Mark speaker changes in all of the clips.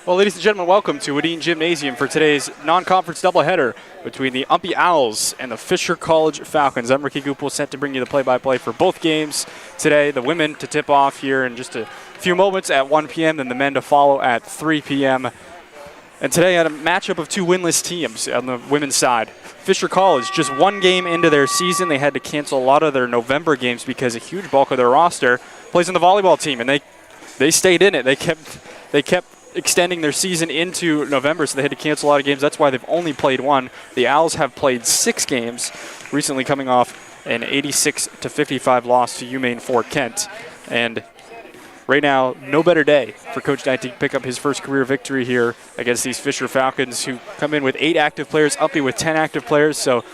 Speaker 1: Well, ladies and gentlemen, welcome to Wadeen Gymnasium for today's non-conference doubleheader between the UMPI Owls and the Fisher College Falcons. I'm Ricky Gupel, set to bring you the play-by-play for both games today. The women to tip off here in just a few moments at 1 p.m., then the men to follow at 3 p.m. And today, at a matchup of two winless teams on the women's side. Fisher College, just one game into their season, they had to cancel a lot of their November games because a huge bulk of their roster plays on the volleyball team, and they stayed in it. They kept extending their season into November, so they had to cancel a lot of games. That's why they've only played one. The Owls have played 6 games, recently coming off an 86-55 loss to UMaine Fort Kent. And right now, no better day for Coach Knight to pick up his first career victory here against these Fisher Falcons, who come in with 8 active players, UMPI with 10 active players. So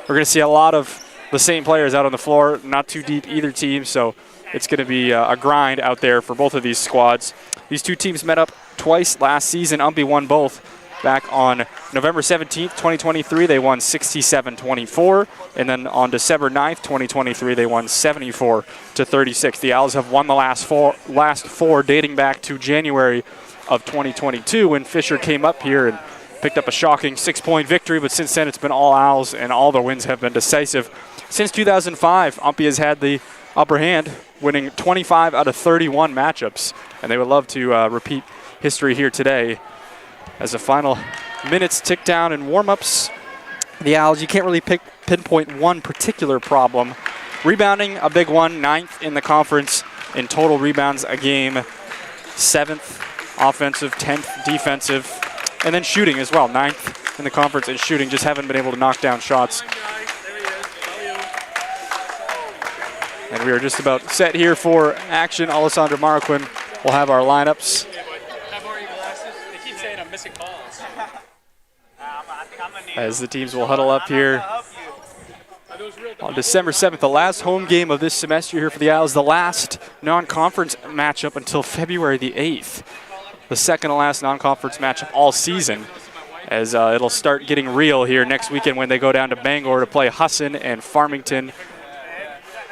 Speaker 1: we're going to see a lot of the same players out on the floor, not too deep either team. So it's going to be a grind out there for both of these squads. These two teams met up twice last season. UMPI won both back on November 17th, 2023. They won 67-24. And then on December 9th, 2023, they won 74-36. The Owls have won the last four dating back to January of 2022 when Fisher came up here and picked up a shocking 6-point victory. But since then, it's been all Owls, and all the wins have been decisive. Since 2005, UMPI has had the upper hand, winning 25 out of 31 matchups. And they would love to repeat history here today as the final minutes tick down in warm-ups. The Owls, you can't really pinpoint one particular problem. Rebounding, a big one, 9th in the conference in total rebounds a game, 7th offensive, 10th defensive, and then shooting as well, 9th in the conference in shooting. Just haven't been able to knock down shots. And we are just about set here for action. Alessandra Marquin will have our lineups. As the teams will huddle up here on December 7th, the last home game of this semester here for the Owls, the last non-conference matchup until February the 8th. The second to last non-conference matchup all season, as it'll start getting real here next weekend when they go down to Bangor to play Husson and Farmington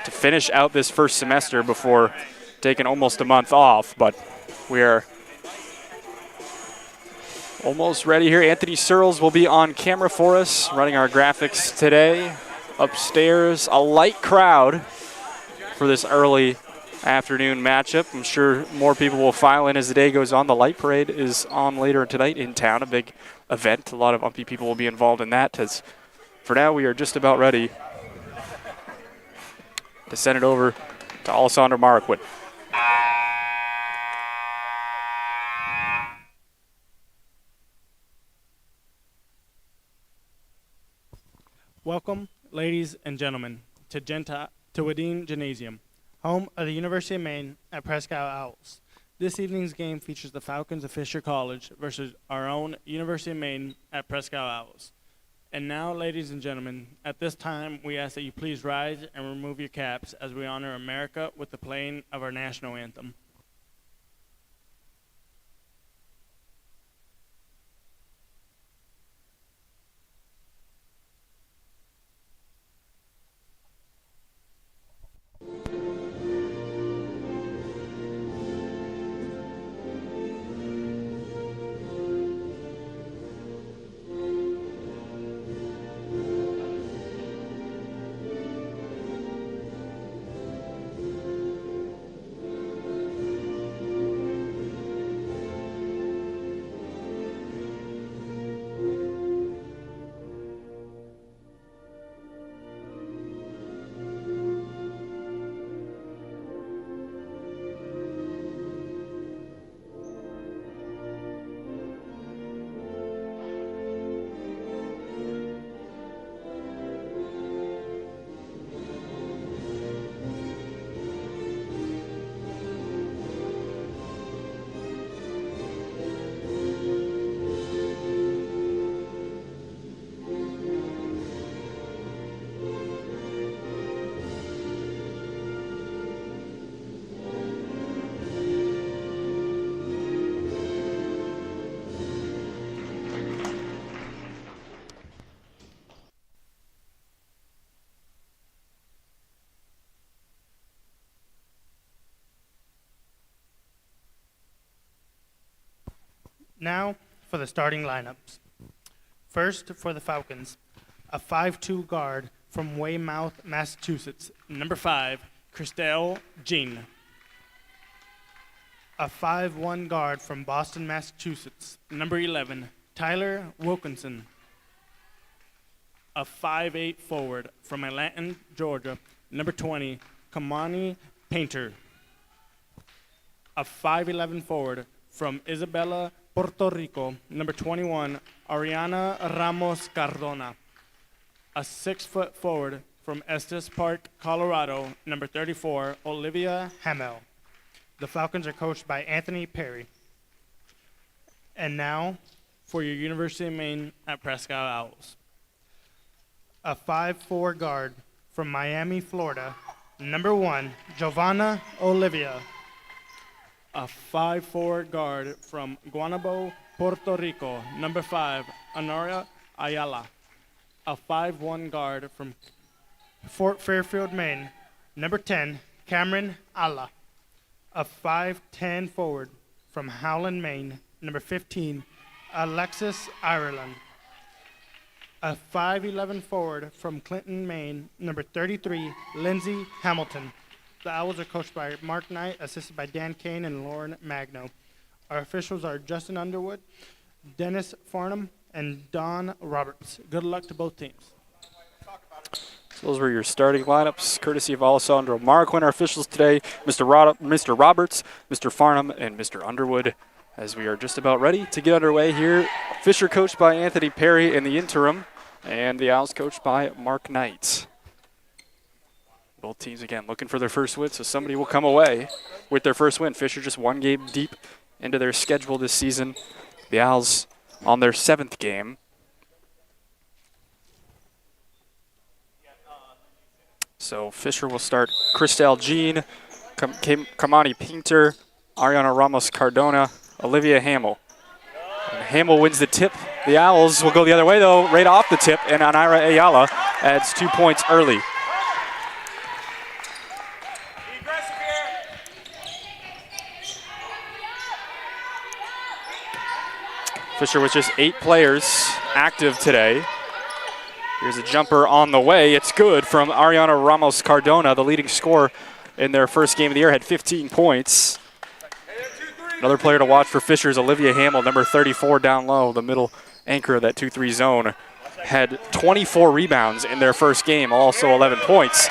Speaker 1: to finish out this first semester before taking almost a month off. But we are almost ready here. Anthony Searles will be on camera for us, running our graphics today. Upstairs, a light crowd for this early afternoon matchup. I'm sure more people will file in as the day goes on. The light parade is on later tonight in town, a big event. A lot of UMPI people will be involved in that. As for now, we are just about ready to send it over to Alessandra Marquin.
Speaker 2: Welcome, ladies and gentlemen, to Wadeen Gymnasium, home of the University of Maine at Prescott Owls. This evening's game features the Falcons of Fisher College versus our own University of Maine at Prescott Owls. And now, ladies and gentlemen, at this time, we ask that you please rise and remove your caps as we honor America with the playing of our national anthem. Now for the starting lineups. First for the Falcons, a 5'2 guard from Weymouth, Massachusetts, number 5, Christelle Jean. A 5'1 guard from Boston, Massachusetts, number 11, Tyler Wilkinson. A 5'8 forward from Atlanta, Georgia, number 20, Kamani Painter. A 5'11 forward from Isabela, Puerto Rico, number 21, Ariana Ramos Cardona. A 6-foot forward from Estes Park, Colorado, number 34, Olivia Hamel. The Falcons are coached by Anthony Perry. And now for your University of Maine at Prescott Owls. A 5'4 guard from Miami, Florida, number 1, Giovanna Olivia. A 5'4 guard from Guanabo, Puerto Rico, number 5, Honoria Ayala. A 5'1 guard from Fort Fairfield, Maine, number 10, Cameron Alla. A 5'10 forward from Howland, Maine, number 15, Alexis Ireland. A 5'11 forward from Clinton, Maine, number 33, Lindsay Hamilton. The Owls are coached by Mark Knight, assisted by Dan Kane and Lauren Magno. Our officials are Justin Underwood, Dennis Farnham, and Don Roberts. Good luck to both teams.
Speaker 1: So those were your starting lineups, courtesy of Alessandro Marquin. Our officials today, Mr. Roberts, Mr. Farnham, and Mr. Underwood, as we are just about ready to get underway here. Fisher coached by Anthony Perry in the interim, and the Owls coached by Mark Knight. Both teams, again, looking for their first win, so somebody will come away with their first win. Fisher just one game deep into their schedule this season. The Owls on their 7th game. So Fisher will start Christelle Jean, Kamani Painter, Ariana Ramos Cardona, Olivia Hamel. And Hamel wins the tip. The Owls will go the other way, though, right off the tip, and Anaira Ayala adds 2 points early. Fisher with just 8 players active today. Here's a jumper on the way. It's good from Ariana Ramos Cardona, the leading scorer in their first game of the year, had 15 points. Another player to watch for Fisher is Olivia Hamel, number 34 down low, the middle anchor of that 2-3 zone. Had 24 rebounds in their first game, also 11 points.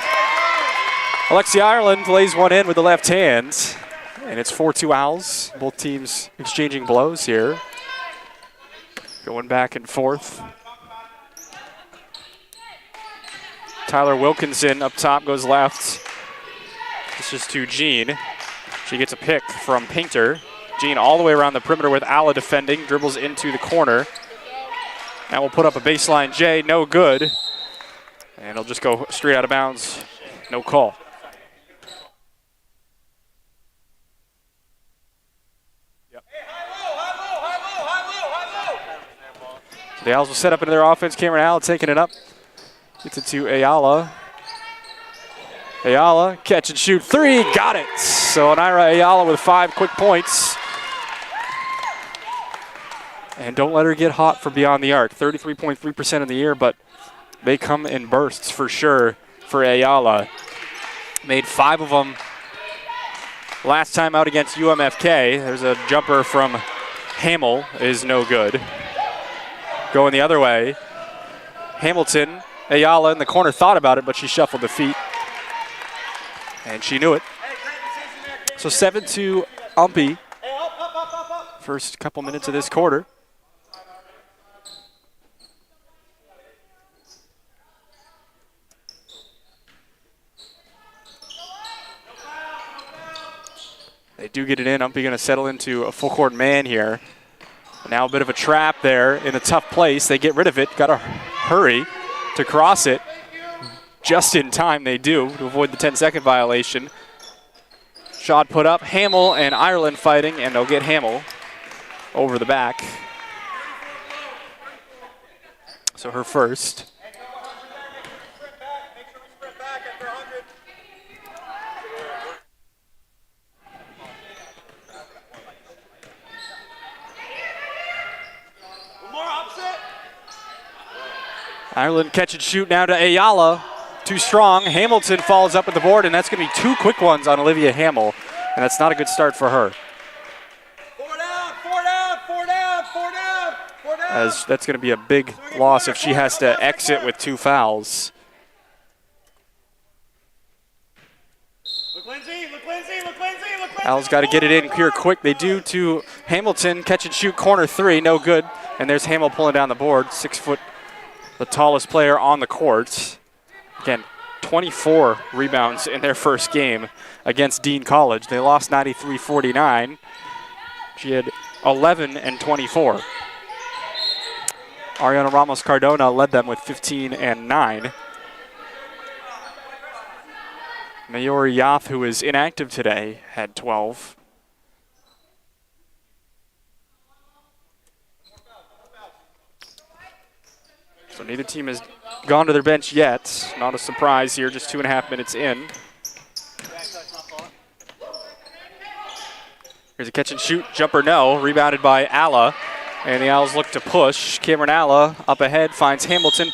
Speaker 1: Alexia Ireland lays one in with the left hand, and it's 4-2 Owls. Both teams exchanging blows here. Going back and forth. Tyler Wilkinson up top goes left. This is to Jean. She gets a pick from Painter. Jean all the way around the perimeter with Alla defending. Dribbles into the corner. Now we'll put up a baseline J. No good. And it'll just go straight out of bounds. No call. So the Owls will set up into their offense. Cameron Alla taking it up. Gets it to Ayala. Ayala, catch and shoot 3, got it. So Anaira Ayala with 5 quick points. And don't let her get hot from beyond the arc. 33.3% in the year, but they come in bursts for sure for Ayala. Made 5 of them last time out against UMFK. There's a jumper from Hamel, is no good. Going the other way. Hamilton, Ayala in the corner thought about it, but she shuffled the feet. And she knew it. So 7-2 UMPI. First couple minutes of this quarter. They do get it in. UMPI going to settle into a full court man here. Now a bit of a trap there in a tough place. They get rid of it. Got to hurry to cross it. Just in time they do to avoid the 10-second violation. Shot put up. Hamel and Ireland fighting, and they'll get Hamel over the back. So her first. Ireland catch and shoot now to Ayala. Too strong. Hamilton follows up with the board, and that's going to be 2 quick ones on Olivia Hamill, and that's not a good start for her.
Speaker 3: 4 down, 4 down, 4 down, 4 down, 4 down.
Speaker 1: As that's going to be a big loss if she has to exit with 2 fouls.
Speaker 3: Look Lindsay, look Lindsay, look Lindsay, look Lindsay.
Speaker 1: Al's got to get it in here quick. They do to Hamilton. Catch and shoot, corner 3, no good. And there's Hamill pulling down the board. 6 foot, the tallest player on the court. Again, 24 rebounds in their first game against Dean College. They lost 93-49. She had 11 and 24. Ariana Ramos Cardona led them with 15 and 9. Mayori Yath, who is inactive today, had 12. So neither team has gone to their bench yet. Not a surprise here, just 2.5 minutes in. Here's a catch and shoot, jumper no, rebounded by Alla. And the Owls look to push. Cameron Alla up ahead, finds Hamilton.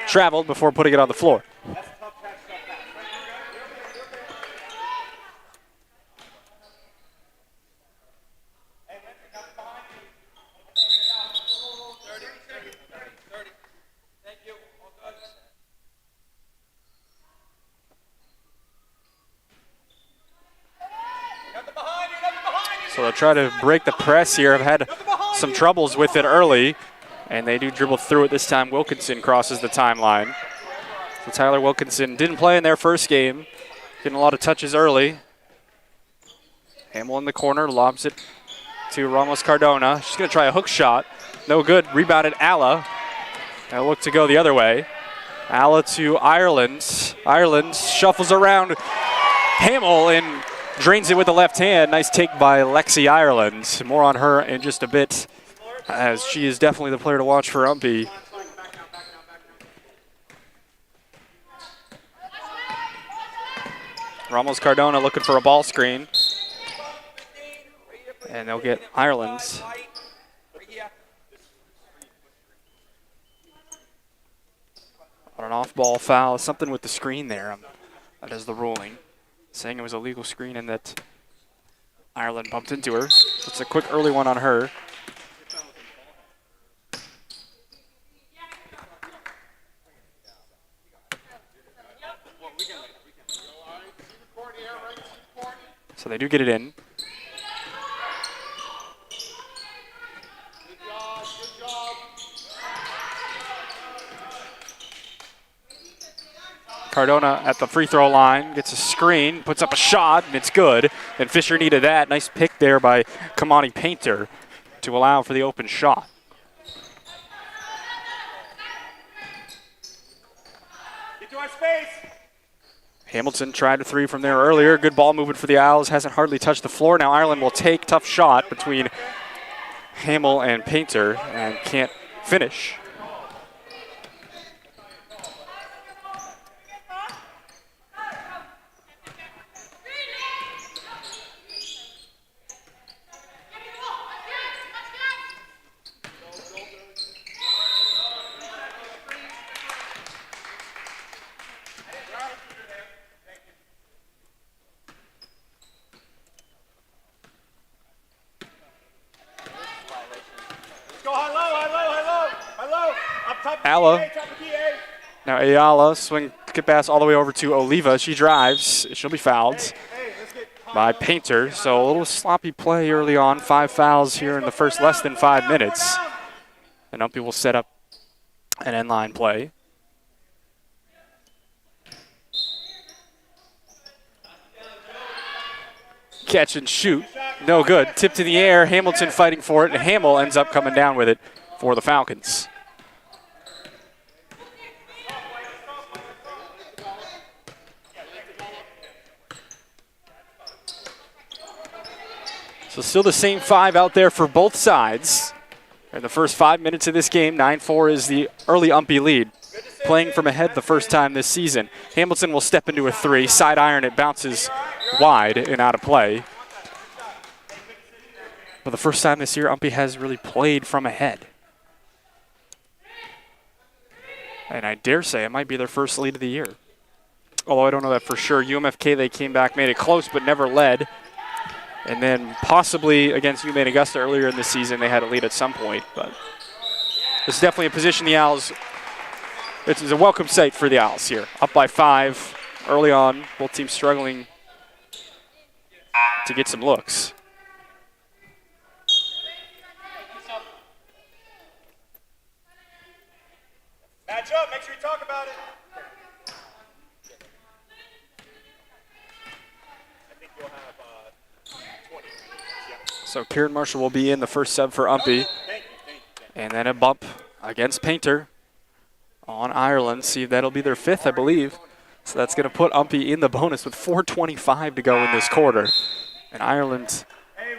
Speaker 1: Traveled before putting it on the floor. So they'll try to break the press here. I've had some troubles with it early, and they do dribble through it this time. Wilkinson crosses the timeline. So Tyler Wilkinson didn't play in their first game, getting a lot of touches early. Hamill in the corner, lobs it to Ramos Cardona. She's going to try a hook shot. No good. Rebounded Alla. Now look to go the other way. Alla to Ireland. Ireland shuffles around Hamill and drains it with the left hand. Nice take by Lexi Ireland. More on her in just a bit, as she is definitely the player to watch for UMPI. Ramos Cardona looking for a ball screen. And they'll get Ireland. On an off-ball foul. Something with the screen there. That is the ruling. Saying it was a legal screen and that Ireland bumped into her. So it's a quick early one on her. So they do get it in. Cardona at the free throw line, gets a screen, puts up a shot, and it's good. And Fisher needed that. Nice pick there by Kamani Painter to allow for the open shot.
Speaker 3: Get to our space.
Speaker 1: Hamilton tried a 3 from there earlier. Good ball movement for the Owls. Hasn't hardly touched the floor. Now Ireland will take. Tough shot between Hamill and Painter and can't finish. Alla. Now Ayala, swing, skip pass all the way over to Oliva. She drives. She'll be fouled by Painter. So a little sloppy play early on. 5 fouls here in the first less than 5 minutes. And UMPI will set up an end-line play. Catch and shoot. No good. Tip to the air. Hamilton fighting for it, and Hamill ends up coming down with it for the Falcons. So still the same 5 out there for both sides. In the first 5 minutes of this game, 9-4 is the early UMPI lead. Playing from ahead the first time this season. Hamilton will step into a 3. Side iron, it bounces wide and out of play. For the first time this year, UMPI has really played from ahead. And I dare say it might be their first lead of the year. Although I don't know that for sure. UMFK, they came back, made it close, but never led. And then possibly against UMaine Augusta earlier in the season, they had a lead at some point. But this is definitely a position the Owls, it's a welcome sight for the Owls here. Up by 5 early on, both teams struggling to get some looks.
Speaker 3: Match up, make sure you talk about it. I think you'll have 20. Yeah.
Speaker 1: So Kieran Marshall will be in the first sub for UMPI.
Speaker 3: Thank you.
Speaker 1: And then a bump against Painter on Ireland. See, that'll be their 5th, I believe. So that's going to put UMPI in the bonus with 4:25 to go in this quarter. And Ireland,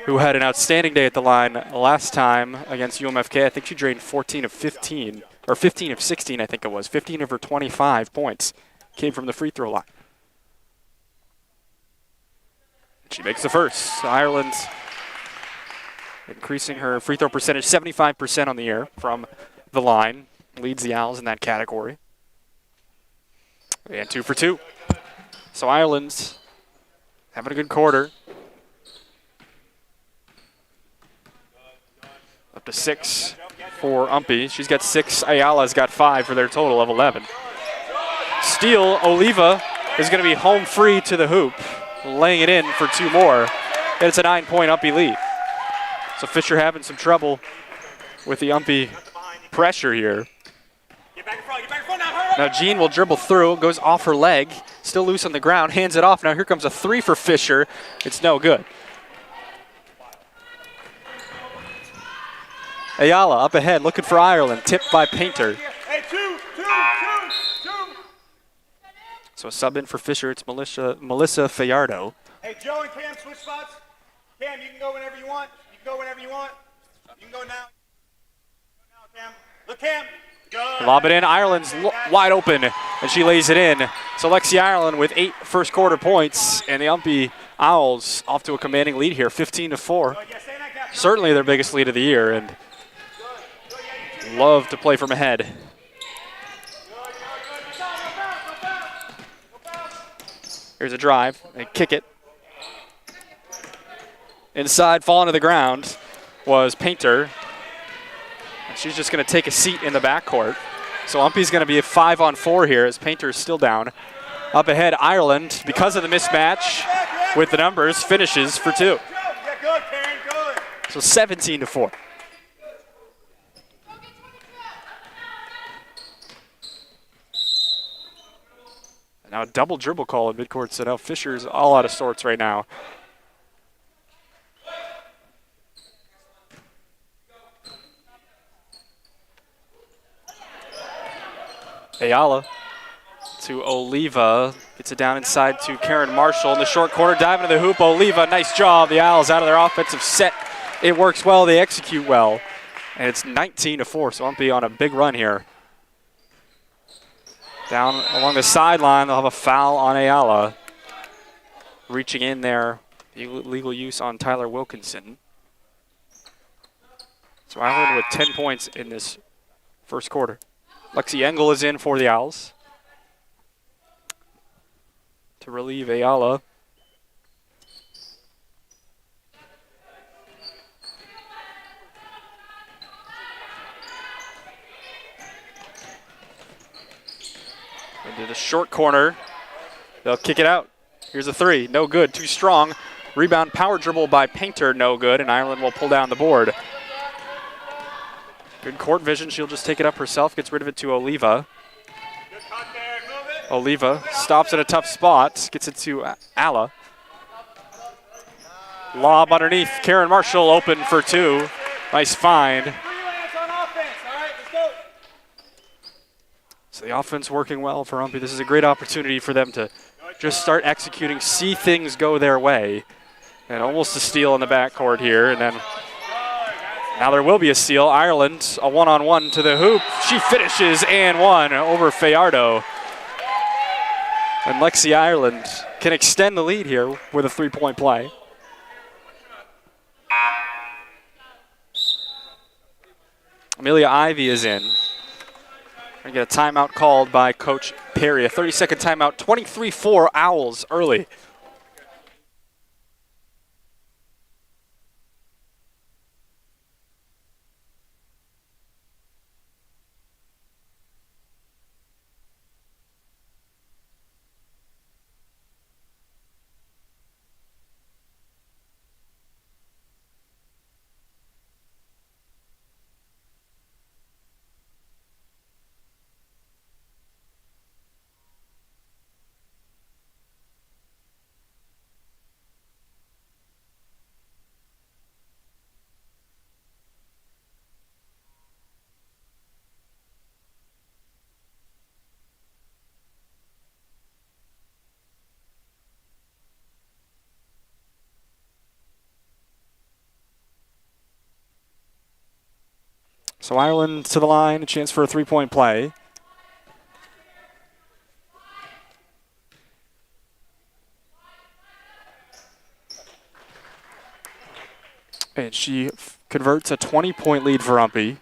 Speaker 1: who had an outstanding day at the line last time against UMFK, I think she drained 14 of 15, or 15 of 16, I think it was. 15 of her 25 points came from the free throw line. She makes the first. So Ireland increasing her free throw percentage 75% on the year from the line. Leads the Owls in that category. And 2 for 2. So Ireland's having a good quarter. Up to 6 for UMPI. She's got 6. Ayala's got 5 for their total of 11. Steal, Oliva is going to be home free to the hoop, laying it in for 2 more. And it's a 9-point UMPI lead. So Fisher having some trouble with the UMPI pressure here.
Speaker 3: Get back in front now, hurry up.
Speaker 1: Now Jean will dribble through, goes off her leg, still loose on the ground, hands it off. Now here comes a 3 for Fisher. It's no good. Ayala up ahead, looking for Ireland, tipped by Painter.
Speaker 3: Hey, two.
Speaker 1: So a sub in for Fisher, it's Melissa Fayardo.
Speaker 3: Hey, Joe and Cam, switch spots. Cam, you can go whenever you want. You can go now. Cam. Look, Cam. Good.
Speaker 1: Lob it in, Ireland's wide open, and she lays it in. So Lexi Ireland with 8 first quarter points, and the UMPI Owls off to a commanding lead here, 15-4. Certainly their biggest lead of the year, and love to play from ahead. Here's a drive, and kick it. Inside, falling to the ground was Painter. And she's just going to take a seat in the backcourt. So UMPI's going to be a 5-on-4 here as Painter is still down. Up ahead, Ireland, because of the mismatch with the numbers, finishes for 2.
Speaker 3: Yeah, good, Karen, good.
Speaker 1: So 17-4. And now a double dribble call in midcourt, so now Fisher's all out of sorts right now. Ayala to Oliva. Gets it down inside to Karen Marshall in the short corner. Diving to the hoop. Oliva, nice job. The Owls out of their offensive set. It works well. They execute well. And it's 19-4, so UMPI on a big run here. Down along the sideline, they'll have a foul on Ayala. Reaching in there, illegal use on Tyler Wilkinson. So Ireland with 10 points in this first quarter. Lexi Engel is in for the Owls to relieve Ayala. Into the short corner. They'll kick it out. Here's a 3. No good. Too strong. Rebound power dribble by Painter. No good. And Ireland will pull down the board. Good court vision. She'll just take it up herself. Gets rid of it to Oliva. Oliva stops at a tough spot. Gets it to Alla. Lob underneath. Karen Marshall open for 2. Nice find. So the offense working well for UMPI. This is a great opportunity for them to just start executing, see things go their way. And almost a steal in the backcourt here. And then now there will be a steal. Ireland, a one-on-one to the hoop. She finishes and 1 over Fayardo. And Lexi Ireland can extend the lead here with a 3-point play. Amelia Ivey is in. We get a timeout called by Coach Perry. A 30-second timeout, 23-4 Owls early. So Ireland to the line, a chance for a three-point play. And she converts a 20-point lead for UMPI.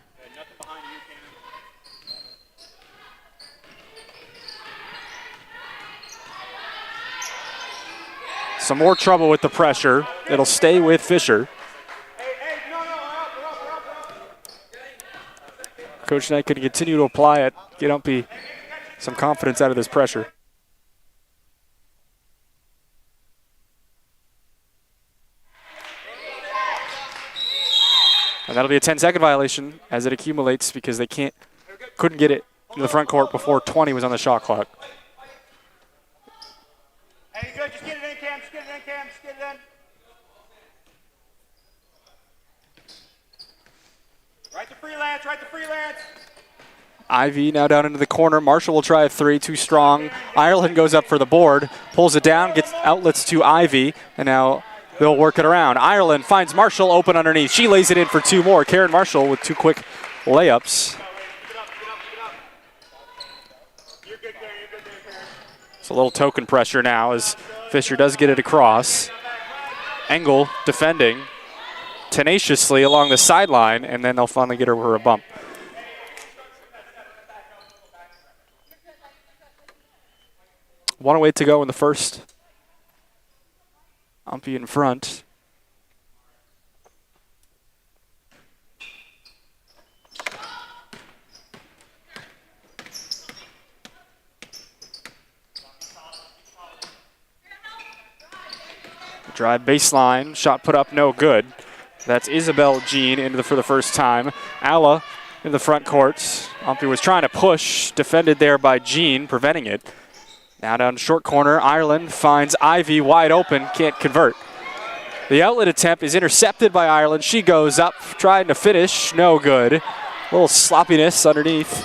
Speaker 1: Some more trouble with the pressure. It'll stay with Fisher. Coach Knight can continue to apply it, get UMPI some confidence out of this pressure. And that'll be a 10-second violation as it accumulates because they couldn't get it in the front court before 20 was on the shot clock.
Speaker 3: Hey, you good? Just get it in, Cam. Just get it in, Cam. Just get it in. Right to freelance. Right to freelance.
Speaker 1: Ivy now down into the corner. Marshall will try a three, too strong. Ireland goes up for the board, pulls it down, gets outlets to Ivy, and now they'll work it around. Ireland finds Marshall open underneath. She lays it in for two more. Karen Marshall with two quick layups. It's a little token pressure now as Fisher does get it across. Engel defending tenaciously along the sideline, and then they'll finally get her a bump. One away to go in the first. UMPI in front. Drive baseline, shot put up, no good. That's Isabel Jean for the first time. Alla in the front court. UMPI was trying to push, defended there by Jean, preventing it. Now down short corner, Ireland finds Ivy wide open, can't convert. The outlet attempt is intercepted by Ireland. She goes up, trying to finish, no good. A little sloppiness underneath.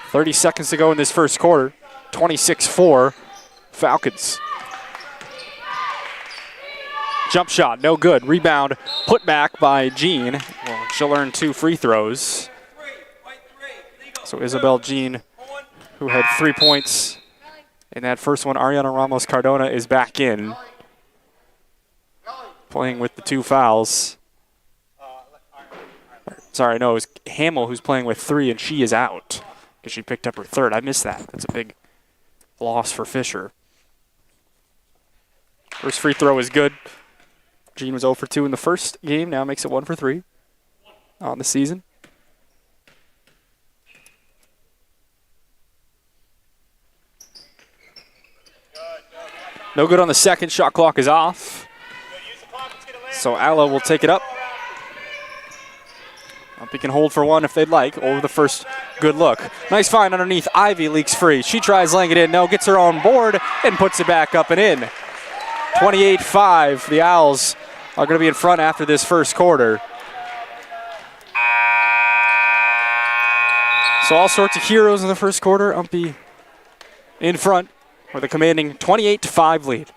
Speaker 1: 30 seconds to go in this first quarter. 26-4, Falcons. Jump shot, no good. Rebound, put back by Jean. Well, she'll earn 2 free throws. So Isabel Jean, who had 3 points in that first one. Ariana Ramos Cardona is back in, playing with the 2 fouls. Sorry, no, it was Hamill who's playing with 3, and she is out because she picked up her 3rd. I missed that. That's a big loss for Fisher. First free throw is good. Jean was 0 for 2 in the first game, now makes it 1 for 3 on the season. No good on the second. Shot clock is off. So Alla will take it up. UMPI can hold for one if they'd like over the first good look. Nice find underneath. Ivy leaks free. She tries laying it in. No, gets her own board and puts it back up and in. 28-5. The Owls are going to be in front after this first quarter. So all sorts of heroes in the first quarter. UMPI in front with a commanding 28-5 lead.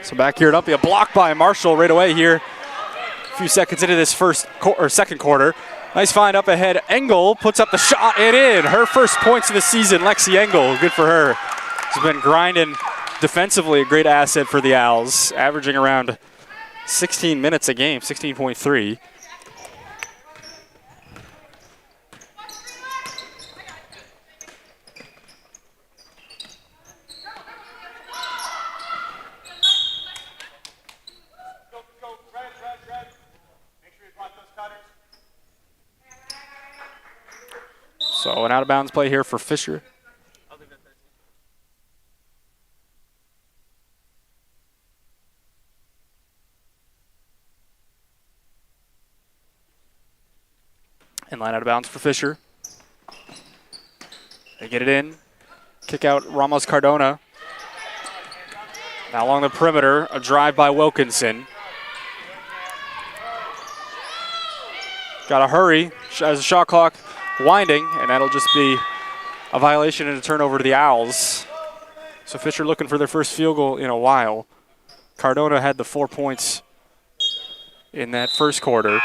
Speaker 1: So back here at Umpy, a block by Marshall right away here. A few seconds into this second quarter. Nice find up ahead. Engel puts up the shot and in. Her first points of the season, Lexi Engel. Good for her. She's been grinding defensively, a great asset for the Owls, averaging around 16 minutes a game, 16.3. So an out-of-bounds play here for Fisher. And line out of bounds for Fisher. They get it in. Kick out Ramos Cardona. Now along the perimeter, a drive by Wilkinson. Got to hurry as the shot clock winding, and that'll just be a violation and a turnover to the Owls. So Fisher looking for their first field goal in a while. Cardona had the 4 points in that first quarter,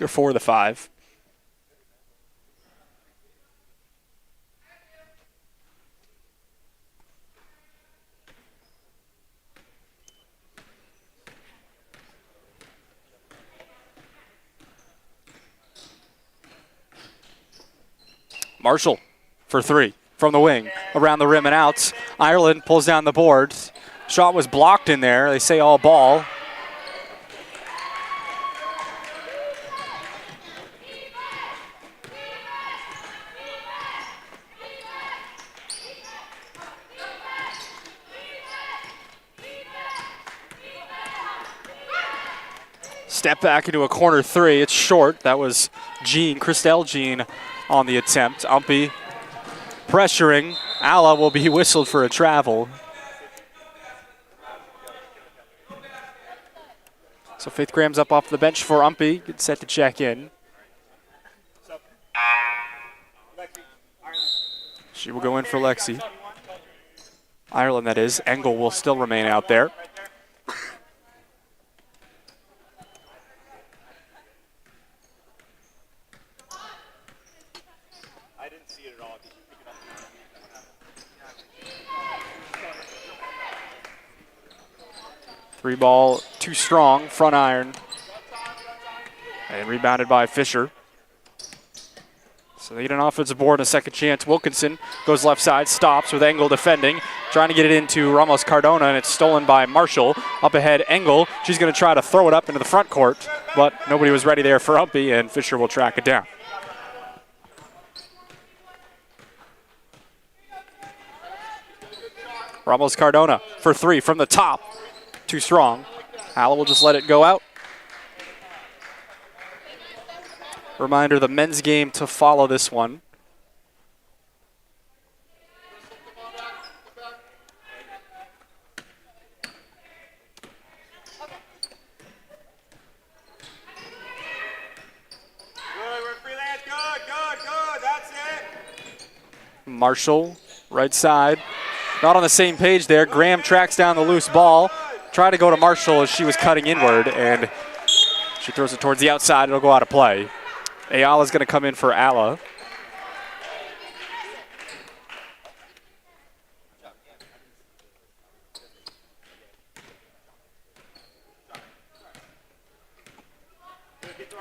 Speaker 1: or 4 of the 5. Marshall for 3 from the wing, around the rim and out. Ireland pulls down the board. Shot was blocked in there. They say all ball. Step back into a corner 3. It's short. That was Christelle Jean on the attempt. Umpy pressuring. Alla will be whistled for a travel. So Faith Graham's up off the bench for Umpy. Get set to check in. She will go in for Lexi. Ireland, that is. Engel will still remain out there. Three ball, too strong, front iron. And rebounded by Fisher. So they get an offensive board and a second chance. Wilkinson goes left side, stops with Engel defending. Trying to get it into Ramos Cardona, and it's stolen by Marshall. Up ahead, Engel. She's going to try to throw it up into the front court, but nobody was ready there for Umpy, and Fisher will track it down. Ramos Cardona for 3 from the top. Too strong. Alla will just let it go out. Reminder, the men's game to follow this one.
Speaker 3: Good. That's it.
Speaker 1: Marshall, right side. Not on the same page there. Graham tracks down the loose ball. Tried to go to Marshall as she was cutting inward, and she throws it towards the outside. It'll go out of play. Ayala's going to come in for Alla.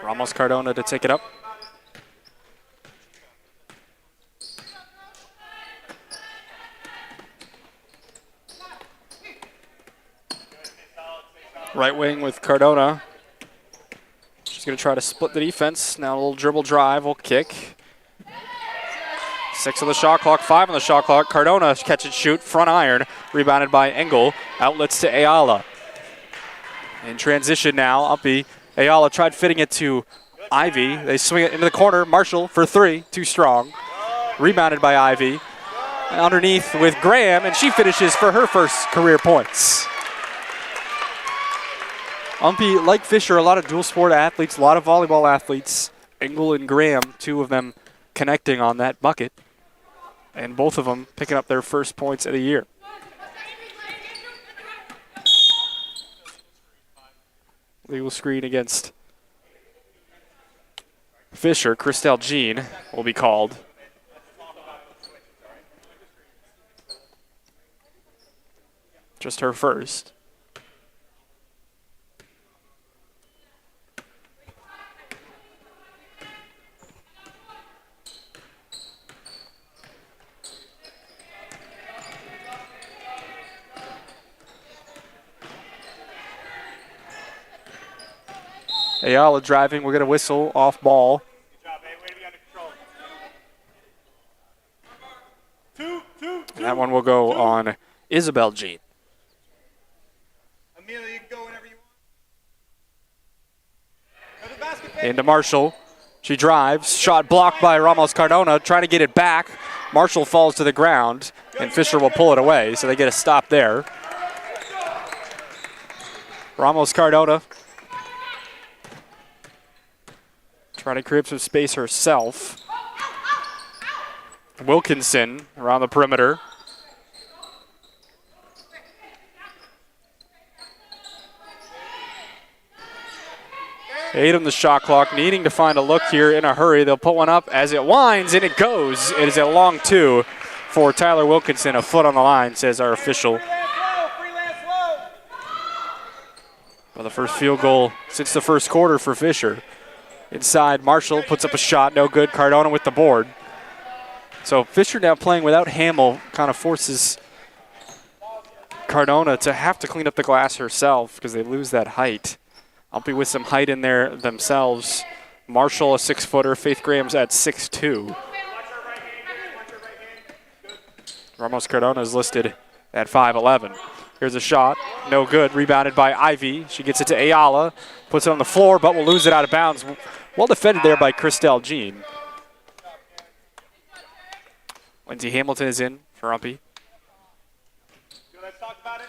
Speaker 1: Ramos Cardona to take it up. Right wing with Cardona. She's going to try to split the defense. Now a little dribble drive, will kick. 6 on the shot clock, 5 on the shot clock. Cardona catch and shoot, front iron, rebounded by Engel. Outlets to Ayala. In transition now, Umpy. Ayala tried fitting it to Ivy. They swing it into the corner. Marshall for 3, too strong. Rebounded by Ivy. Underneath with Graham, and she finishes for her first career points. Umpy, like Fisher, a lot of dual sport athletes, a lot of volleyball athletes. Engel and Graham, 2 of them connecting on that bucket. And both of them picking up their first points of the year. Legal screen against Fisher. Christelle Jean will be called. Just her first. Ayala driving. We'll get a whistle off ball.
Speaker 3: Good job, babe. Way to be under control. Two.
Speaker 1: That one will go on Isabel Jean.
Speaker 3: Amelia, you can go whenever you want. Go to the basket, babe.
Speaker 1: Into Marshall. She drives. Shot blocked by Ramos Cardona. Trying to get it back. Marshall falls to the ground, and Fisher will pull it away, so they get a stop there. Ramos Cardona trying to create some space herself. Wilkinson around the perimeter. Eight on the shot clock, needing to find a look here in a hurry. They'll put one up as it winds, and it goes. It is a long two for Tyler Wilkinson. A foot on the line, says our official. Well, the first field goal since the first quarter for Fisher. Inside, Marshall puts up a shot, no good. Cardona with the board. So Fisher now playing without Hamill kind of forces Cardona to have to clean up the glass herself because they lose that height. UMPI with some height in there themselves. Marshall, a 6-footer. Faith Graham's at 6'2". Ramos Cardona is listed at 5'11". Here's a shot, no good. Rebounded by Ivy. She gets it to Ayala, puts it on the floor, but will lose it out of bounds. Well defended there by Christelle Jean. Lindsay Hamilton is in for UMPI.
Speaker 3: Let's talk about it.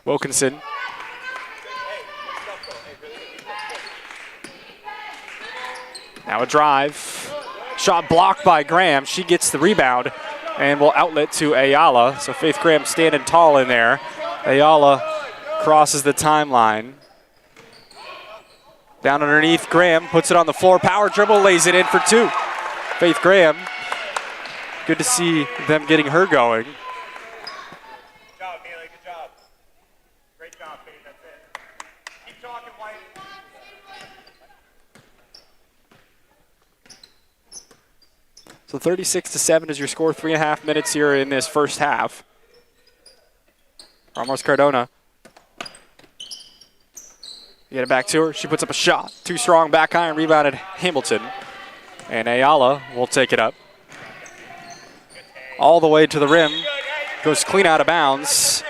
Speaker 1: Wilkinson. Now a drive. Shot blocked by Graham. She gets the rebound and will outlet to Ayala. So Faith Graham standing tall in there. Ayala crosses the timeline. Down underneath, Graham puts it on the floor. Power dribble, lays it in for two. Faith Graham. Good to see them getting her going.
Speaker 3: Good job, Amelia. Good job. Great job, Faith. That's it. Keep talking, White.
Speaker 1: So 36-7 is your score. 3.5 minutes here in this first half. Ramos Cardona. Get it back to her. She puts up a shot. Too strong, back iron, rebounded Hamilton. And Ayala will take it up. All the way to the rim. Goes clean out of bounds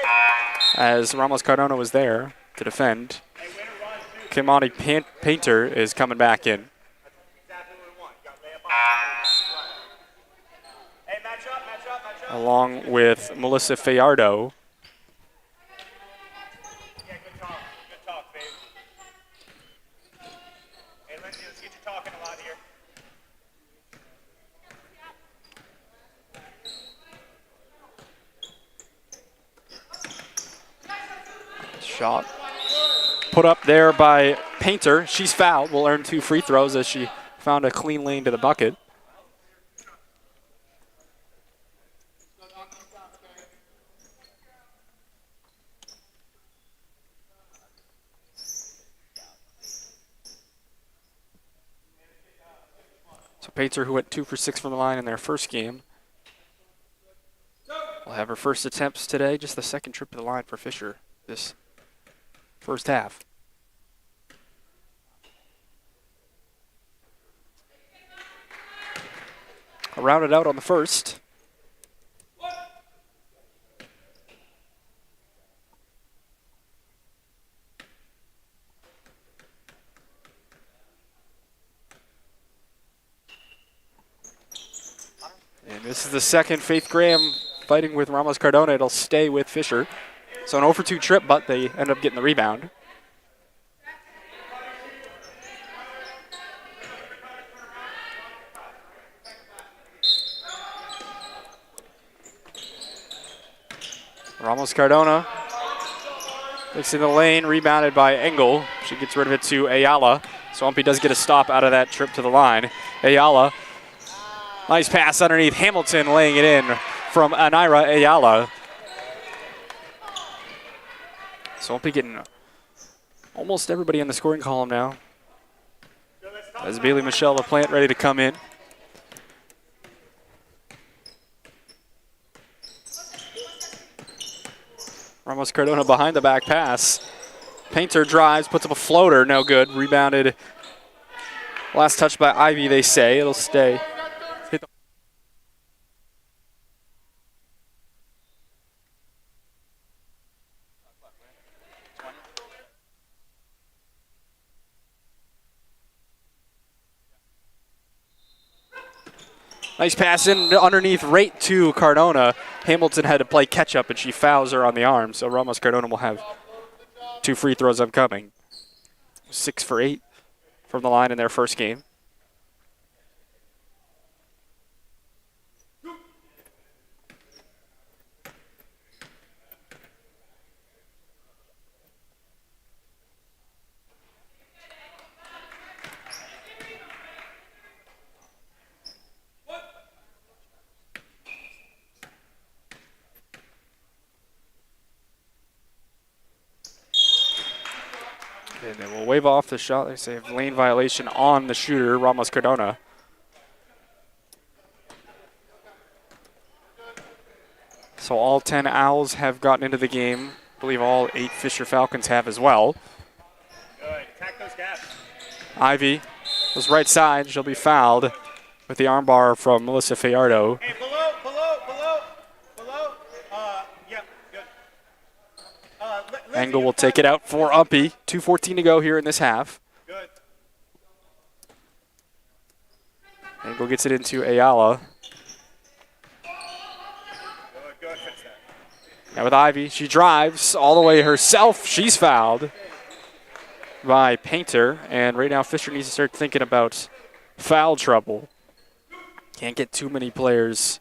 Speaker 1: as Ramos Cardona was there to defend. Kimani Painter is coming back in. Along with Melissa Fayardo.
Speaker 3: Yeah, good talk. Good talk, babe. Hey, Lindsay, let's get you talking a lot here.
Speaker 1: Shot put up there by Painter. She's fouled. Will earn 2 free throws as she found a clean lane to the bucket. So Painter, who went 2 for 6 from the line in their first game, will have her first attempts today. Just the second trip to the line for Fisher this first half. Rounded out on the first. And this is the second Faith Graham fighting with Ramos Cardona. It'll stay with Fisher. So an 0 for 2 trip, but they end up getting the rebound. Ramos Cardona looks in the lane, rebounded by Engel. She gets rid of it to Ayala. So UMPI does get a stop out of that trip to the line. Ayala, nice pass underneath. Hamilton laying it in from Anaira Ayala. So UMPI getting almost everybody in the scoring column now. As Bailey Michelle LaPlante ready to come in. Ramos Cardona behind the back pass. Painter drives, puts up a floater, no good. Rebounded. Last touch by Ivy, they say. It'll stay. Nice pass in underneath right to Cardona. Hamilton had to play catch up and she fouls her on the arm. So Ramos Cardona will have 2 free throws upcoming. 6 for 8 from the line in their first game. And they will wave off the shot. They say lane violation on the shooter, Ramos Cardona. So all 10 Owls have gotten into the game. I believe all 8 Fisher Falcons have as well.
Speaker 3: Good. Attack those gaps.
Speaker 1: Ivy was right side. She'll be fouled with the armbar from Melissa Fajardo.
Speaker 3: Hey, below. Yeah, good.
Speaker 1: Engel will take it out for UMPI. 2:14 to go here in this half.
Speaker 3: Good.
Speaker 1: Engel gets it into Ayala.
Speaker 3: Good. Fix that.
Speaker 1: Now with Ivy, she drives all the way herself. She's fouled by Painter. And right now Fisher needs to start thinking about foul trouble. Can't get too many players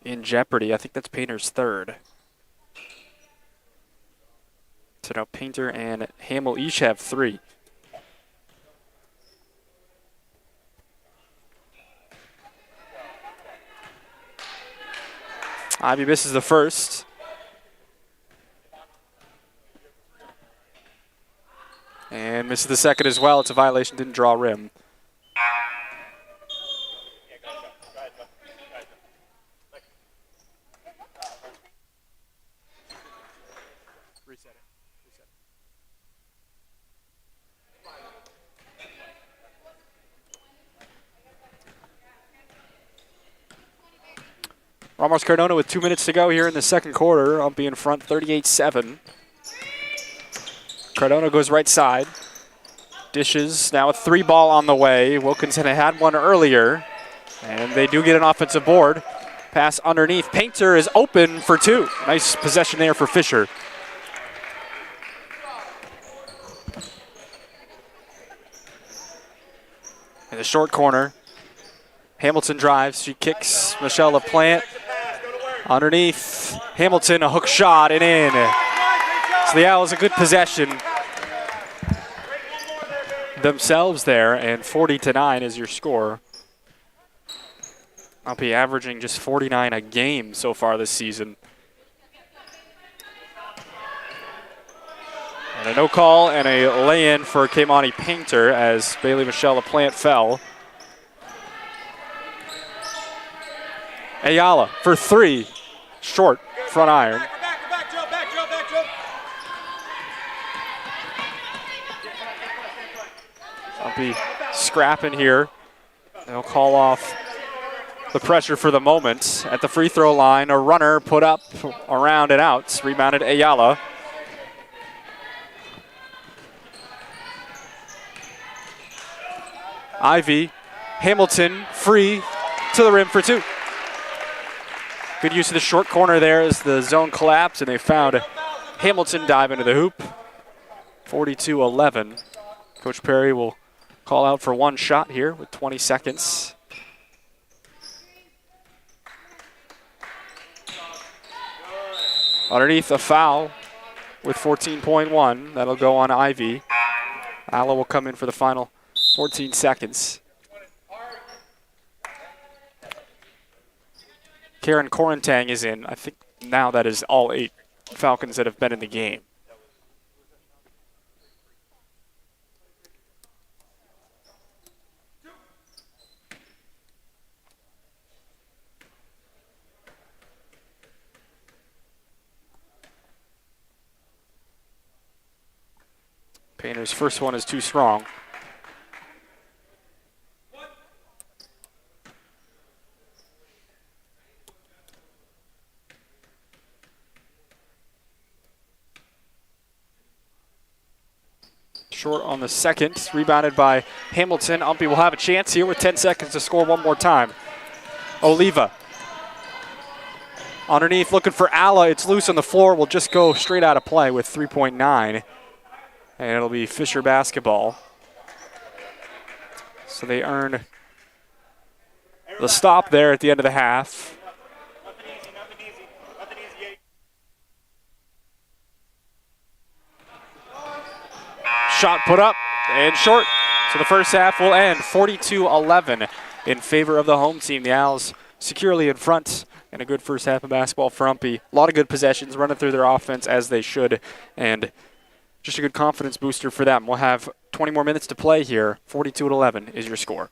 Speaker 1: in jeopardy. I think that's Painter's 3rd. So now Painter and Hamill each have 3. Ivy misses the first. And misses the second as well. It's a violation, didn't draw rim. Ramos Cardona with 2 minutes to go here in the second quarter. UMPI in front 38-7. Cardona goes right side. Dishes, now a 3-ball on the way. Wilkinson had one earlier. And they do get an offensive board. Pass underneath. Painter is open for 2. Nice possession there for Fisher. In the short corner, Hamilton drives. She kicks Michelle LaPlante. Underneath, Hamilton, a hook shot and in. So the Owls a good possession themselves there, and 40-9 is your score. UMPI averaging just 49 a game so far this season. And a no call and a lay-in for Kaimani Painter as Bailey Michelle LaPlante fell. Ayala for 3, short, front iron.
Speaker 3: Back, Joe.
Speaker 1: UMPI scrapping here. They'll call off the pressure for the moment. At the free throw line, a runner put up around and out. Rebounded Ayala. Ivy, Hamilton, free to the rim for 2. Good use of the short corner there as the zone collapsed, and they found Hamilton dive into the hoop. 42-11. Coach Perry will call out for 1 shot here with 20 seconds. Underneath, a foul with 14.1. That'll go on Ivy. Alla will come in for the final 14 seconds. Karen Korantang is in. I think now that is all 8 Falcons that have been in the game. Painter's first one is too strong. Short on the second, rebounded by Hamilton. UMPI will have a chance here with 10 seconds to score one more time. Oliva. Underneath, looking for Alla. It's loose on the floor. Will just go straight out of play with 3.9. And it'll be Fisher basketball. So they earn the stop there at the end of the half.
Speaker 3: Nothing easy, nothing easy. Nothing easy.
Speaker 1: Shot put up and short. So the first half will end 42-11 in favor of the home team. The Owls securely in front, and a good first half of basketball for UMPI. A lot of good possessions, running through their offense as they should, and just a good confidence booster for them. We'll have 20 more minutes to play here. 42-11 is your score.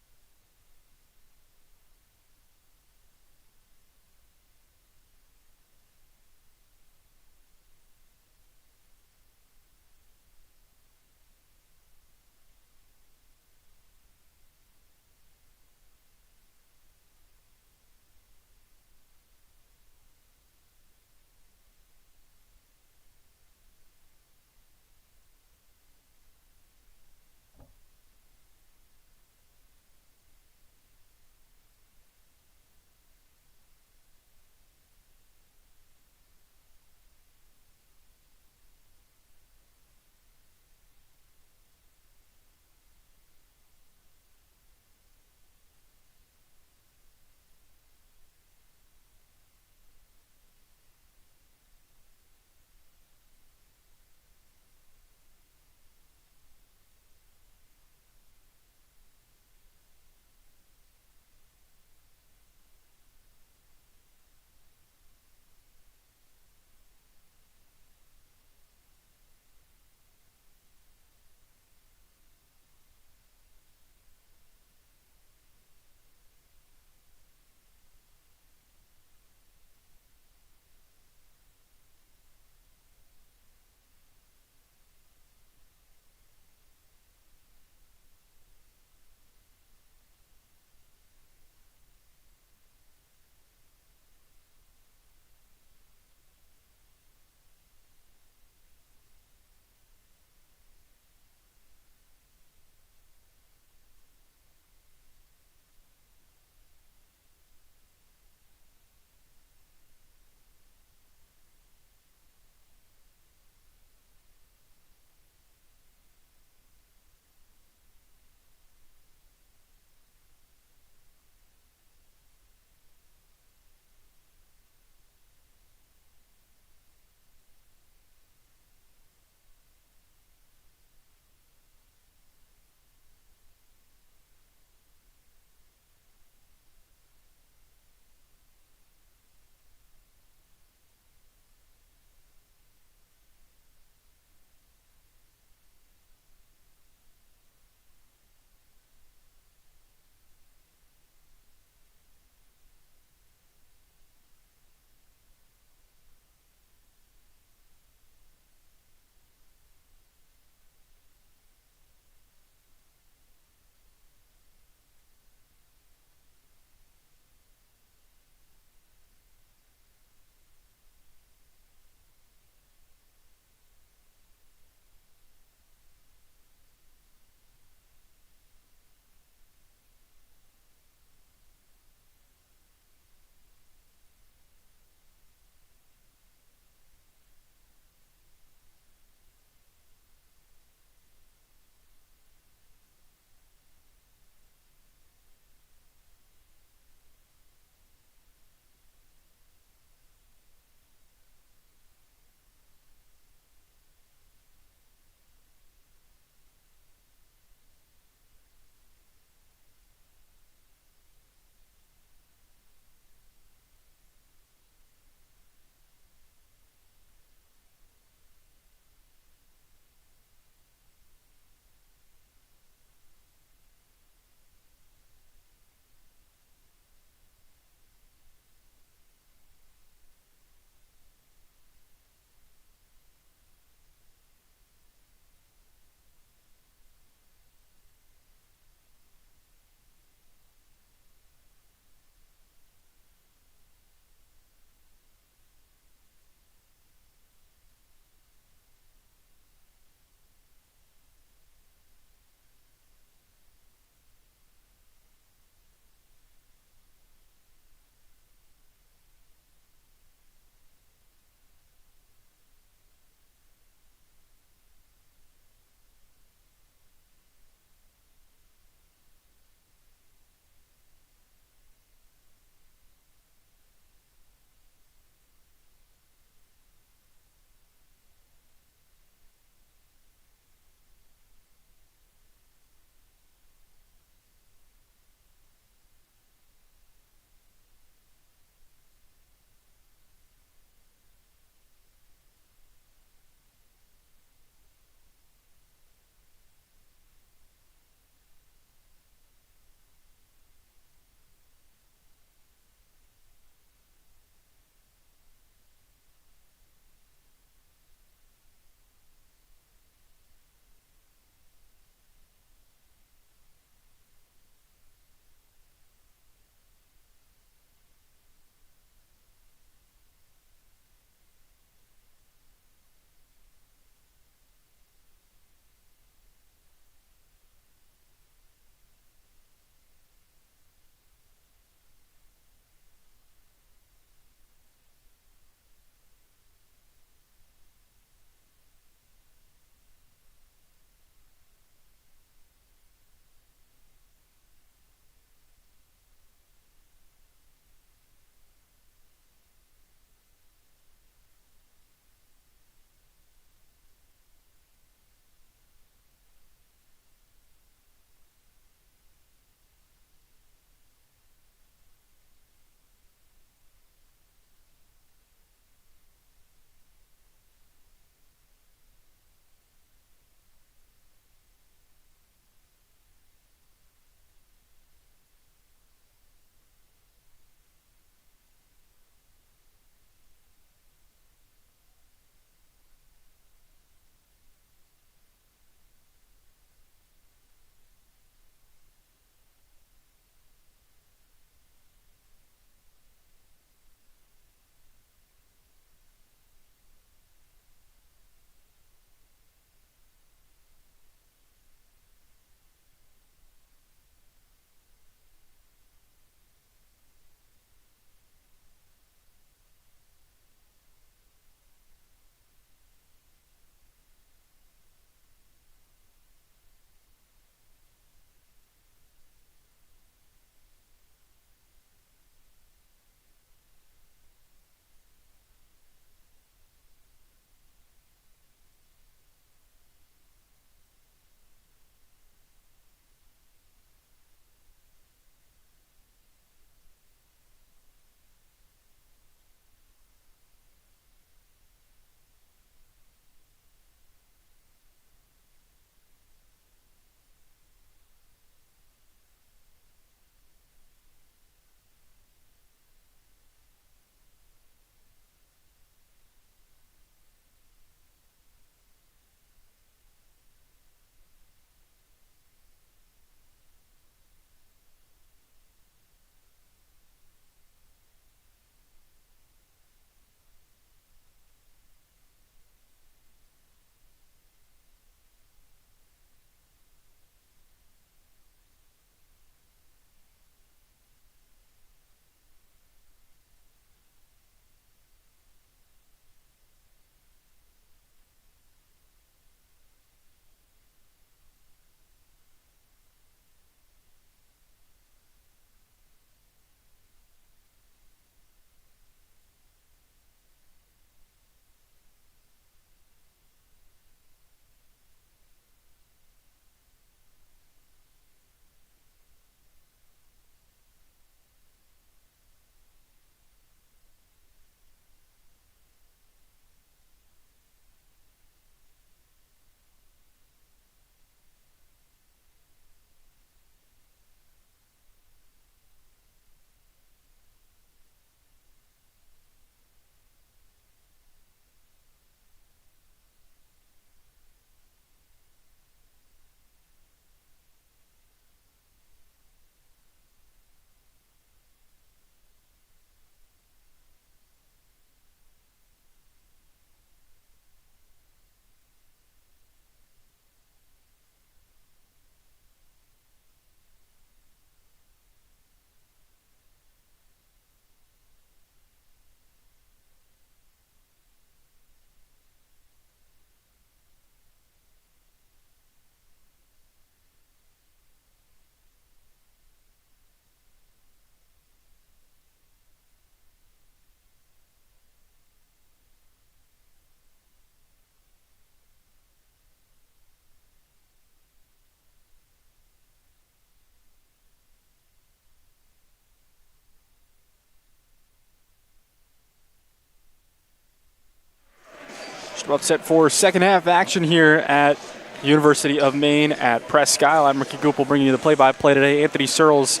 Speaker 1: Just about set for second half action here at University of Maine at Presque Isle. I'm Ricky Goupel bringing you the play-by-play today. Anthony Searles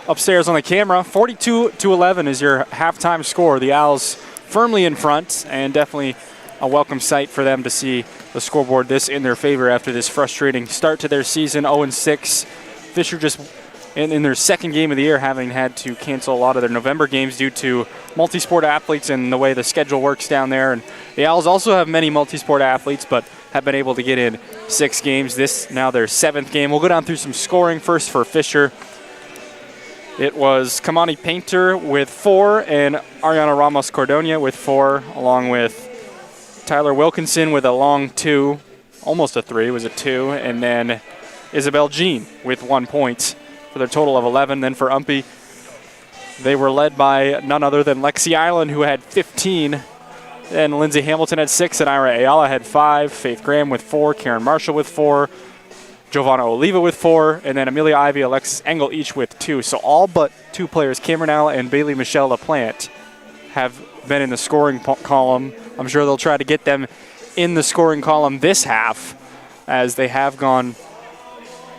Speaker 1: upstairs on the camera. 42-11 is your halftime score. The Owls firmly in front, and definitely a welcome sight for them to see the scoreboard this in their favor after this frustrating start to their season, 0-6. Fisher just in their second game of the year, having had to cancel a lot of their November games due to multi-sport athletes and the way the schedule works down there. And the Owls also have many multi-sport athletes, but have been able to get in 6 games. This now their 7th game. We'll go down through some scoring first for Fisher. It was Kamani Painter with 4 and Ariana Ramos Cordonia with 4, along with Tyler Wilkinson with a long 2, almost a 3, it was a 2, and then Isabel Jean with 1 point for their total of 11. Then for UMPI, they were led by none other than Lexi Island, who had 15, and Lindsay Hamilton had 6, and Ira Ayala had 5, Faith Graham with 4, Karen Marshall with 4, Giovanna Oliva with 4, and then Amelia Ivy, Alexis Engel each with 2. So all but 2 players, Cameron Alla and Bailey Michelle LaPlante, have been in the scoring column. I'm sure they'll try to get them in the scoring column this half, as they have gone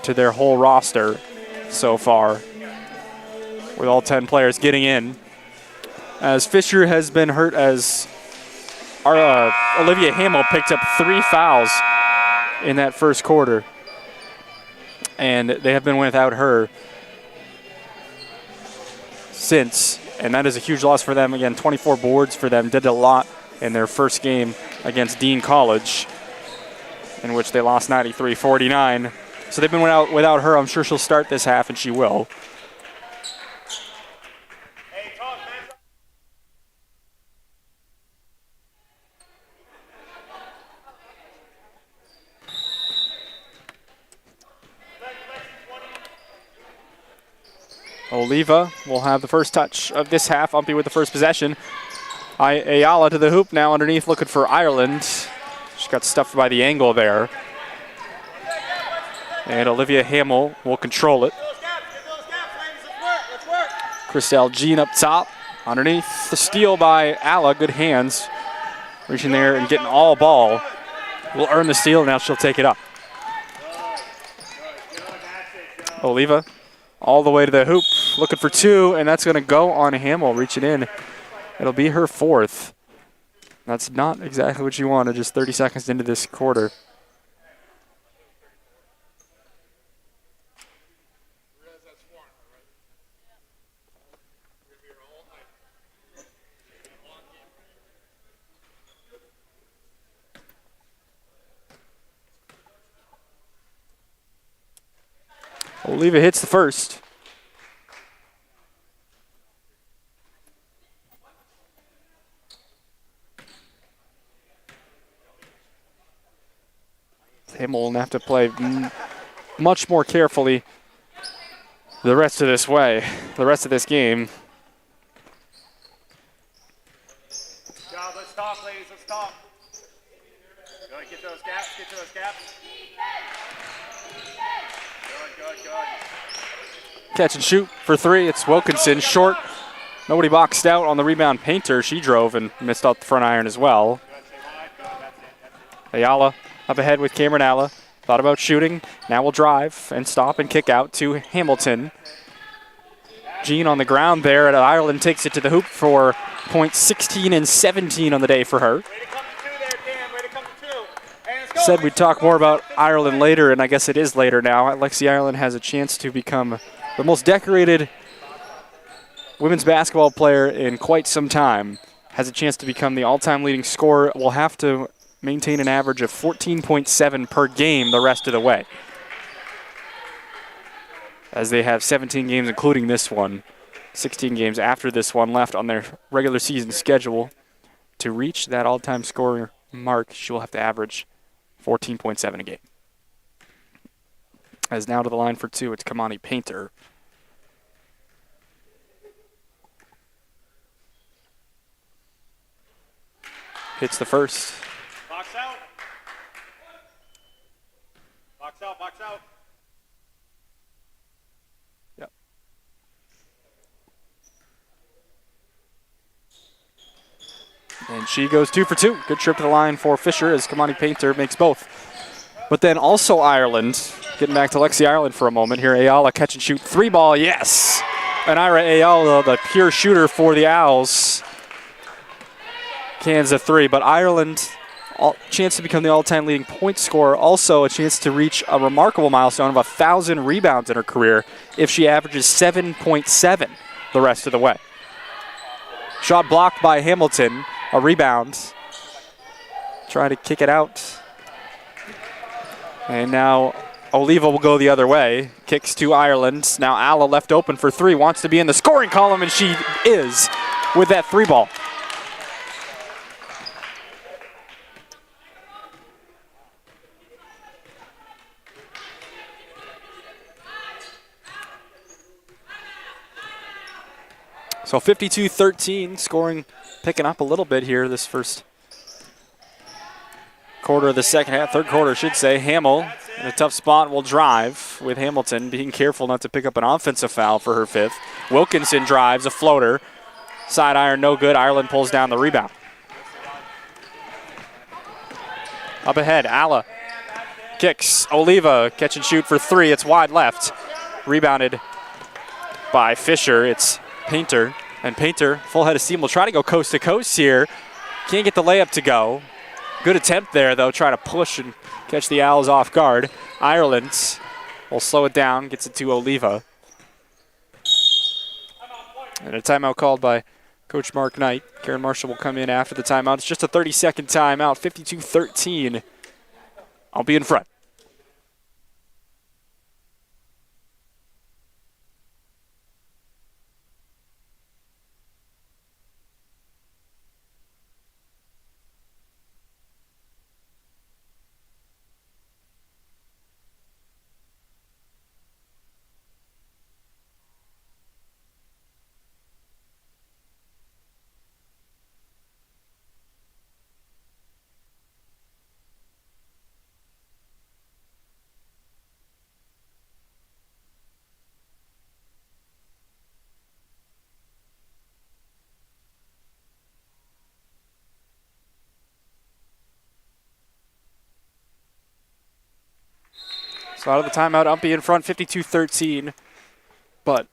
Speaker 1: to their whole roster so far, with all 10 players getting in. As Fisher has been hurt, as our Olivia Hamill picked up 3 fouls in that first quarter, and they have been without her since, and that is a huge loss for them. Again, 24 boards for them, did a lot in their first game against Dean College, in which they lost 93-49. So they've been without her. I'm sure she'll start this half, and she will. Oliva will have the first touch of this half. UMPI with the first possession. Ayala to the hoop now underneath, looking for Ireland. She got stuffed by the angle there. And Olivia Hamill will control it. Christelle Jean up top. Underneath, the steal by Alla. Good hands. Reaching there and getting all ball. Will earn the steal. Now she'll take it up. Oliva all the way to the hoop. Looking for 2, and that's going to go on Hamill. Reaching in. It'll be her 4th. That's not exactly what you wanted just 30 seconds into this quarter. Oliva hits the first. Hamill will have to play much more carefully the rest of this game.
Speaker 3: Job, let's talk, ladies, let's talk. Go ahead, get those gaps, get to those gaps. Good.
Speaker 1: Catch and shoot for 3. It's Wilkinson, short. Nobody boxed out on the rebound. Painter, she drove and missed out the front iron as well. Ayala up ahead with Cameron Alla. Thought about shooting. Now will drive and stop and kick out to Hamilton. Jean on the ground there, and Ireland takes it to the hoop for points 16 and 17 on the day for her. Said we'd talk more about Ireland later, and I guess it is later now. Lexi Ireland has a chance to become the most decorated women's basketball player in quite some time. Has a chance to become the all-time leading scorer. Will have to maintain an average of 14.7 per game the rest of the way, as they have 17 games, including this one, 16 games after this one left on their regular season schedule. To reach that all-time scoring mark, she will have to average 14.7 a game. As now to the line for 2, it's Kamani Painter. Hits the first.
Speaker 3: Box out. Box out, box out.
Speaker 1: Yep. And And she goes 2 for 2. Good trip to the line for Fisher as Kamani Painter makes both. But then also Ireland, getting back to Lexi Ireland for a moment here. Ayala catch and shoot 3-ball, yes. And Ira Ayala, the pure shooter for the Owls, cans a 3. But Ireland, chance to become the all-time leading point scorer, also a chance to reach a remarkable milestone of 1,000 rebounds in her career if she averages 7.7 the rest of the way. Shot blocked by Hamilton, a rebound. Trying to kick it out. And now Oliva will go the other way. Kicks to Ireland. Now Alla left open for 3. Wants to be in the scoring column, and she is with that 3-ball. So 52-13, scoring picking up a little bit here this first quarter of the second half, third quarter, I should say. Hamill in a tough spot will drive, with Hamilton being careful not to pick up an offensive foul for her 5th. Wilkinson drives, a floater. Side iron, no good. Ireland pulls down the rebound. Up ahead, Alla kicks. Oliva catch and shoot for 3. It's wide left. Rebounded by Fisher. It's Painter. And Painter, full head of steam, will try to go coast to coast here. Can't get the layup to go. Good attempt there, though, trying to push and catch the Owls off guard. Ireland will slow it down, gets it to Oliva. And a timeout called by Coach Mark Knight. Karen Marshall will come in after the timeout. It's just a 30-second timeout, 52-13. I'll be in front. So out of the timeout, Umpy in front, 52-13. But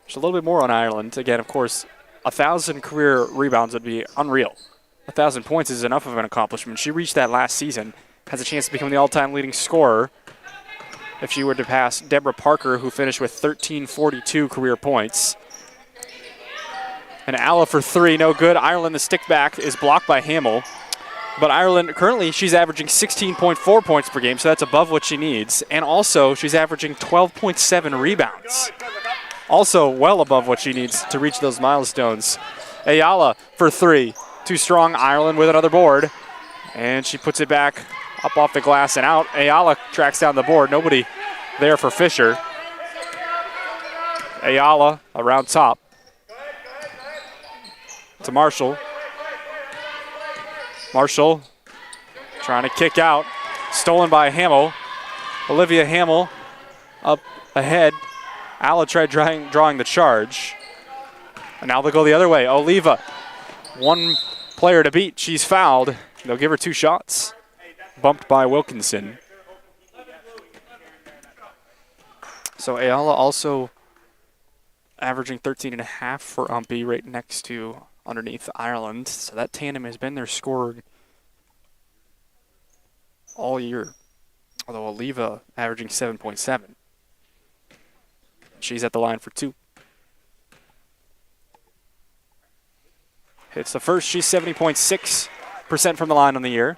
Speaker 1: just a little bit more on Ireland. Again, of course, 1,000 career rebounds would be unreal. 1,000 points is enough of an accomplishment. She reached that last season. Has a chance to become the all-time leading scorer if she were to pass Deborah Parker, who finished with 1,342 career points. And Alla for 3, no good. Ireland, the stick back, is blocked by Hamill. But Ireland, currently, she's averaging 16.4 points per game, so that's above what she needs. And also, she's averaging 12.7 rebounds. Also well above what she needs to reach those milestones. Ayala for 3. Too strong. Ireland with another board. And she puts it back up off the glass and out. Ayala tracks down the board. Nobody there for Fisher. Ayala around top. To Marshall. Marshall trying to kick out. Stolen by Hamill. Olivia Hamill up ahead. Alla tried drawing the charge. And now they'll go the other way. Oliva, one player to beat. She's fouled. They'll give her 2 shots. Bumped by Wilkinson. So Ayala also averaging 13.5 for Umpy, right next to underneath Ireland. So that tandem has been their scorer all year. Although Oliva averaging 7.7. She's at the line for 2. Hits the first. She's 70.6% from the line on the year.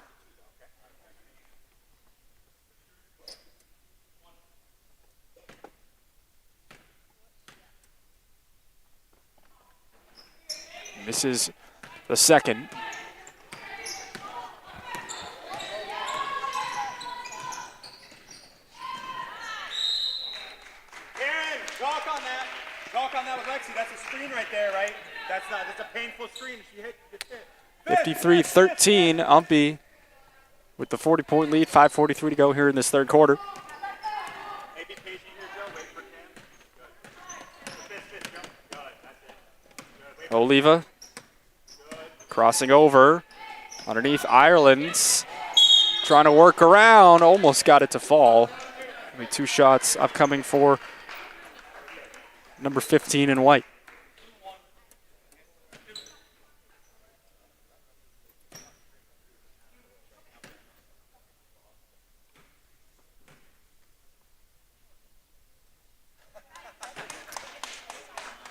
Speaker 1: This is the second.
Speaker 3: Karen, talk on that. Talk on that with Lexi. That's a screen right there, right? That's a painful screen. She hit.
Speaker 1: 53-13, Umpy with the 40-point lead. 5:43 to go here in this third quarter.
Speaker 3: Hey, be patient here, Joe. Wait for Cam. Good. Fist, Joe. Good. That's it. Good.
Speaker 1: Oliva Crossing over. Underneath Ireland's. Trying to work around. Almost got it to fall. Only 2 shots upcoming for number 15 in white.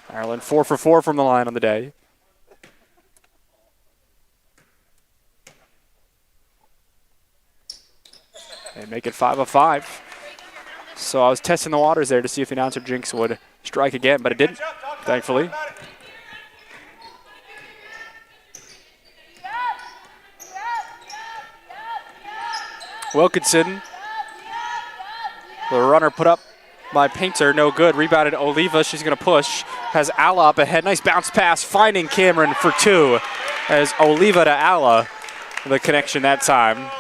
Speaker 1: Ireland 4 for 4 from the line on the day. They make it 5 of 5. So I was testing the waters there to see if the announcer jinx would strike again, but it didn't, thankfully. Wilkinson, the runner put up by Painter, no good. Rebounded Oliva, she's going to push. Has Alla up ahead, nice bounce pass, finding Cameron for 2. As Oliva to Alla, the connection that time.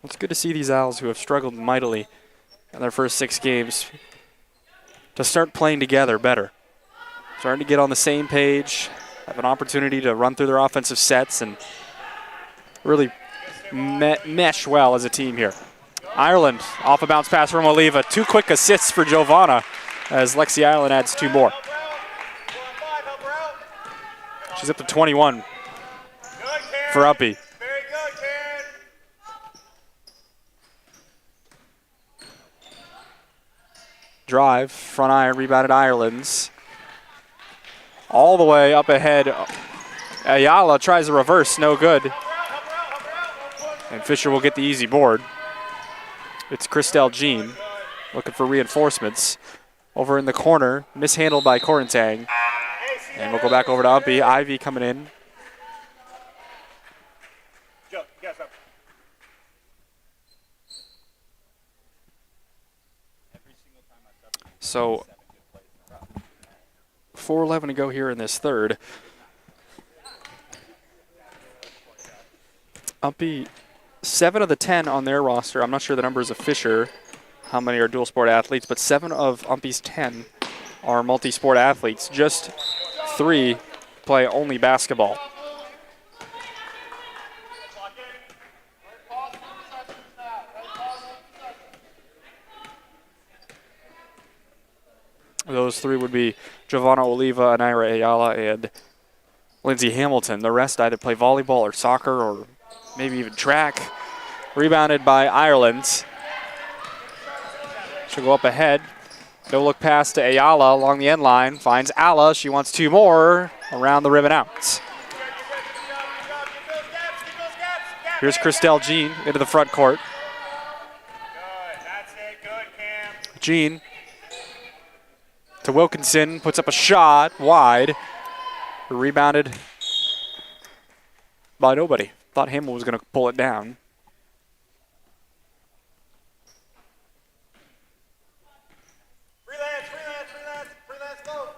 Speaker 1: It's good to see these Owls who have struggled mightily in their first 6 games to start playing together better. Starting to get on the same page, have an opportunity to run through their offensive sets and really mesh well as a team here. Ireland off a bounce pass from Oliva. 2 quick assists for Giovanna as Lexi Ireland adds 2 more. She's up to 21 for UMPI. Drive, front iron, rebounded Ireland's. All the way up ahead. Ayala tries a reverse, no good. And Fisher will get the easy board. It's Christelle Jean looking for reinforcements. Over in the corner, mishandled by Corentang. And we'll go back over to UMPI. Ivy coming in. So 4:11 to go here in this third. UMPI, 7 of the 10 on their roster. I'm not sure the numbers of Fisher, how many are dual sport athletes, but 7 of UMPI's 10 are multi-sport athletes. Just 3 play only basketball. Those 3 would be Giovanna Oliva, Anaira Ayala, and Lindsay Hamilton. The rest either play volleyball or soccer or maybe even track. Rebounded by Ireland. She'll go up ahead. No look pass to Ayala along the end line. Finds Alla. She wants 2 more around the rim and out. Here's Christelle Jean into the front court. Jean to Wilkinson, puts up a shot wide. Rebounded by nobody. Thought Hamill was going to pull it down.
Speaker 3: Freelance, go.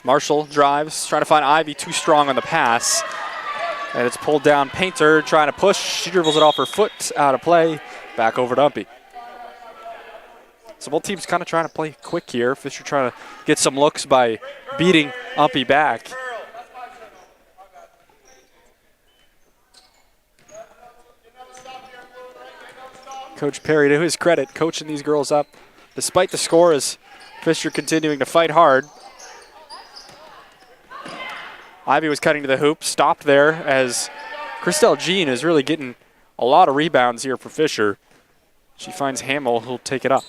Speaker 1: Marshall drives, trying to find Ivy, too strong on the pass. And it's pulled down. Painter trying to push. She dribbles it off her foot, out of play. Back over to UMPI. So both teams kind of trying to play quick here. Fisher trying to get some looks by beating UMPI back. Coach Perry, to his credit, coaching these girls up. Despite the score, as Fisher continuing to fight hard. Ivy was cutting to the hoop, stopped there as Christelle Jean is really getting a lot of rebounds here for Fisher. She finds Hamill, who'll take it up.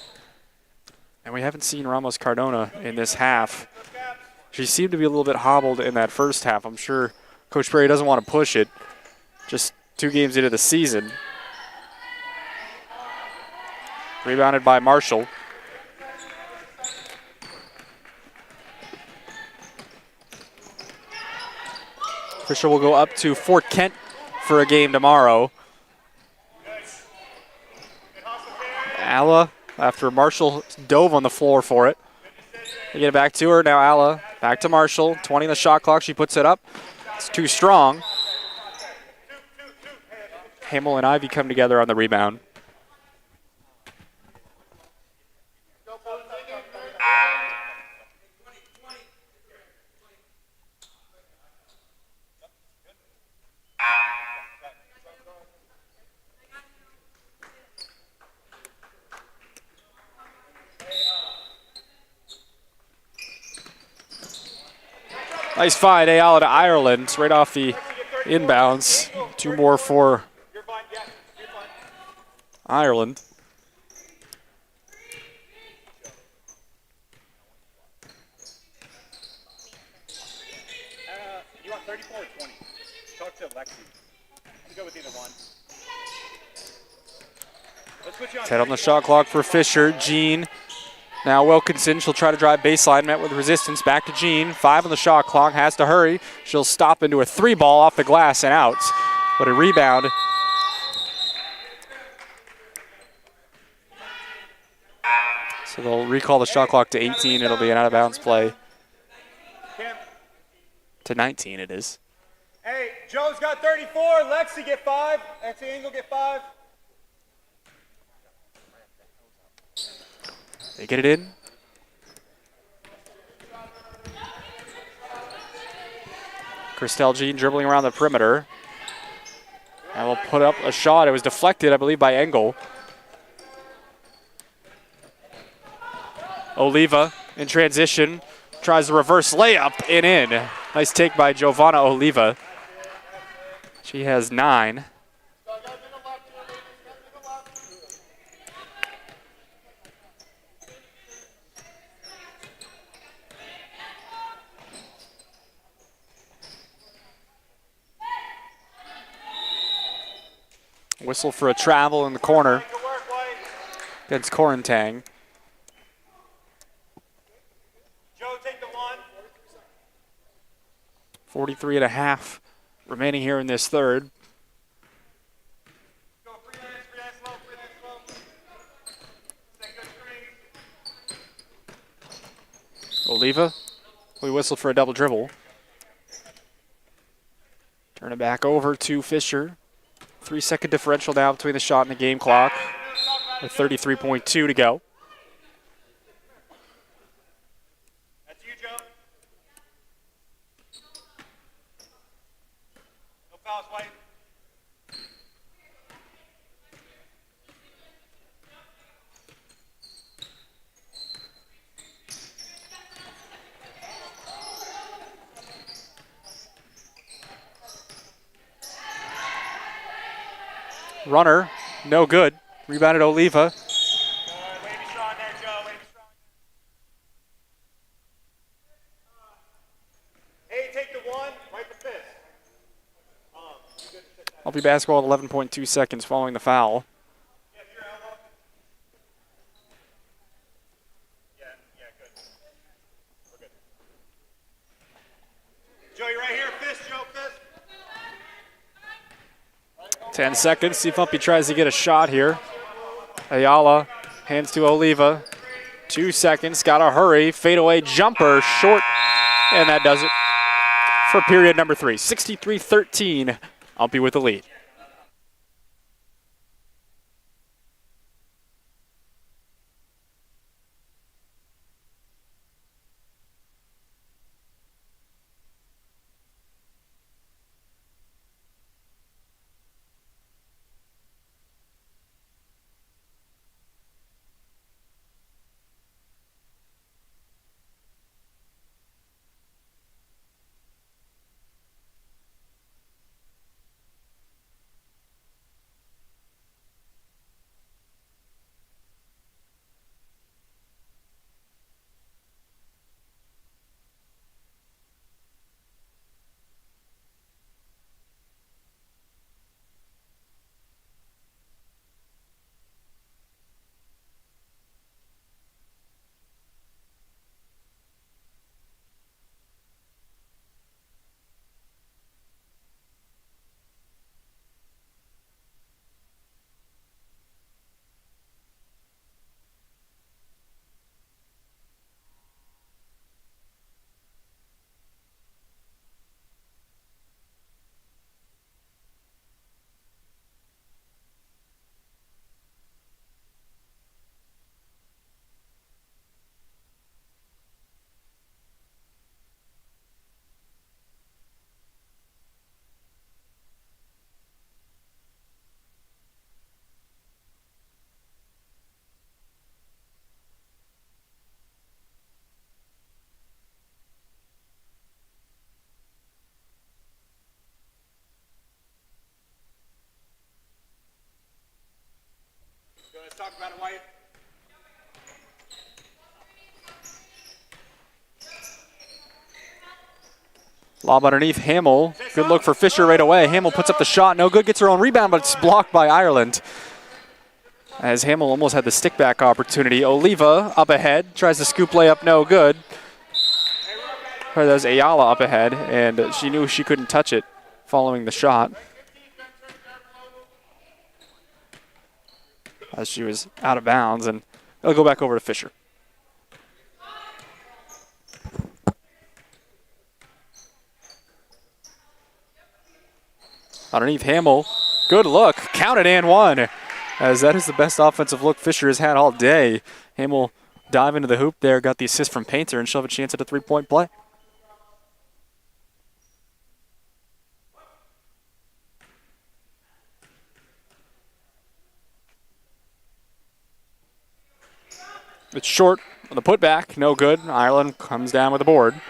Speaker 1: And we haven't seen Ramos Cardona in this half. She seemed to be a little bit hobbled in that first half. I'm sure Coach Perry doesn't want to push it. Just 2 games into the season. Rebounded by Marshall. Fisher will go up to Fort Kent for a game tomorrow. Alla, after Marshall dove on the floor for it. They get it back to her. Now Alla, back to Marshall. 20 on the shot clock. She puts it up. It's too strong. Hamill and Ivy come together on the rebound. Nice find, Ayala to Ireland, right off the inbounds. 2 more for
Speaker 3: You're fine. Yeah, you're fine.
Speaker 1: Ireland.
Speaker 3: You want 34 or 20? Talk to Lexi. I'm good with either one. Let's put you on
Speaker 1: 10 on the shot clock for Fisher. Jean. Now Wilkinson, she'll try to drive baseline, met with resistance. Back to Jean. 5 on the shot clock, has to hurry. She'll stop into a 3 ball off the glass and out. But a rebound. So they'll recall the shot clock to 18. It'll be an out of bounds play.
Speaker 3: Cam.
Speaker 1: To 19 it is.
Speaker 3: Hey, Joe's got 34. Lexi get 5. Lexi Engel get 5.
Speaker 1: They get it in. Christelle Jean dribbling around the perimeter. And will put up a shot. It was deflected, I believe, by Engel. Oliva in transition. Tries the reverse layup and in. Nice take by Giovanna Oliva. She has 9. Whistle for a travel in the corner against Corentang.
Speaker 3: Joe, take the 1.
Speaker 1: 43 and a half remaining here in this third.
Speaker 3: Go freelance slow, Stay good screen.
Speaker 1: Oliva, we whistle for a double dribble. Turn it back over to Fisher. 3-second differential now between the shot and the game clock, with 33.2 to go.
Speaker 3: That's you, Joe. No fouls, White.
Speaker 1: Runner, no good. Rebounded Oliva.
Speaker 3: Way to be strong there, Joe. Way to be strong. Hey, take the 1. Right the fist.
Speaker 1: I'll be basketball at 11.2 seconds following the foul.
Speaker 3: Yes, your elbow. Yeah, good. We're good. Joe, you right here. Fist, Joe, fist.
Speaker 1: 10 seconds. See if UMPI tries to get a shot here. Ayala hands to Oliva. 2 seconds. Got to hurry. Fadeaway jumper. Short. And that does it for period number 3. 63-13. UMPI with the lead.
Speaker 3: talk about it, Wyatt.
Speaker 1: Lob underneath Hamill. Good look for Fisher right away. Hamill puts up the shot. No good. Gets her own rebound, but it's blocked by Ireland. As Hamill almost had the stick back opportunity. Oliva up ahead. Tries to scoop layup. No good. That was Ayala up ahead, and she knew she couldn't touch it following the shot, as she was out of bounds, and it'll go back over to Fisher. Underneath Hamill, good look, counted and one, as that is the best offensive look Fisher has had all day. Hamill dive into the hoop there, got the assist from Painter, and she'll have a chance at a three-point play. It's short on the putback, no good. Ireland comes down with the board.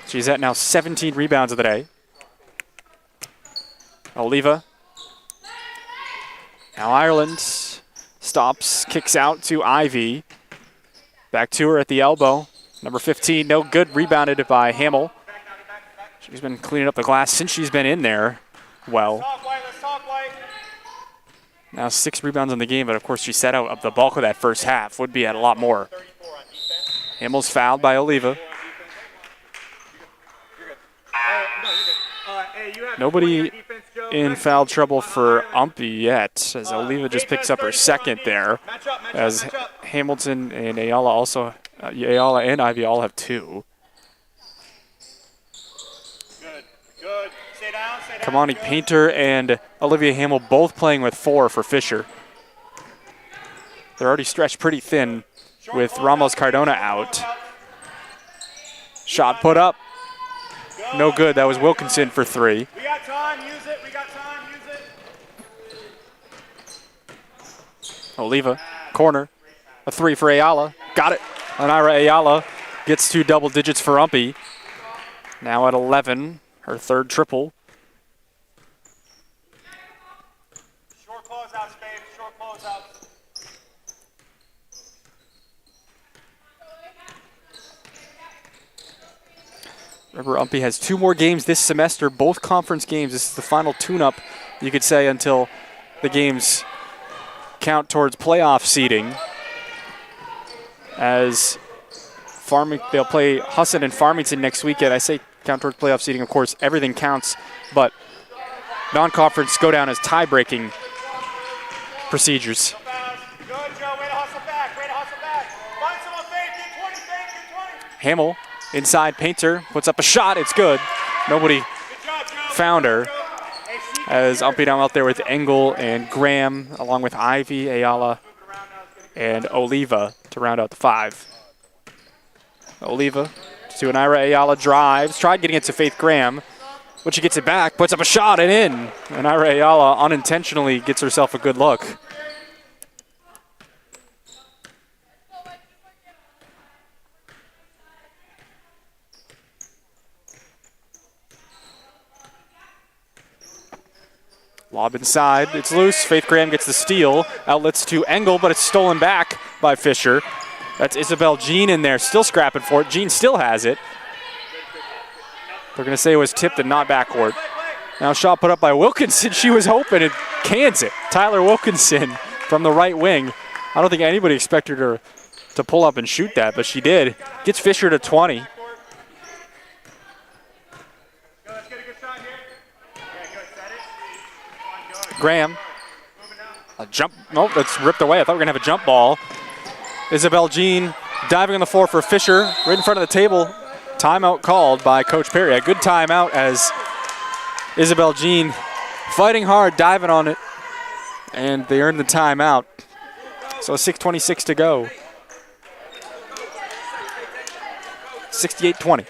Speaker 1: She's at now 17 rebounds of the day. Oliva. Now Ireland stops, kicks out to Ivy. Back to her at the elbow. Number 15, no good, rebounded by Hamill. She's been cleaning up the glass since she's been in there. Well. Now 6 rebounds in the game, but of course she set out the bulk of that first half. Would be at a lot more. Hamill's fouled by Oliva. Nobody in foul trouble for UMPI yet, as Oliva just picks up her second there, as Hamilton and Ayala also, Ayala and Ivy all have 2. Kamani Painter and Olivia Hamill both playing with 4 for Fisher. They're already stretched pretty thin with Ramos Cardona out. Shot put up. No good. That was Wilkinson for 3.
Speaker 3: We got time, use it. We got time, use it.
Speaker 1: Oliva, corner. A 3 for Ayala. Got it. Anira Ayala gets to double digits for UMPI. Now at 11, her 3rd triple.
Speaker 3: Short closeouts, babe. Short closeouts.
Speaker 1: Remember, UMPI has 2 more games this semester, both conference games. This is the final tune-up, you could say, until the games count towards playoff seeding. As they'll play Husson and Farmington next weekend. I say count towards playoff seeding, of course, everything counts, but non-conference go down as tie-breaking procedures.
Speaker 3: Good, Joe. Way to hustle back. Way to hustle back. Find someone, babe. Get 20, babe. Get 20.
Speaker 1: Hamill inside Painter, puts up a shot, it's good. Nobody found her, as UMPI now out there with Engel and Graham, along with Ivy, Ayala, and Oliva to round out the 5. Oliva to Anira Ayala, drives, tried getting it to Faith Graham, but she gets it back, puts up a shot and in. Anira Ayala unintentionally gets herself a good look. Lob inside, it's loose. Faith Graham gets the steal. Outlets to Engel, but it's stolen back by Fisher. That's Isabel Jean in there, still scrapping for it. Jean still has it. They're going to say it was tipped and not backcourt. Now shot put up by Wilkinson. She was hoping it cans it. Tyler Wilkinson from the right wing. I don't think anybody expected her to pull up and shoot that, but she did. Gets Fisher to 20. Graham, a jump, nope, that's ripped away. I thought we were gonna have a jump ball. Isabel Jean diving on the floor for Fisher, right in front of the table. Timeout called by Coach Perry. A good timeout as Isabel Jean fighting hard, diving on it, and they earned the timeout. So 6:26 to go. 68-20.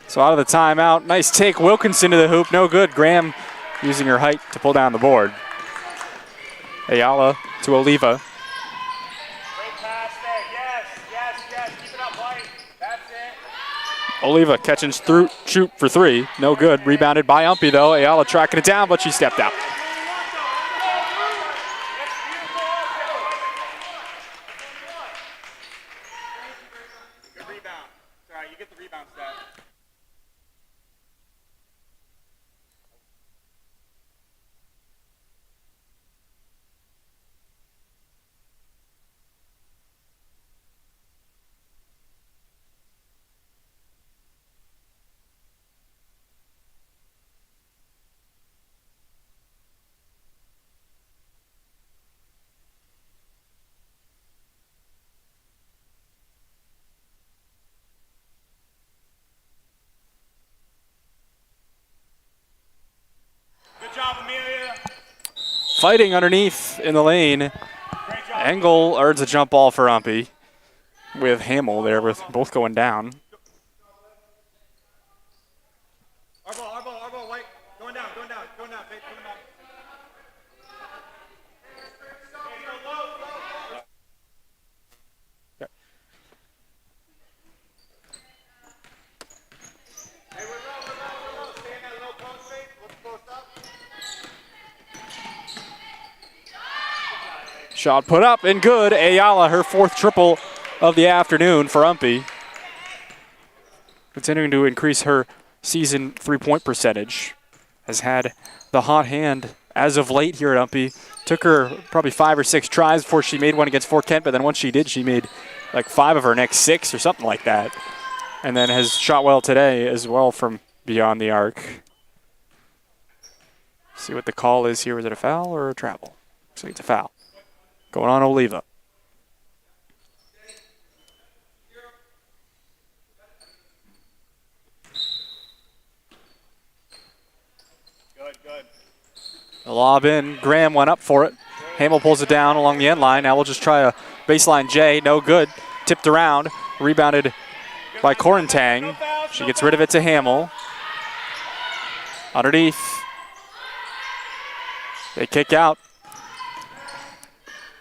Speaker 1: So out of the timeout, nice take. Wilkinson to the hoop, no good. Graham using her height to pull down the board. Ayala to Oliva.
Speaker 3: Great pass there. Yes, yes, yes. Keep it up, White. That's it.
Speaker 1: Oliva catching through, shoot for three, no good. Rebounded by UMPI though. Ayala tracking it down, but she stepped out.
Speaker 3: Good rebound. Sorry, you get the rebound stat. Good job, Amelia.
Speaker 1: Fighting underneath in the lane.
Speaker 3: Great job.
Speaker 1: Engel earns a jump ball for UMPI with Hamill there with both going down.
Speaker 3: Our ball, White. Going down, babe, coming down. Okay, go low. Hey, we're low. Stay in that low post, babe. Let's post up.
Speaker 1: Shot put up and good. Ayala, her fourth triple of the afternoon for UMPI. Continuing to increase her season three-point percentage. Has had the hot hand as of late here at UMPI. Took her probably 5 or 6 tries before she made one against Fort Kent, but then once she did, she made like 5 of her next 6 or something like that. And then has shot well today as well from beyond the arc. See what the call is here. Is it a foul or a travel? Looks like it's a foul. Going on Oliva.
Speaker 3: Good.
Speaker 1: The lob in. Graham went up for it. Hamill pulls it down along the end line. Now we'll just try a baseline J. No good. Tipped around. Rebounded by Corentang. She gets rid of it to Hamill. Underneath. They kick out.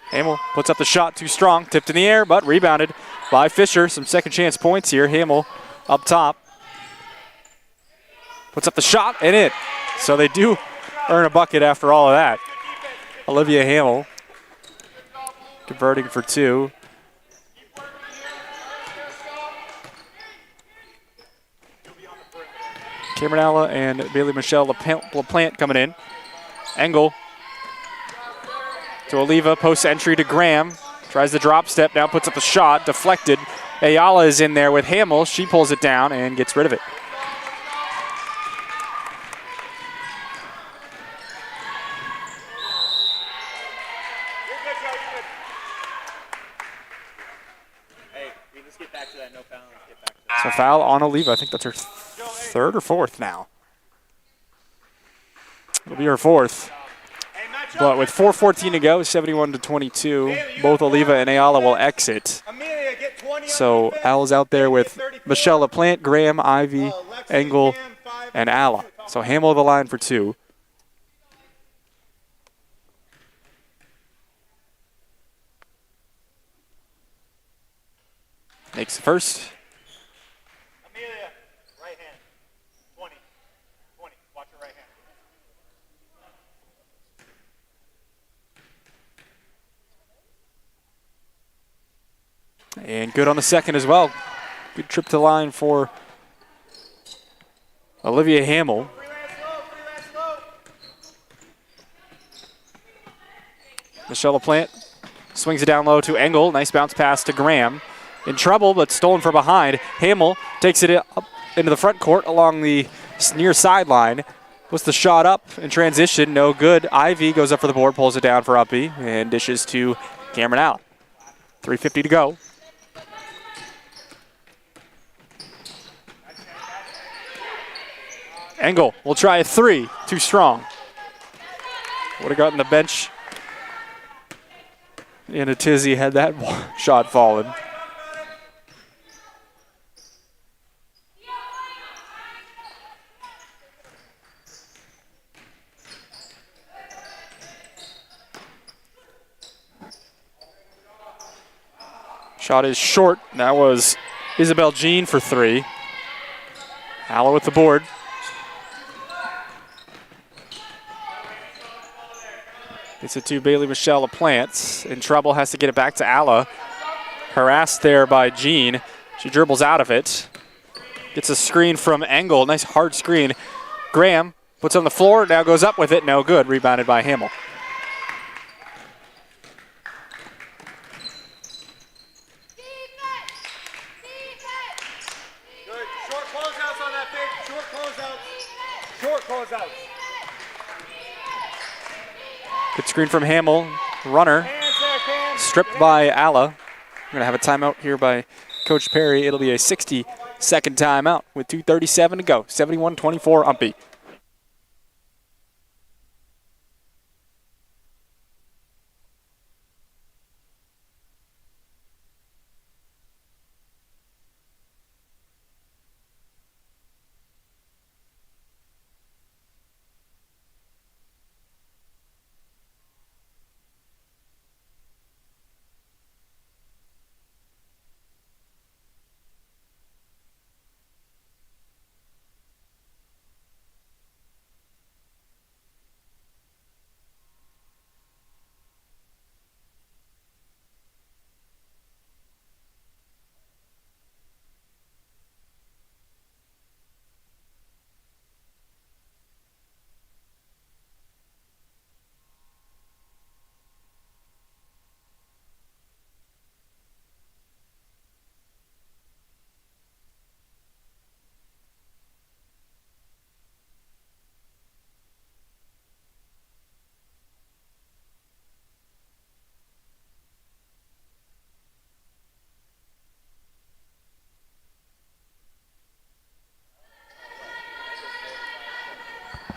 Speaker 1: Hamill puts up the shot too strong. Tipped in the air, but rebounded by Fisher. Some second chance points here. Hamill up top. Puts up the shot and in. So they do earn a bucket after all of that. Olivia Hamill converting for 2. Cameronella and Bailey Michelle LaPlante coming in. Engel to Oliva, post entry to Graham. Tries the drop step, now puts up the shot, deflected. Ayala is in there with Hamill. She pulls it down and gets rid of it.
Speaker 3: Hey, let's get back to that no foul. Let's get back to that.
Speaker 1: So foul on Oliva. I think that's her third or fourth now. It'll be her fourth. But with 4:14 to go, 71-22, both Oliva and Ayala will exit. So Al's out there with Michelle LaPlante, Graham, Ivy, Engel, and Alla. So Hamill the line for 2. Makes the first.
Speaker 3: Amelia, right hand. 20. Watch her right hand.
Speaker 1: And good on the second as well. Good trip to the line for Olivia Hamill. Michelle LaPlante swings it down low to Engel. Nice bounce pass to Graham. In trouble, but stolen from behind. Hamill takes it up into the front court along the near sideline. Puts the shot up in transition. No good. Ivy goes up for the board, pulls it down for UMPI, and dishes to Cameron Allen. 3:50 to go. Engel will try a 3. Too strong. Would have gotten the bench in a tizzy had that shot fallen. Shot is short. That was Isabel Jean for 3. Alla with the board. Gets it to Bailey Michelle LaPlante. In trouble, has to get it back to Alla. Harassed there by Jean. She dribbles out of it. Gets a screen from Engel. Nice hard screen. Graham puts it on the floor. Now goes up with it. No good. Rebounded by Hamill.
Speaker 3: Good. Short closeouts on that big. Short closeouts. Short closeouts.
Speaker 1: Good screen from Hamill. Runner.
Speaker 3: Hands there, Cam.
Speaker 1: Stripped by Alla. We're going to have a timeout here by Coach Perry. It'll be a 60-second timeout with 2:37 to go. 71-24 UMPI.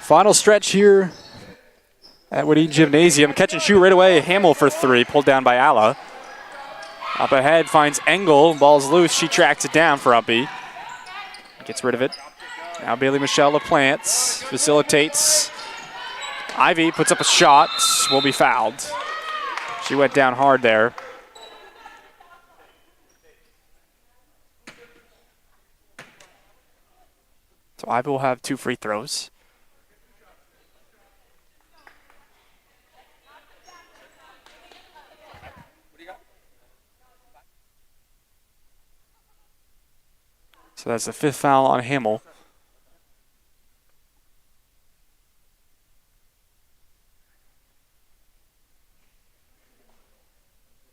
Speaker 1: Final stretch here at Wadene Gymnasium. Catch and shoot right away. Hamill for 3, pulled down by Alla. Up ahead finds Engel. Ball's loose. She tracks it down for UMPI. Gets rid of it. Now Bailey Michelle LaPlante facilitates. Ivy puts up a shot. Will be fouled. She went down hard there. So Ivy will have 2 free throws. So that's the 5th foul on Hamill.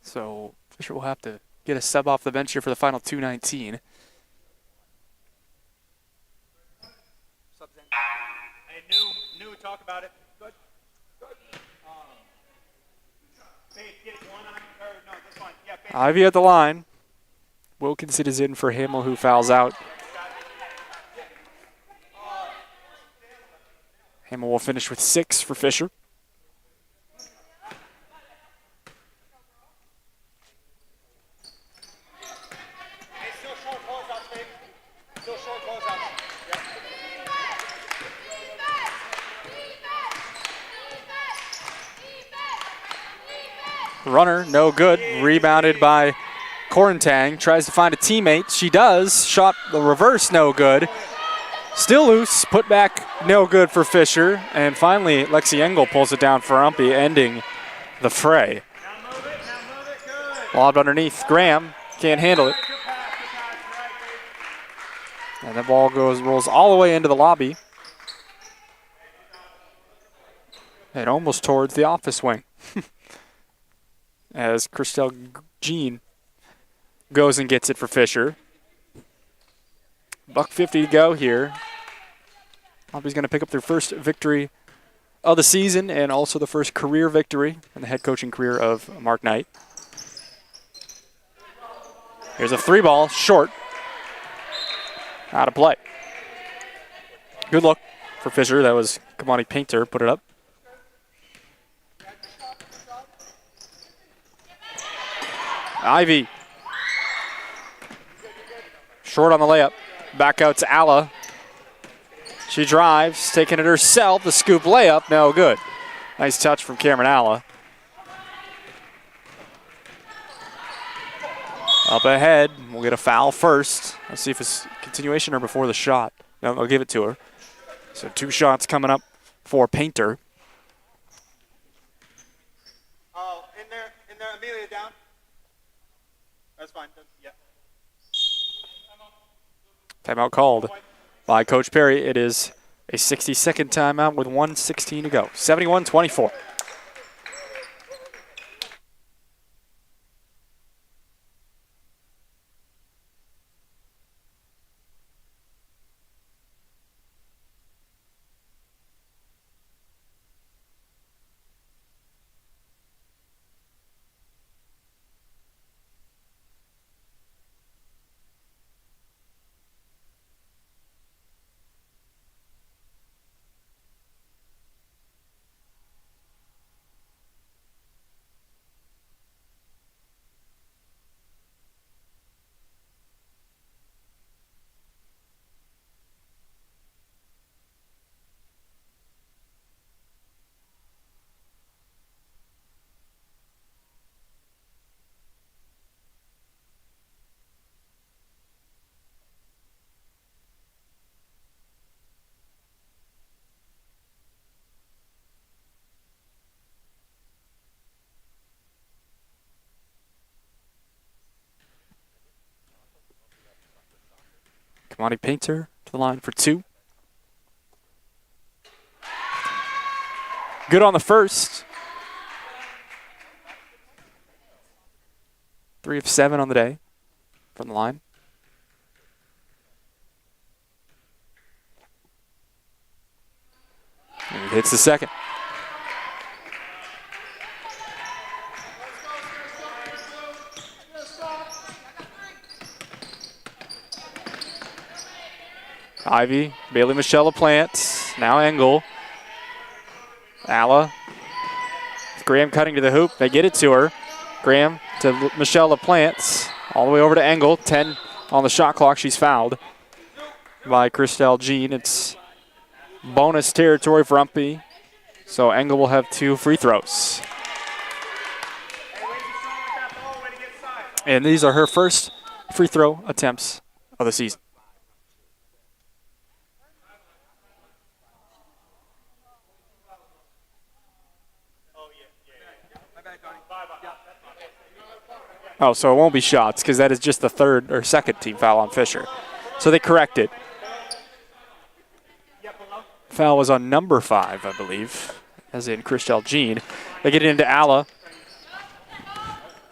Speaker 1: So Fisher will have to get a sub off the bench here for the final 2:19.
Speaker 3: Hey, new, talk about it. Good. Faith, get one on, or no, this one. Yeah, Faith.
Speaker 1: Ivy at the line. Wilkinson is in for Hamill, who fouls out. Hamill will finish with 6 for Fisher.
Speaker 3: Hey, still short closeouts, Faith. Still short closeouts.
Speaker 1: Runner, no good. Rebounded by Corentang. Tries to find a teammate. She does. Shot the reverse, no good. Still loose. Put back, no good for Fisher. And finally, Lexi Engel pulls it down for UMPI, ending the fray.
Speaker 3: Now move it, good.
Speaker 1: Lobbed underneath. Graham can't handle it.
Speaker 3: Good pass, right, Faith.
Speaker 1: And the ball rolls all the way into the lobby. And almost towards the office wing. As Christelle Jean goes and gets it for Fisher. $1:50 to go here. UMPI's going to pick up their first victory of the season and also the first career victory in the head coaching career of Mark Knight. Here's a 3-ball, short. Out of play. Good look for Fisher. That was Kamani Painter, put it up. Ivy. Short on the layup. Back out to Alla. She drives, taking it herself. The scoop layup, no good. Nice touch from Cameron Alla. Up ahead, we'll get a foul first. Let's see if it's continuation or before the shot. No, I'll give it to her. So 2 shots coming up for Painter.
Speaker 3: Oh, in there, Amelia down. That's fine. Yeah.
Speaker 1: Timeout called by Coach Perry. It is a 60-second timeout with 1:16 to go. 71-24. Monty Painter to the line for 2. Good on the first. 3 of 7 on the day from the line. And he hits the second. Ivy, Bailey Michelle LaPlante, now Engel. Alla. Graham cutting to the hoop. They get it to her. Graham to Michelle LaPlante. All the way over to Engel. 10 on the shot clock. She's fouled by Christelle Jean. It's bonus territory for UMPI. So Engel will have 2 free throws. And these are her first free throw attempts of the season. Oh, so it won't be shots because that is just the third or second team foul on Fisher. So they corrected. Foul was on number 5, I believe, as in Christelle Jean. They get it into Alla.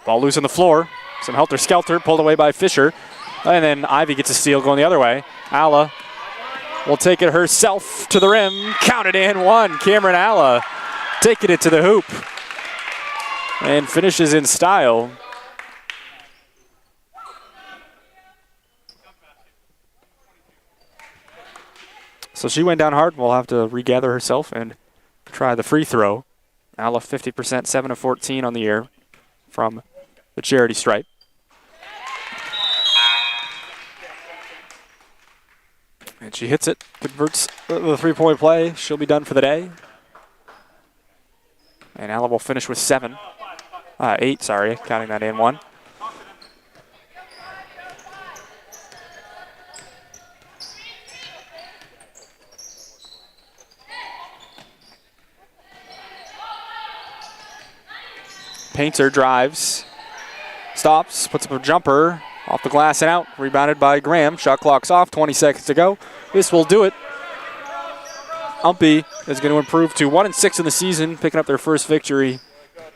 Speaker 1: Ball loose on the floor. Some helter-skelter pulled away by Fisher. And then Ivy gets a steal going the other way. Alla will take it herself to the rim. Count it in. 1. Cameron Alla taking it to the hoop. And finishes in style. So she went down hard. Will have to regather herself and try the free throw. Alla 50%, 7 of 14 on the year from the charity stripe. And she hits it, converts the three-point play. She'll be done for the day. And Alla will finish with 8, counting that in 1. Painter drives, stops, puts up a jumper, off the glass and out, rebounded by Graham. Shot clock's off, 20 seconds to go. This will do it. UMPI is going to improve to 1-6 in the season, picking up their first victory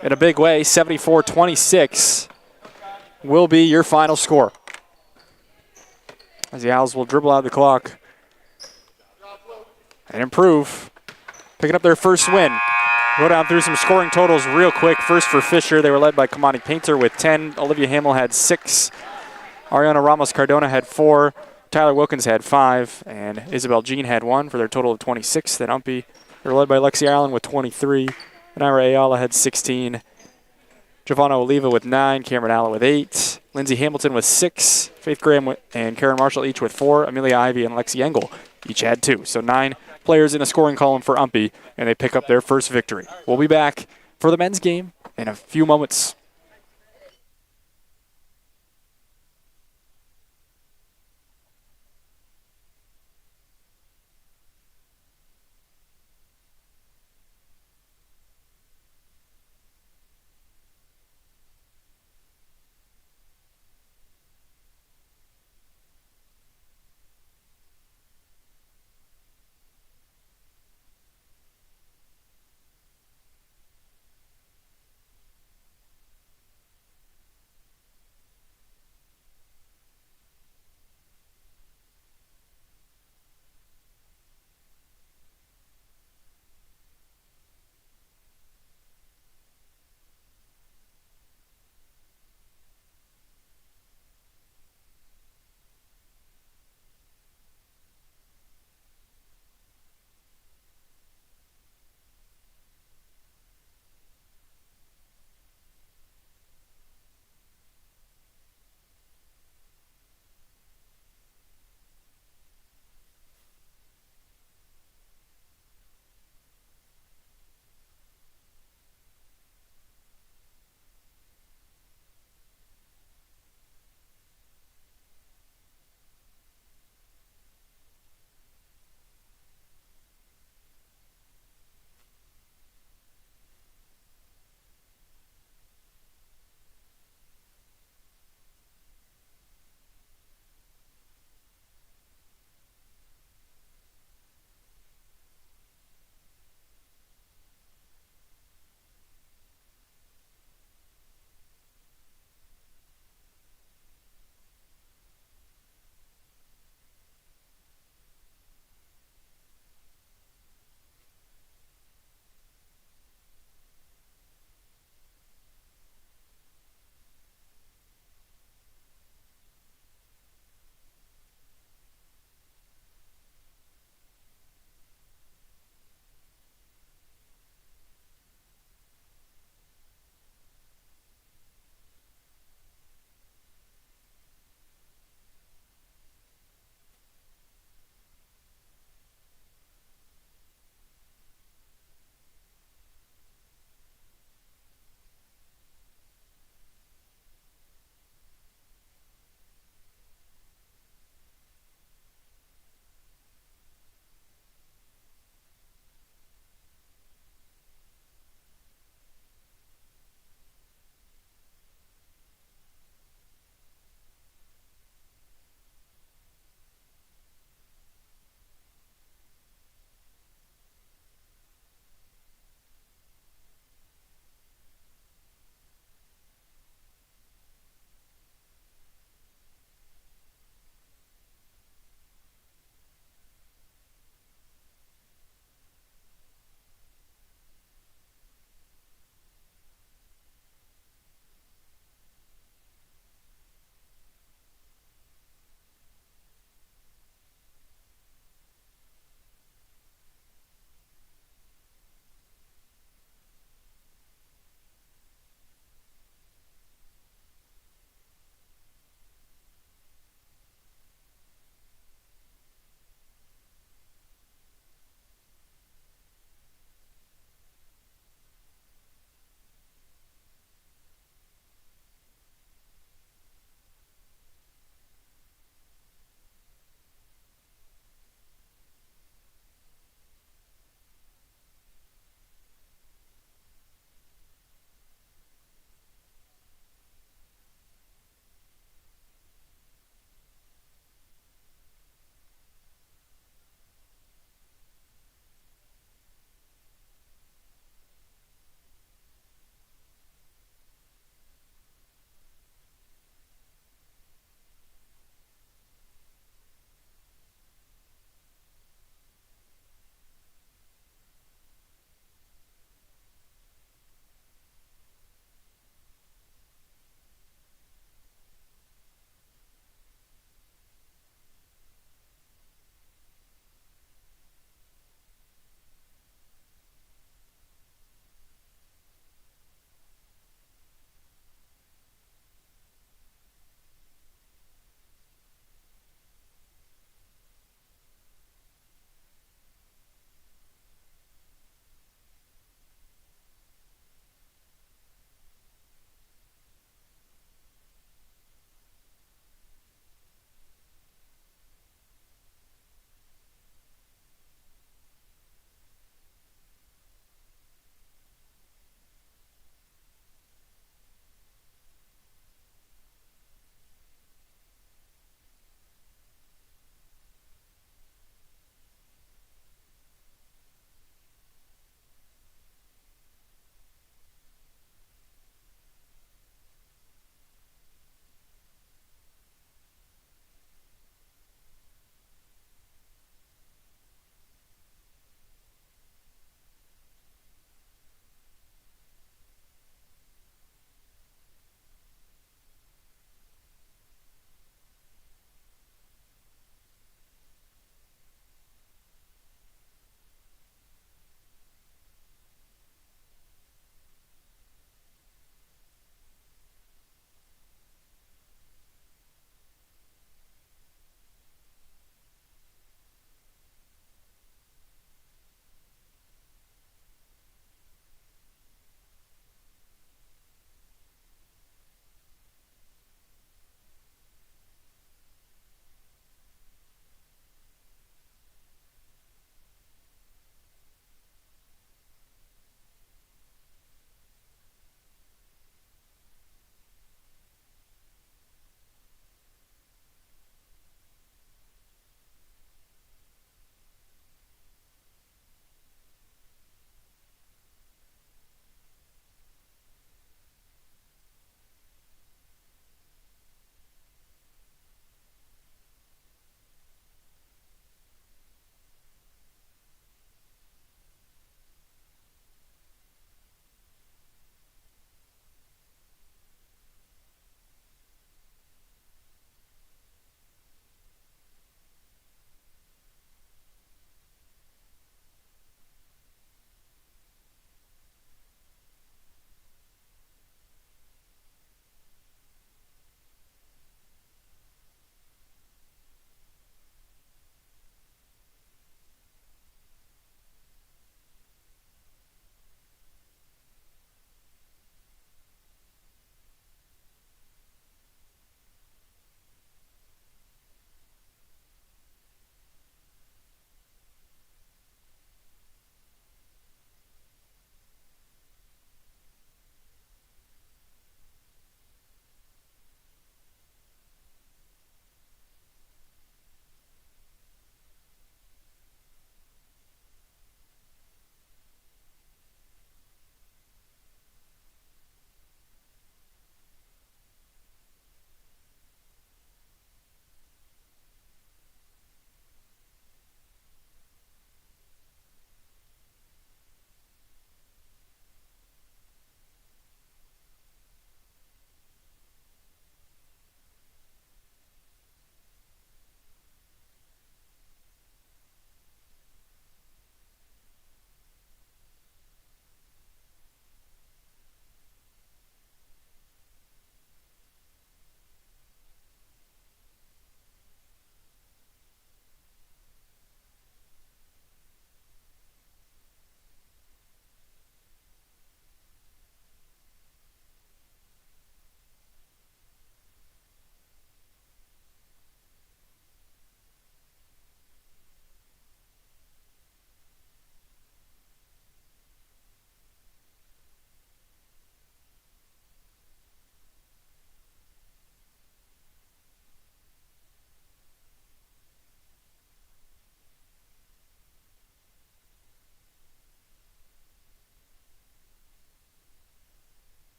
Speaker 1: in a big way. 74-26 will be your final score. As the Owls will dribble out the clock and improve, picking up their first win. Go down through some scoring totals real quick. First for Fisher, they were led by Kamani Painter with 10. Olivia Hamill had 6. Ariana Ramos-Cardona had 4. Tyler Wilkins had 5. And Isabel Jean had 1 for their total of 26. Then UMPI, they were led by Lexi Allen with 23. And Ira Ayala had 16. Giovanna Oliva with 9. Cameron Alla with 8. Lindsay Hamilton with 6. Faith Graham and Karen Marshall each with 4. Amelia Ivy and Lexi Engel each had 2. So 9 players in a scoring column for UMPI, and they pick up their first victory. We'll be back for the men's game in a few moments.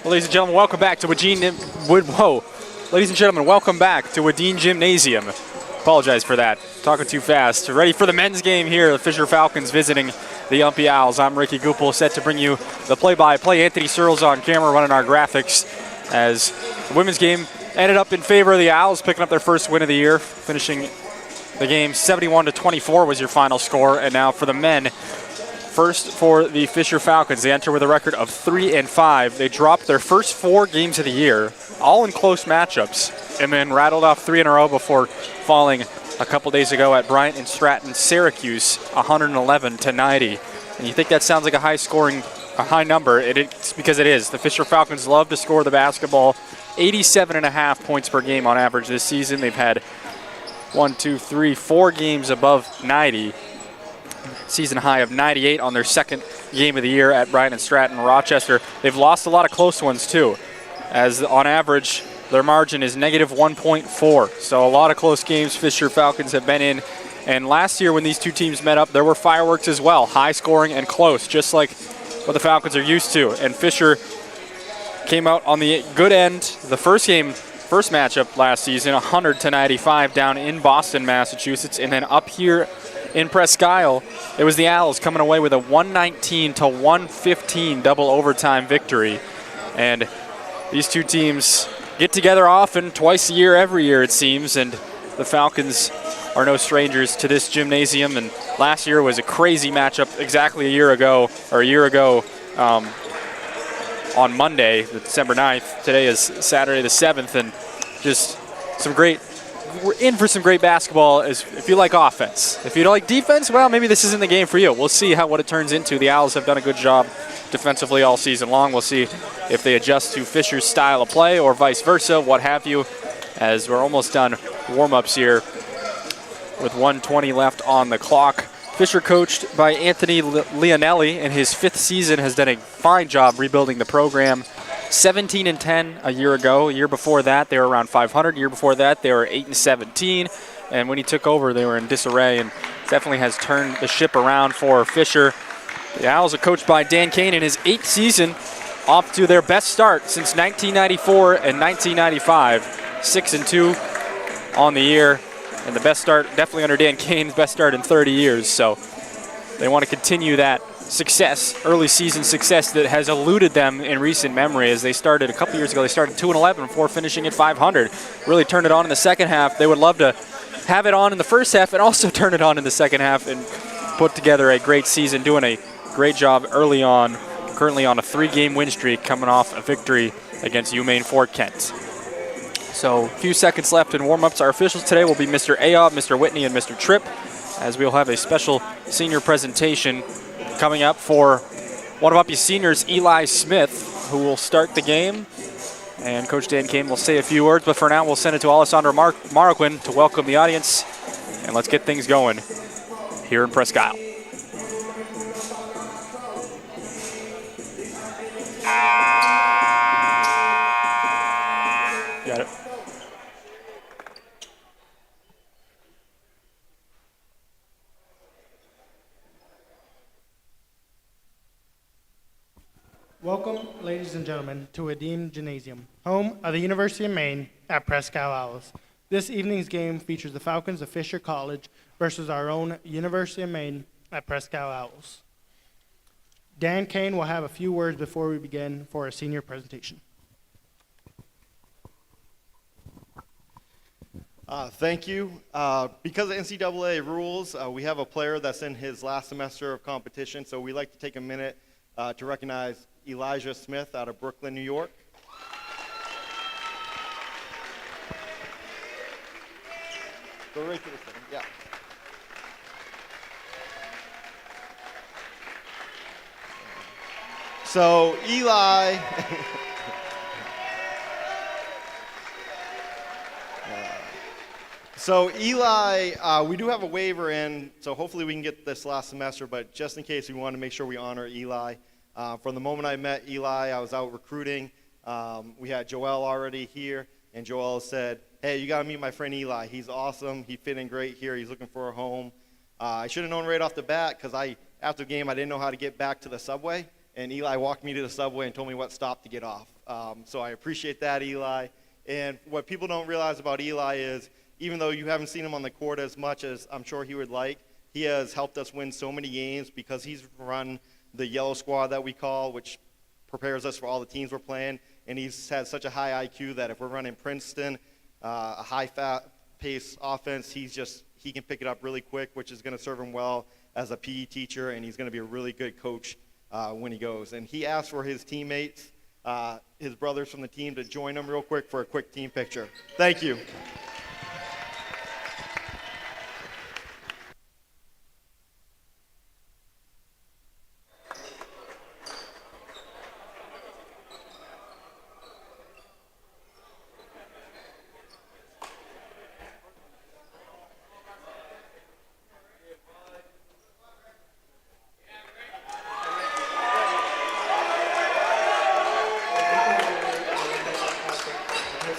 Speaker 1: Ladies and gentlemen, welcome back to Ladies and gentlemen, welcome back to Wadeen Gymnasium. Apologize for that. Talking too fast. Ready for the men's game here. The Fisher Falcons visiting the UMPI Owls. I'm Ricky Gupel, set to bring you the play-by-play. Anthony Searles on camera running our graphics as the women's game ended up in favor of the Owls, picking up their first win of the year, finishing the game 71-24 was your final score. And now for the men, first for the Fisher Falcons. They enter with a record of 3-5. They dropped their first 4 games of the year, all in close matchups, and then rattled off 3 in a row before falling a couple days ago at Bryant and Stratton, Syracuse, 111-90. And you think that sounds like a high number? It's because it is. The Fisher Falcons love to score the basketball. 87.5 points per game on average this season. They've had 4 games above 90. Season high of 98 on their second game of the year at Bryant and Stratton, Rochester. They've lost a lot of close ones too, as on average their margin is negative 1.4. So a lot of close games Fisher Falcons have been in. And last year when these two teams met up, there were fireworks as well, high scoring and close, just like what the Falcons are used to. And Fisher came out on the good end. The first matchup last season, 100-95 down in Boston, Massachusetts, and then up here in Presque Isle, it was the Owls coming away with a 119-115 double overtime victory. And these two teams get together often, twice a year, every year it seems, and the Falcons are no strangers to this gymnasium. And last year was a crazy matchup exactly a year ago on Monday, December 9th. Today is Saturday the 7th, and just we're in for some great basketball if you like offense. If you don't like defense, well, maybe this isn't the game for you. We'll see what it turns into. The Owls have done a good job defensively all season long. We'll see if they adjust to Fisher's style of play or vice versa, what have you, as we're almost done warm-ups here with 1:20 left on the clock. Fisher, coached by Anthony Leonelli in his 5th season, has done a fine job rebuilding the program. 17-10 a year ago. A year before that, they were around 500. A year before that, they were 8-17. And when he took over, they were in disarray, and definitely has turned the ship around for Fisher. The Owls are coached by Dan Kane in his 8th season, off to their best start since 1994 and 1995. 6-2 on the year, and the best start definitely under Dan Kane's best start in 30 years. So they want to continue that early season success that has eluded them in recent memory, as they started a couple years ago. They started 2-11 before finishing at 500. Really turned it on in the second half. They would love to have it on in the first half and also turn it on in the second half and put together a great season, doing a great job early on. Currently on a 3-game win streak, coming off a victory against UMaine Fort Kent. So a few seconds left in warm-ups. Our officials today will be Mr. Ayob, Mr. Whitney, and Mr. Tripp, as we'll have a special senior presentation coming up for one of UMPI's seniors, Eli Smith, who will start the game. And Coach Dan Kane will say a few words, but for now we'll send it to Alessandro Marroquin to welcome the audience. And let's get things going here in Presque Isle. Got it.
Speaker 2: Welcome, ladies and gentlemen, to Wadeen Gymnasium, home of the University of Maine at Presque Isle Owls. This evening's game features the Falcons of Fisher College versus our own University of Maine at Presque Isle Owls. Dan Kane will have a few words before we begin for a senior presentation.
Speaker 4: Thank you. Because of NCAA rules, we have a player that's in his last semester of competition, so we'd like to take a minute to recognize Elijah Smith out of Brooklyn, New York. Go right to the second, yeah. So Eli, we do have a waiver in, so hopefully we can get this last semester, but just in case, we want to make sure we honor Eli. From the moment I met Eli, I was out recruiting. We had Joel already here, and Joel said, hey, you got to meet my friend Eli. He's awesome. He fit in great here. He's looking for a home. I should have known right off the bat, because after the game, I didn't know how to get back to the subway. and Eli walked me to the subway and told me what stop to get off. So I appreciate that, Eli. And what people don't realize about Eli is, even though you haven't seen him on the court as much as I'm sure he would like, he has helped us win so many games because he's run the yellow squad that we call, which prepares us for all the teams we're playing. And he's had such a high IQ that if we're running Princeton, a high-pace offense, he can pick it up really quick, which is going to serve him well as a PE teacher, and he's going to be a really good coach when he goes. And he asked for his teammates, his brothers from the team, to join him real quick for a quick team picture. Thank you.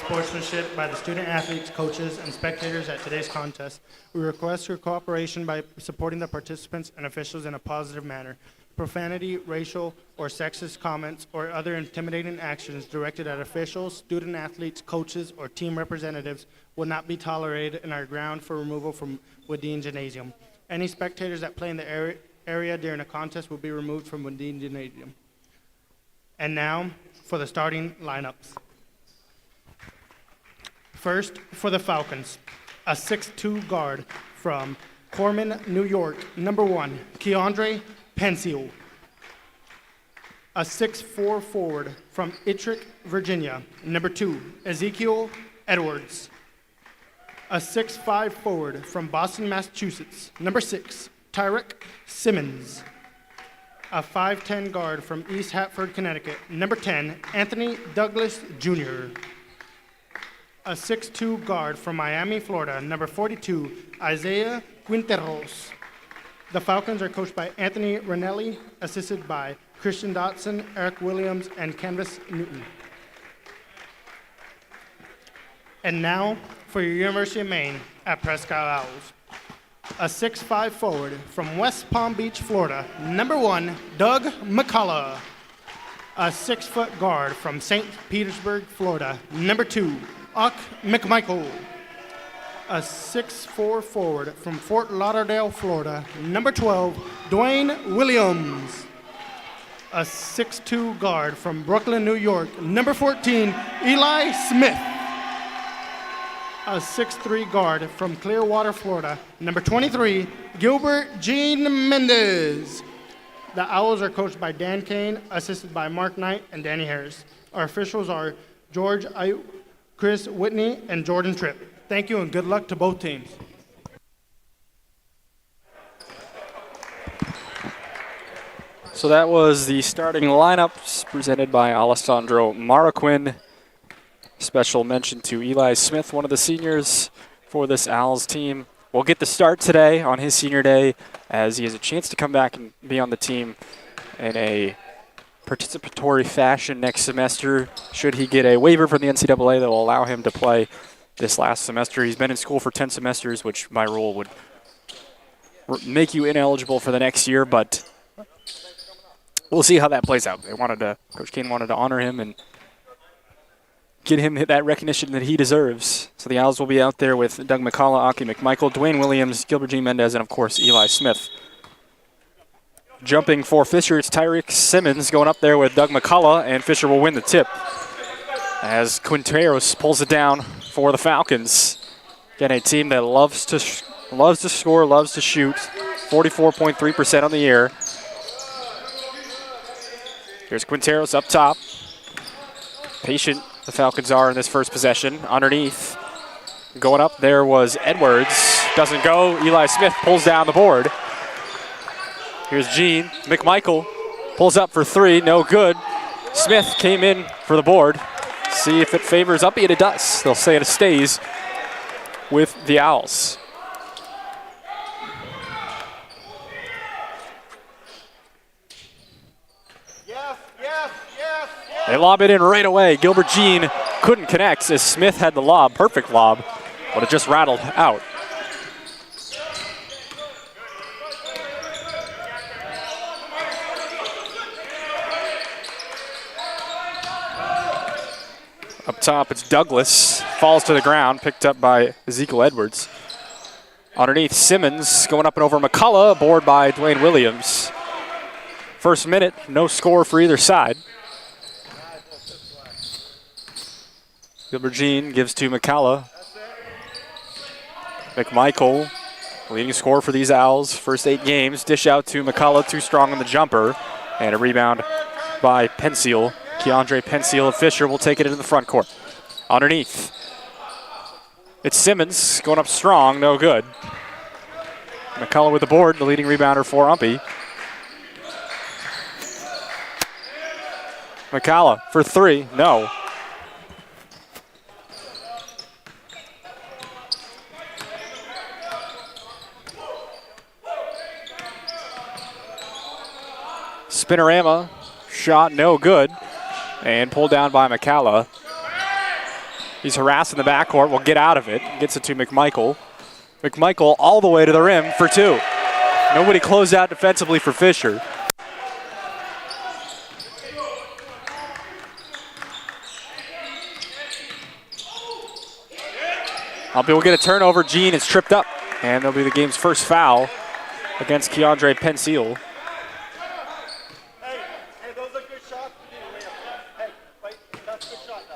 Speaker 2: Sportsmanship by the student athletes, coaches, and spectators at today's contest. We request your cooperation by supporting the participants and officials in a positive manner. Profanity, racial, or sexist comments or other intimidating actions directed at officials, student athletes, coaches, or team representatives will not be tolerated and are ground for removal from Wadeen Gymnasium. Any spectators that play in the area during a contest will be removed from Wadeen Gymnasium. And now for the starting lineups. First, for the Falcons, a 6'2" guard from Corman, New York, number 1, Keandre Pensiel. A 6'4" forward from Ittrick, Virginia, number 2, Ezekiel Edwards. A 6'5" forward from Boston, Massachusetts, number 6, Tyrek Simmons. A 5'10" guard from East Hartford, Connecticut, number 10, Anthony Douglas Jr. A 6'2" guard from Miami, Florida, number 42, Isaiah Quinteros. The Falcons are coached by Anthony Ranelli, assisted by Christian Dotson, Eric Williams, and Canvas Newton. And now for your University of Maine at Prescott Owls. A 6'5" forward from West Palm Beach, Florida, number 1, Doug McCullough. A 6' guard from St. Petersburg, Florida, number 2, Uck McMichael. A 6'4" forward from Fort Lauderdale, Florida, number 12, Dwayne Williams. A 6'2" guard from Brooklyn, New York, number 14, Eli Smith. A 6'3" guard from Clearwater, Florida, number 23, Gilbert Jean Mendez. The Owls are coached by Dan Kane, assisted by Mark Knight and Danny Harris. Our officials are George Ayuk, Chris Whitney, and Jordan Tripp. Thank you and good luck to both teams.
Speaker 1: So that was the starting lineups presented by Alessandro Maraquin. Special mention to Eli Smith, one of the seniors for this Owls team. Will get the start today on his senior day as he has a chance to come back and be on the team in a participatory fashion next semester should he get a waiver from the NCAA that will allow him to play this last semester. He's been in school for 10 semesters, which by rule would make you ineligible for the next year, but we'll see how that plays out. Coach Kane wanted to honor him and get him that recognition that he deserves. So the Owls will be out there with Doug McCullough, Aki McMichael, Dwayne Williams, Gilbert G. Mendez, and of course Eli Smith. Jumping for Fisher, it's Tyrek Simmons going up there with Doug McCullough, and Fisher will win the tip as Quinteros pulls it down for the Falcons. Again, a team that loves to score, loves to shoot, 44.3% on the year. Here's Quinteros up top. Patient the Falcons are in this first possession. Underneath, going up there was Edwards. Doesn't go. Eli Smith pulls down the board. Here's Gene. McMichael pulls up for 3. No good. Smith came in for the board. See if it favors Uppy, and it does. They'll say it stays with the Owls. They lob it in right away. Gilbert Jean couldn't connect as Smith had the lob, perfect lob, but it just rattled out. Up top, it's Douglas. Falls to the ground, picked up by Ezekiel Edwards. Underneath, Simmons going up and over McCullough, aboard by Dwayne Williams. First minute, no score for either side. Gilbert Jean gives to McCullough. McMichael, leading scorer for these Owls, first 8 games. Dish out to McCullough, too strong on the jumper. And a rebound by Penseal. Keandre Penseal of Fisher will take it into the front court. Underneath, it's Simmons going up strong, no good. McCullough with the board, the leading rebounder for UMPI. McCullough for 3, no. Spinorama, shot no good, and pulled down by McCullough. He's harassed in the backcourt, will get out of it, gets it to McMichael. McMichael all the way to the rim for 2. Nobody closed out defensively for Fisher. UMPI will get a turnover. Jean is tripped up, and that'll be the game's first foul against Keandre Penseal.
Speaker 3: Hey, those are good shots. Hey, wait, that's a good shot now.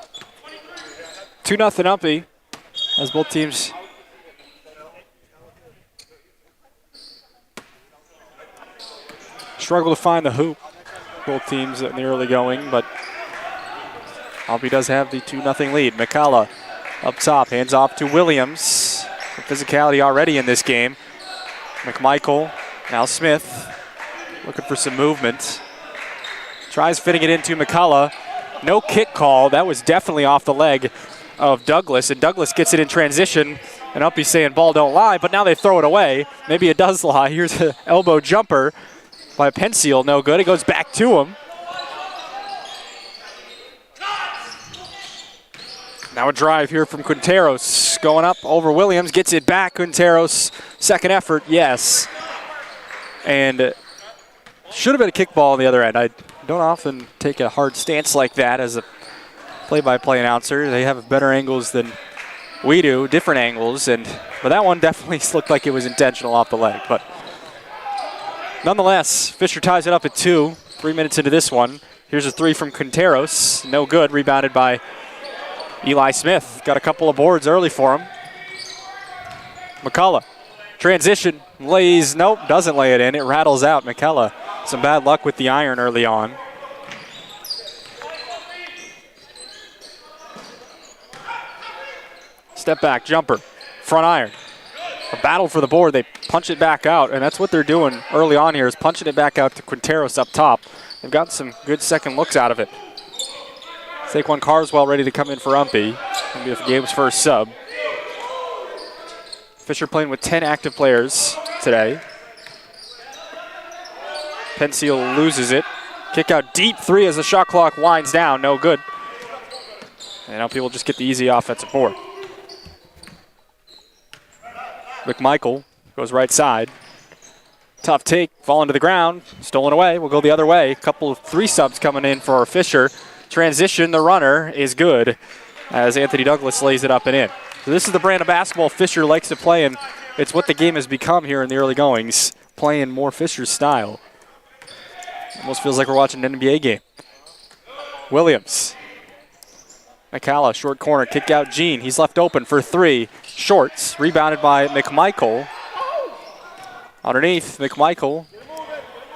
Speaker 1: 2-0 UMPI as both teams struggle to find the hoop. Both teams in the early going, but UMPI does have the 2-0 lead. McCullough up top, hands off to Williams. Some physicality already in this game. McMichael, now Smith, looking for some movement. Tries fitting it into McCullough. No kick call. That was definitely off the leg of Douglas, and Douglas gets it in transition, and UMPI saying ball don't lie, but now they throw it away. Maybe it does lie. Here's an elbow jumper by Penseal, no good. It goes back to him. Now a drive here from Quinteros, going up over Williams, gets it back. Quinteros, second effort, yes. And should have been a kickball on the other end. I don't often take a hard stance like that as a play-by-play announcer. They have better angles than we do, different angles, but that one definitely looked like it was intentional off the leg. But nonetheless, Fisher ties it up at 2, 3 minutes into this one. Here's a 3 from Quinteros, no good, rebounded by Eli Smith. Got a couple of boards early for him. McCullough, transition, lays, nope, doesn't lay it in. It rattles out. McCullough, some bad luck with the iron early on. Step back, jumper, front iron. A battle for the board. They punch it back out, and that's what they're doing early on here is punching it back out to Quinteros up top. They've got some good second looks out of it. Saquon Carswell ready to come in for UMPI. Going to be the game's first sub. Fisher playing with 10 active players today. Penseal loses it. Kick out deep 3 as the shot clock winds down. No good. And UMPI will just get the easy offensive board. McMichael goes right side. Tough take, falling to the ground, stolen away. We'll go the other way. A couple of 3 subs coming in for Fisher. Transition, the runner is good as Anthony Douglas lays it up and in. So this is the brand of basketball Fisher likes to play, and it's what the game has become here in the early goings, playing more Fisher's style. Almost feels like we're watching an NBA game. Williams. McCullough, short corner, kick out Jean. He's left open for 3. Shorts, rebounded by McMichael. Underneath, McMichael.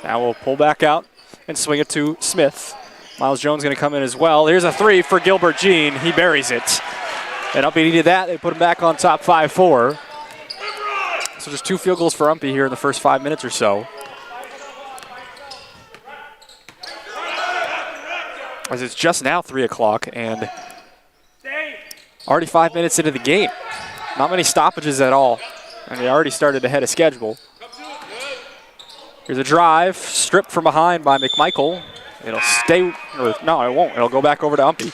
Speaker 1: Now we'll pull back out and swing it to Smith. Miles Jones going to come in as well. Here's a 3 for Gilbert Jean. He buries it. And UMPI needed that. They put him back on top 5-4. So just 2 field goals for UMPI here in the first 5 minutes or so. As it's just now 3 o'clock and already 5 minutes into the game. Not many stoppages at all. And they already started ahead of schedule. Here's a drive, stripped from behind by McMichael. It'll stay, or no, it won't. It'll go back over to UMPI.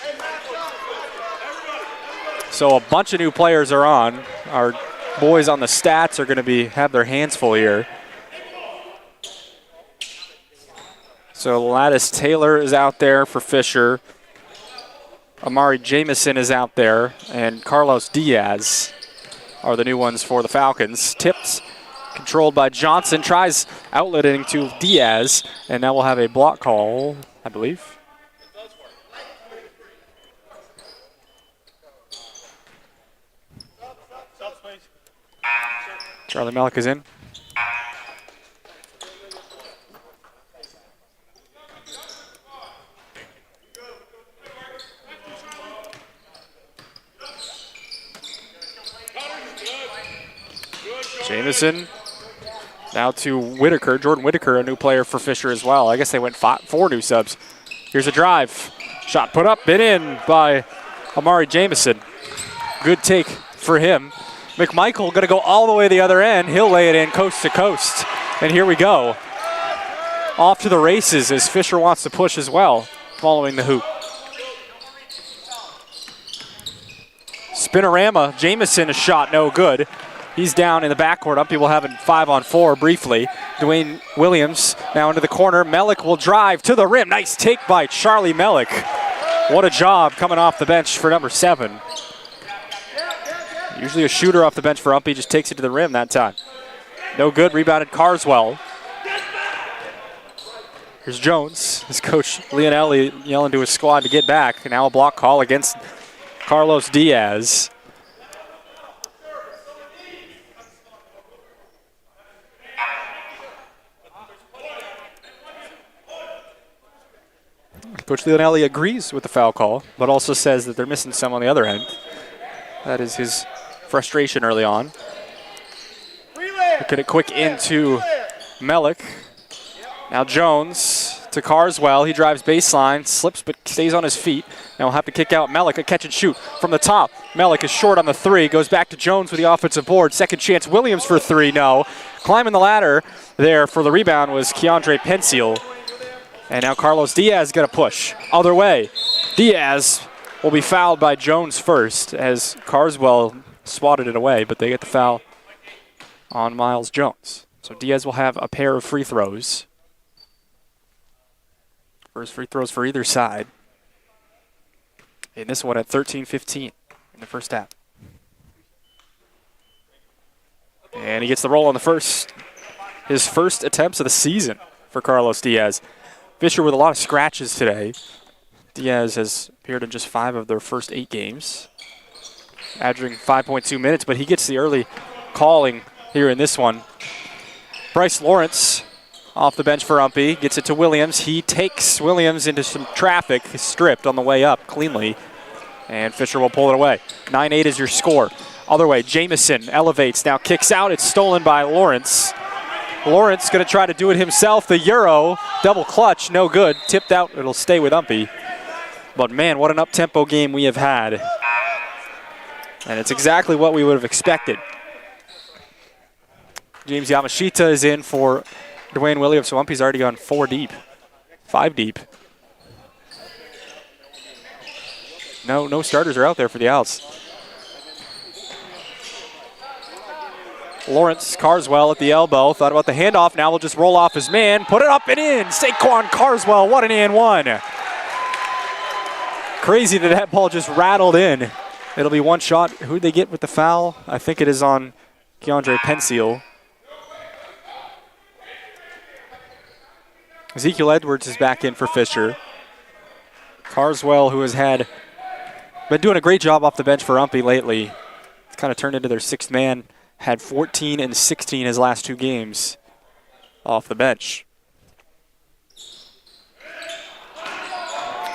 Speaker 1: So a bunch of new players are on. Our boys on the stats are going to have their hands full here. So Lattice Taylor is out there for Fisher. Amari Jamison is out there, and Carlos Diaz are the new ones for the Falcons. Tipped, controlled by Johnson, tries outletting to Diaz, and now we'll have a block call, I believe. Charlie Melick is in. Jamison now to Whitaker. Jordan Whitaker, a new player for Fisher as well. I guess they went 4 new subs. Here's a drive. Shot put up and in by Amari Jamison. Good take for him. McMichael going to go all the way to the other end. He'll lay it in coast to coast. And here we go. Off to the races as Fisher wants to push as well, following the hoop. Spinorama, Jamison, a shot, no good. He's down in the backcourt. UMPI will have it 5-on-4 briefly. Dwayne Williams now into the corner. Melick will drive to the rim. Nice take by Charlie Melick. What a job coming off the bench for number 7. Usually a shooter off the bench for UMPI, just takes it to the rim that time. No good, rebounded Carswell. Here's Jones. His coach Leonelli yelling to his squad to get back. And now a block call against Carlos Diaz. Coach Leonelli agrees with the foul call, but also says that they're missing some on the other end. That is his frustration early on. Look at it quick into Melick. Now Jones to Carswell. He drives baseline, slips but stays on his feet. Now we'll have to kick out Melick, a catch and shoot from the top. Melick is short on the 3, goes back to Jones with the offensive board. Second chance, Williams for 3, no. Climbing the ladder there for the rebound was Keandre Pensiel. And now Carlos Diaz got to push. Other way. Diaz will be fouled by Jones first as Carswell swatted it away, but they get the foul on Miles Jones. So Diaz will have a pair of free throws. First free throws for either side. And this one at 13-15 in the first half. And he gets the roll on the first. His first attempts of the season for Carlos Diaz. Fisher with a lot of scratches today. Diaz has appeared in just 5 of their first 8 games, averaging 5.2 minutes, but he gets the early calling here in this one. Bryce Lawrence off the bench for UMPI, gets it to Williams. He takes Williams into some traffic, stripped on the way up cleanly, and Fisher will pull it away. 9-8 is your score. Other way, Jamison elevates, now kicks out. It's stolen by Lawrence. Lawrence going to try to do it himself. The Euro, double clutch, no good. Tipped out, it'll stay with UMPI. But man, what an up-tempo game we have had. And it's exactly what we would have expected. James Yamashita is in for Dwayne Williams, so UMPI's already gone 4 deep. 5 deep. No starters are out there for the Owls. Lawrence Carswell at the elbow. Thought about the handoff. Now we'll just roll off his man. Put it up and in. Saquon Carswell, what an and one. Crazy that ball just rattled in. It'll be one shot. Who'd they get with the foul? I think it is on Keandre Pensiel. Ezekiel Edwards is back in for Fisher. Carswell, who has been doing a great job off the bench for UMPI lately. It's kind of turned into their 6th man. Had 14 and 16 his last 2 games off the bench.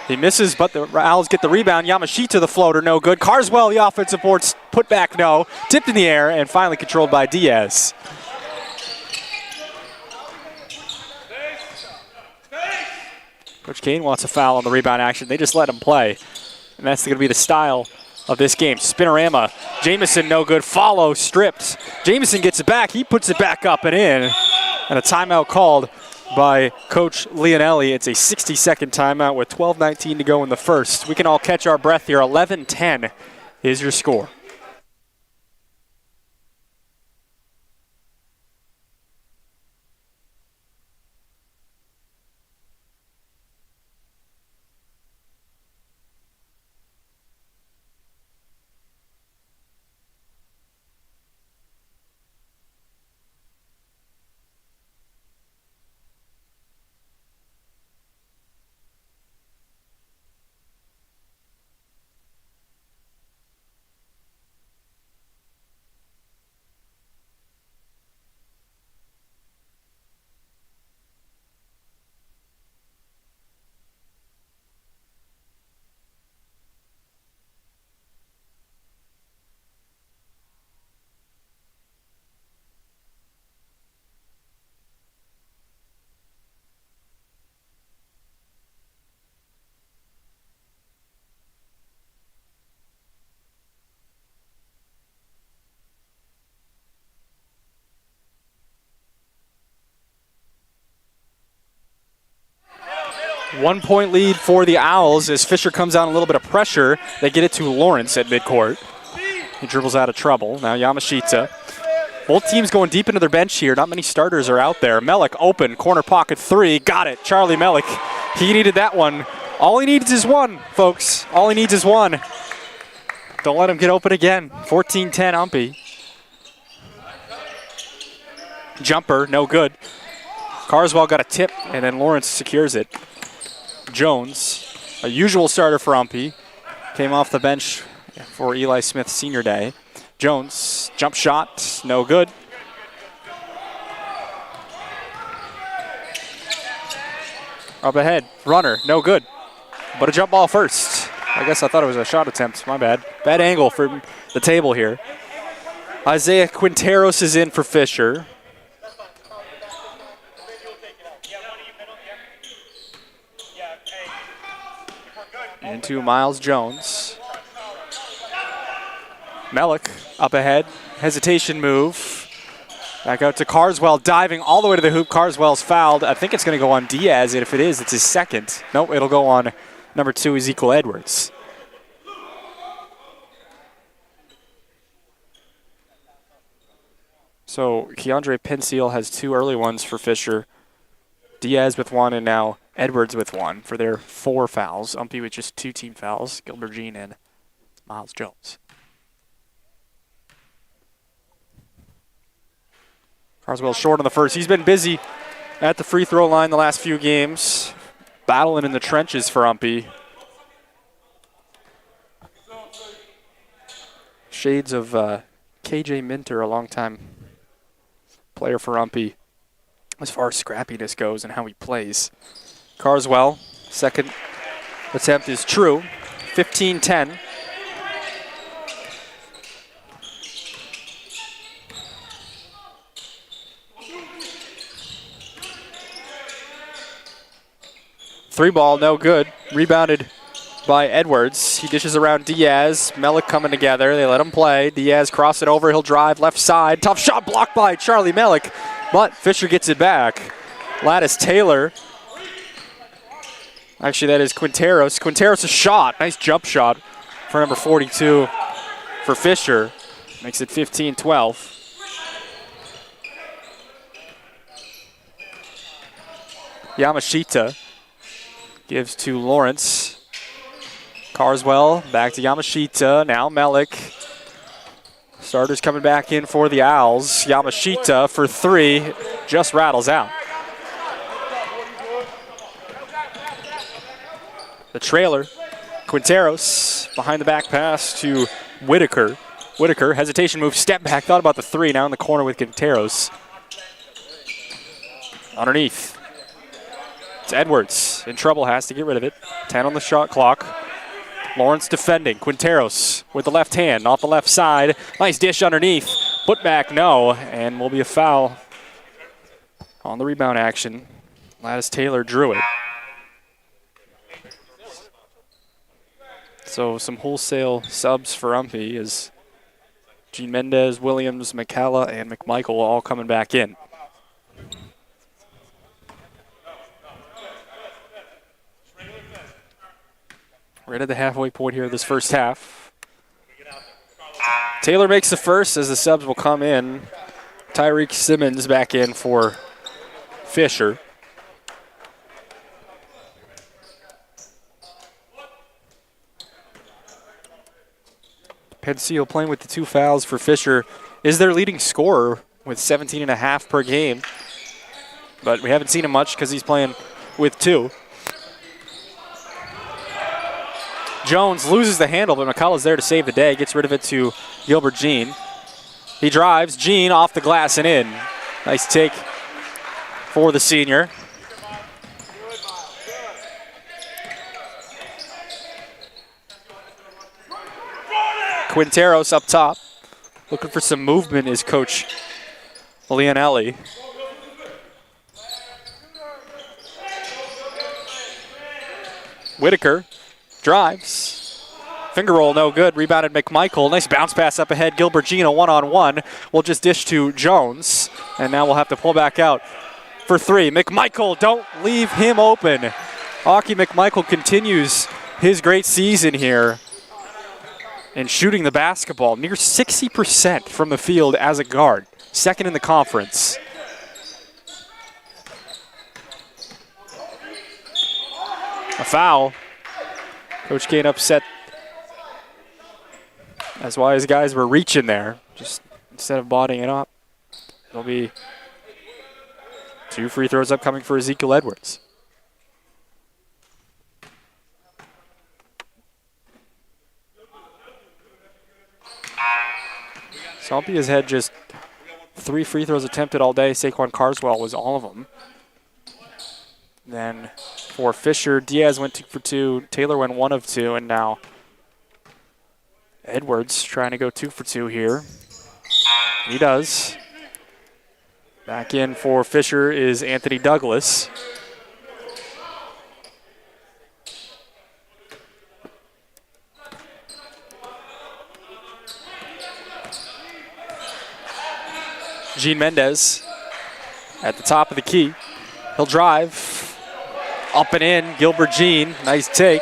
Speaker 1: He misses, but the Owls get the rebound. Yamashita, the floater, no good. Carswell, the offensive board, put back, no. Tipped in the air, and finally controlled by Diaz. Coach Kane wants a foul on the rebound action. They just let him play, and that's going to be the style of this game. Spinorama, Jamison, no good. Follow, stripped. Jamison gets it back. He puts it back up and in. And a timeout called by Coach Leonelli. It's a 60-second timeout with 12:19 to go in the first. We can all catch our breath here. 11-10 is your score. 1 point lead for the Owls as Fisher comes on a little bit of pressure. They get it to Lawrence at midcourt. He dribbles out of trouble. Now Yamashita. Both teams going deep into their bench here. Not many starters are out there. Melik open, corner pocket three. Got it. Charlie Melik. He needed that one. All he needs is one, folks. All he needs is one. Don't let him get open again. 14-10 UMPI. Jumper, no good. Carswell got a tip, and then Lawrence secures it. Jones, a usual starter for UMPI, came off the bench for Eli Smith's senior day. Jones, jump shot, no good. Up ahead, runner, no good. But a jump ball first. I guess I thought it was a shot attempt, my bad. Bad angle for the table here. Isaiah Quinteros is in for Fisher. Into Miles Jones. Melik up ahead. Hesitation move. Back out to Carswell, diving all the way to the hoop. Carswell's fouled. I think it's going to go on Diaz, and if it is, it's his second. Nope, it'll go on number 2, Ezekiel Edwards. So Keandre Penseal has 2 early ones for Fisher. Diaz with 1, and now Edwards with 1 for their 4 fouls. UMPI with just 2 team fouls, Gilbert Jean and Miles Jones. Carswell short on the first. He's been busy at the free throw line the last few games, battling in the trenches for UMPI. Shades of KJ Minter, a longtime player for UMPI as far as scrappiness goes and how he plays. Carswell, second attempt is true. 15-10. Three ball, no good. Rebounded by Edwards. He dishes around Diaz. Melik coming together. They let him play. Diaz cross it over. He'll drive left side. Tough shot blocked by Charlie Melik, but Fisher gets it back. Lattice Taylor. Actually, that is Quinteros. Quinteros' shot. Nice jump shot for number 42 for Fisher. Makes it 15-12. Yamashita gives to Lawrence. Carswell back to Yamashita. Now Melik. Starters coming back in for the Owls. Yamashita for 3. Just rattles out. The trailer. Quinteros behind the back pass to Whitaker. Whitaker, hesitation move, step back. Thought about the 3. Now in the corner with Quinteros. Underneath. It's Edwards. In trouble, has to get rid of it. 10 on the shot clock. Lawrence defending. Quinteros with the left hand off the left side. Nice dish underneath. Put back, no. And will be a foul on the rebound action. Lattice Taylor drew it. So some wholesale subs for UMPI is Gene Mendez, Williams, McCalla, and McMichael all coming back in. Right at the halfway point here of this first half. Taylor makes the first as the subs will come in. Tyreek Simmons back in for Fisher. Penseal playing with the 2 fouls for Fisher is their leading scorer with 17.5 per game. But we haven't seen him much because he's playing with 2. Jones loses the handle, but McCullough's there to save the day. Gets rid of it to Gilbert Jean. He drives. Jean off the glass and in. Nice take for the senior. Quinteros up top. Looking for some movement is Coach Leonelli. Whitaker drives. Finger roll, no good. Rebounded McMichael. Nice bounce pass up ahead. Gilbert Jean, a one-on-one. We'll just dish to Jones. And now we'll have to pull back out for 3. McMichael, don't leave him open. Aki McMichael continues his great season here and shooting the basketball near 60% from the field as a guard, second in the conference. A foul. Coach Kane upset. That's why his guys were reaching there, just instead of bodying it up. It'll be 2 free throws upcoming for Ezekiel Edwards. UMPI has had just 3 free throws attempted all day. Saquon Carswell was all of them. Then for Fisher, Diaz went 2 for 2. Taylor went 1 of 2, and now Edwards trying to go 2 for 2 here. He does. Back in for Fisher is Anthony Douglas. Gene Mendez at the top of the key. He'll drive. Up and in, Gilbert Jean, nice take.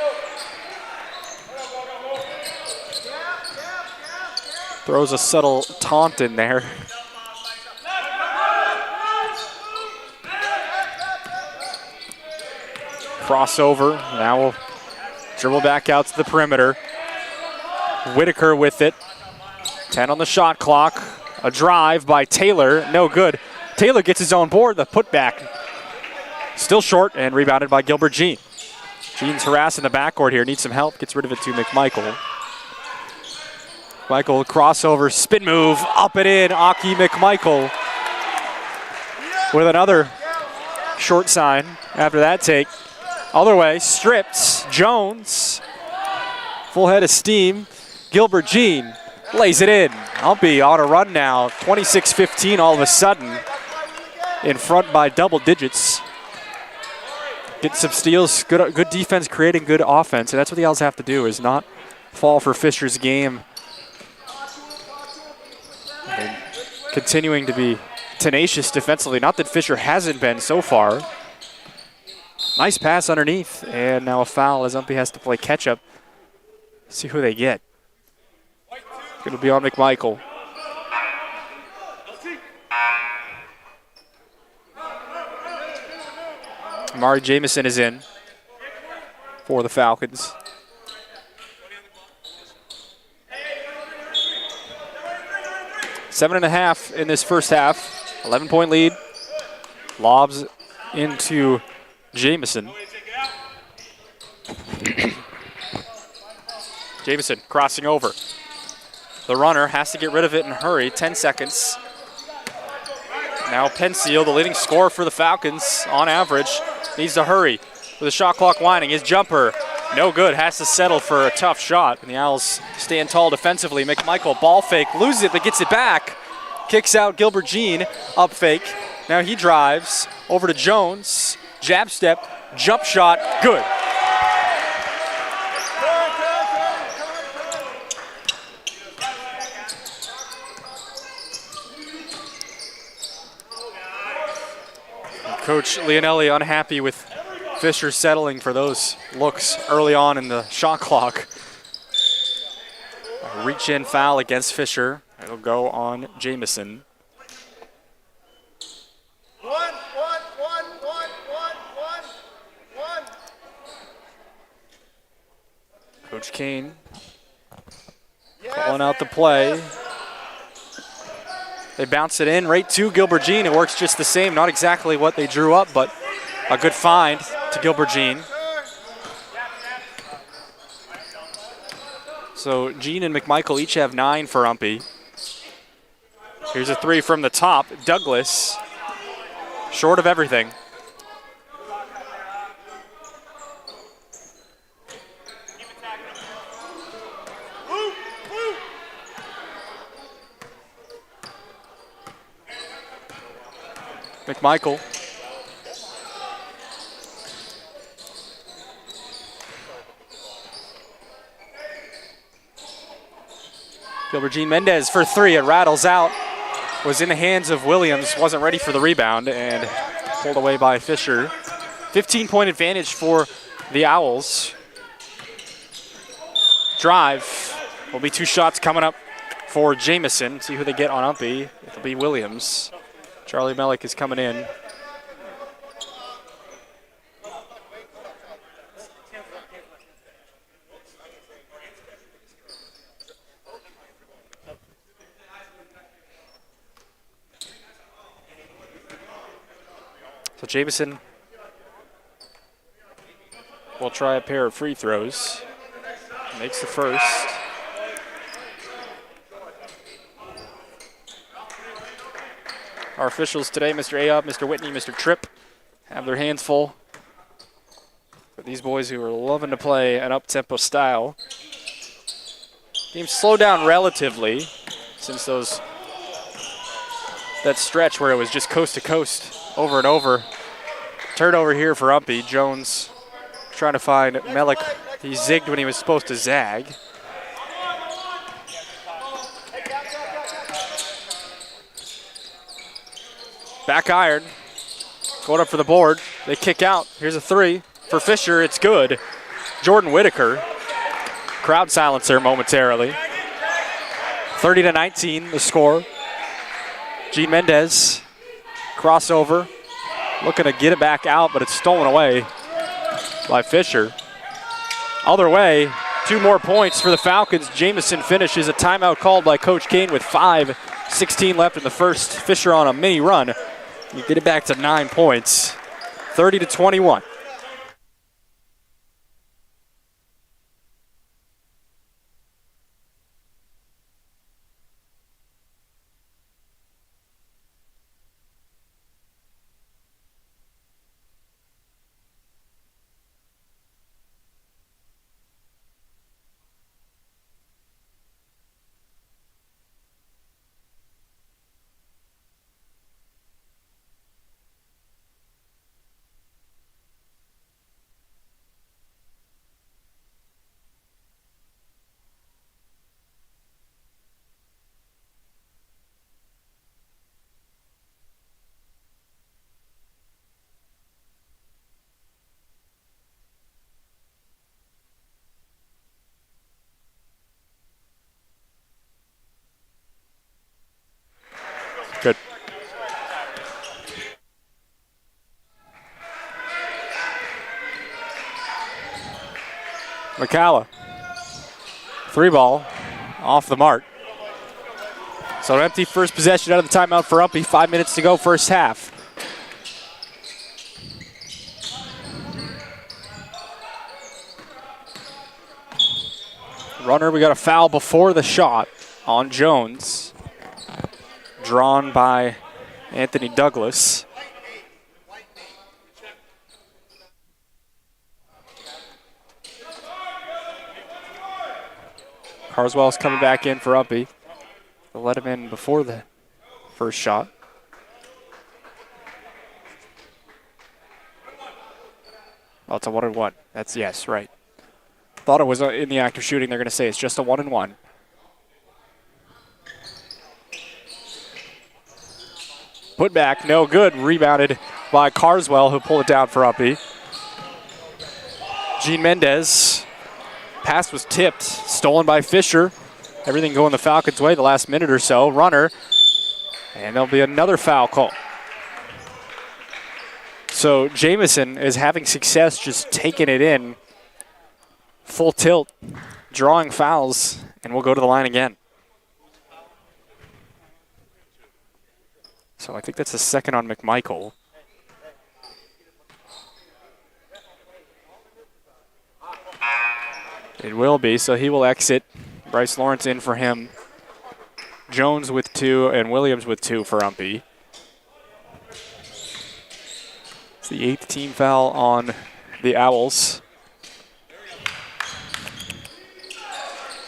Speaker 1: Throws a subtle taunt in there. Crossover, now we'll dribble back out to the perimeter. Whitaker with it, 10 on the shot clock. A drive by Taylor, no good. Taylor gets his own board, the putback. Still short and rebounded by Gilbert Jean. Jean's harassing the backcourt here, needs some help, gets rid of it to McMichael. Michael crossover, spin move, up and in, Aki McMichael with another short sign after that take. Other way, stripped, Jones, full head of steam. Gilbert Jean lays it in. UMPI on a run now, 26-15 all of a sudden, in front by double digits. Get some steals, good defense, creating good offense, and that's what the Owls have to do, is not fall for Fisher's game. And continuing to be tenacious defensively, not that Fisher hasn't been so far. Nice pass underneath, and now a foul as UMPI has to play catch-up. See who they get. It'll be on McMichael. Amari Jamison is in for the Falcons. Seven and a half in this first half. 11-point lead. Lobs into Jamison. Jamison crossing over. The runner has to get rid of it and hurry. 10 seconds. Now Penseal, the leading scorer for the Falcons on average, needs to hurry with the shot clock winding. His jumper, no good, has to settle for a tough shot. And the Owls stand tall defensively. McMichael, ball fake, loses it, but gets it back. Kicks out Gilbert Jean, up fake. Now he drives over to Jones. Jab step, jump shot, good. Coach Leonelli unhappy with Fisher settling for those looks early on in the shot clock. A reach-in foul against Fisher. It'll go on Jamison.
Speaker 3: One.
Speaker 1: Coach Kane calling out the play. They bounce it in right to Gilbert Jean. It works just the same. Not exactly what they drew up, but a good find to Gilbert Jean. So Jean and McMichael each have 9 for UMPI. Here's a 3 from the top. Douglas, short of everything. McMichael. Gilbert Jean Mendez for 3. It rattles out. Was in the hands of Williams. Wasn't ready for the rebound and pulled away by Fisher. 15-point advantage for the Owls. Drive. Will be 2 shots coming up for Jamison. See who they get on UMPI. It'll be Williams. Charlie Mellick is coming in. So Jamison will try a pair of free throws. Makes the first. Our officials today, Mr. Ayob, Mr. Whitney, Mr. Tripp, have their hands full. For these boys who are loving to play an up-tempo style. Game slowed down relatively since that stretch where it was just coast to coast over and over. Turnover here for UMPI. Jones trying to find Mellick. He zigged when he was supposed to zag. Back iron. Going up for the board. They kick out. Here's a 3 for Fisher. It's good. Jordan Whitaker. Crowd silencer momentarily. 30-19 the score. Gene Mendez. Crossover. Looking to get it back out, but it's stolen away by Fisher. Other way, 2 more points for the Falcons. Jamison finishes a timeout called by Coach Kane with 5:16 left in the first. Fisher on a mini run. You get it back to 9 points, 30-21. Good. McCalla. 3 ball off the mark. So an empty first possession out of the timeout for UMPI. 5 minutes to go, first half. Runner, we got a foul before the shot on Jones. Drawn by Anthony Douglas. Carswell's coming back in for UMPI. They'll let him in before the first shot. Oh, it's a 1-and-1. That's, yes, right. Thought it was in the act of shooting. They're going to say it's just a 1-and-1. Put back, no good. Rebounded by Carswell, who pulled it down for UMPI. Gene Mendez. Pass was tipped, stolen by Fisher. Everything going the Falcons' way the last minute or so. Runner, and there'll be another foul call. So Jamison is having success just taking it in. Full tilt, drawing fouls, and we'll go to the line again. So I think that's the second on McMichael. It will be, so he will exit. Bryce Lawrence in for him. Jones with 2 and Williams with 2 for UMPI. It's the 8th team foul on the Owls.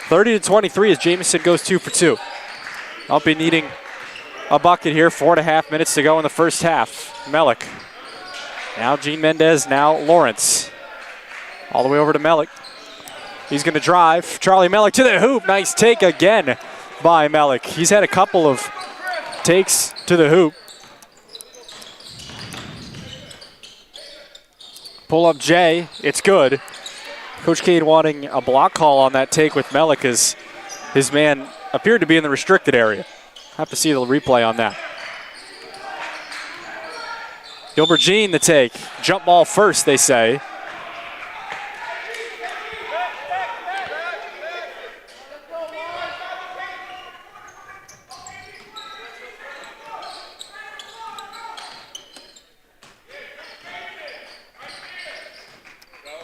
Speaker 1: 30-23 as Jamison goes 2 for 2. UMPI needing a bucket here. 4.5 minutes to go in the first half. Mellick. Now Gene Mendez, now Lawrence. All the way over to Mellick. He's going to drive. Charlie Mellick to the hoop. Nice take again by Mellick. He's had a couple of takes to the hoop. Pull up Jay. It's good. Coach Cade wanting a block call on that take with Melik as his man appeared to be in the restricted area. Have to see the replay on that. Gilbert Jean the take. Jump ball first, they say.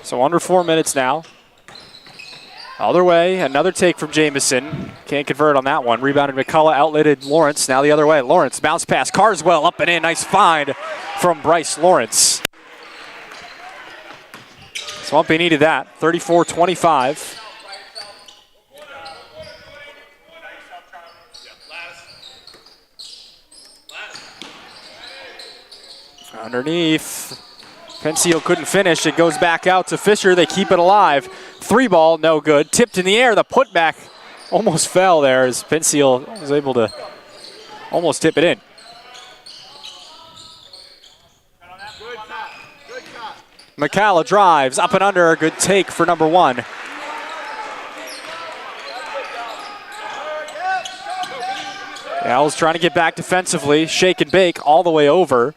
Speaker 1: So under 4 minutes now. Other way, another take from Jamison. Can't convert on that one. Rebounded McCullough, outletted Lawrence. Now the other way. Lawrence, bounce pass. Carswell up and in. Nice find from Bryce Lawrence. Swampy needed that. 34-25. Underneath. Pensio couldn't finish. It goes back out to Fisher. They keep it alive. 3-ball, no good. Tipped in the air. The putback almost fell there as Pensio was able to almost tip it in. McCalla drives up and under. Good take for number 1. The Owls trying to get back defensively. Shake and bake all the way over.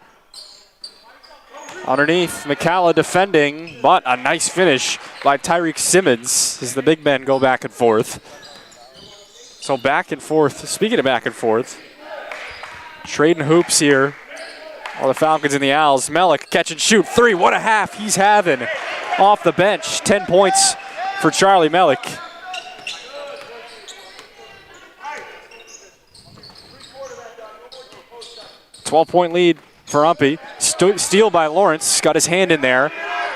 Speaker 1: Underneath, McCalla defending, but a nice finish by Tyreek Simmons as the big men go back and forth. So back and forth, speaking of back and forth, trading hoops here. All the Falcons and the Owls. Melik catch and shoot 3. What a half he's having off the bench. 10 points for Charlie Melik. $12-point lead for UMPI. Steal by Lawrence. Got his hand in there.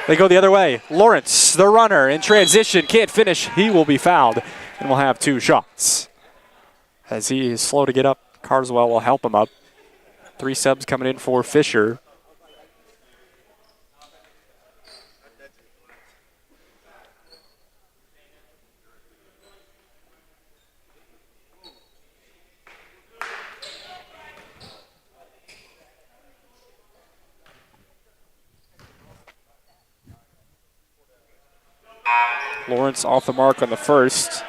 Speaker 1: They go the other way. Lawrence, the runner, in transition. Can't finish. He will be fouled and will have 2 shots. As he is slow to get up, Carswell will help him up. 3 subs coming in for Fisher. Lawrence off the mark on the first.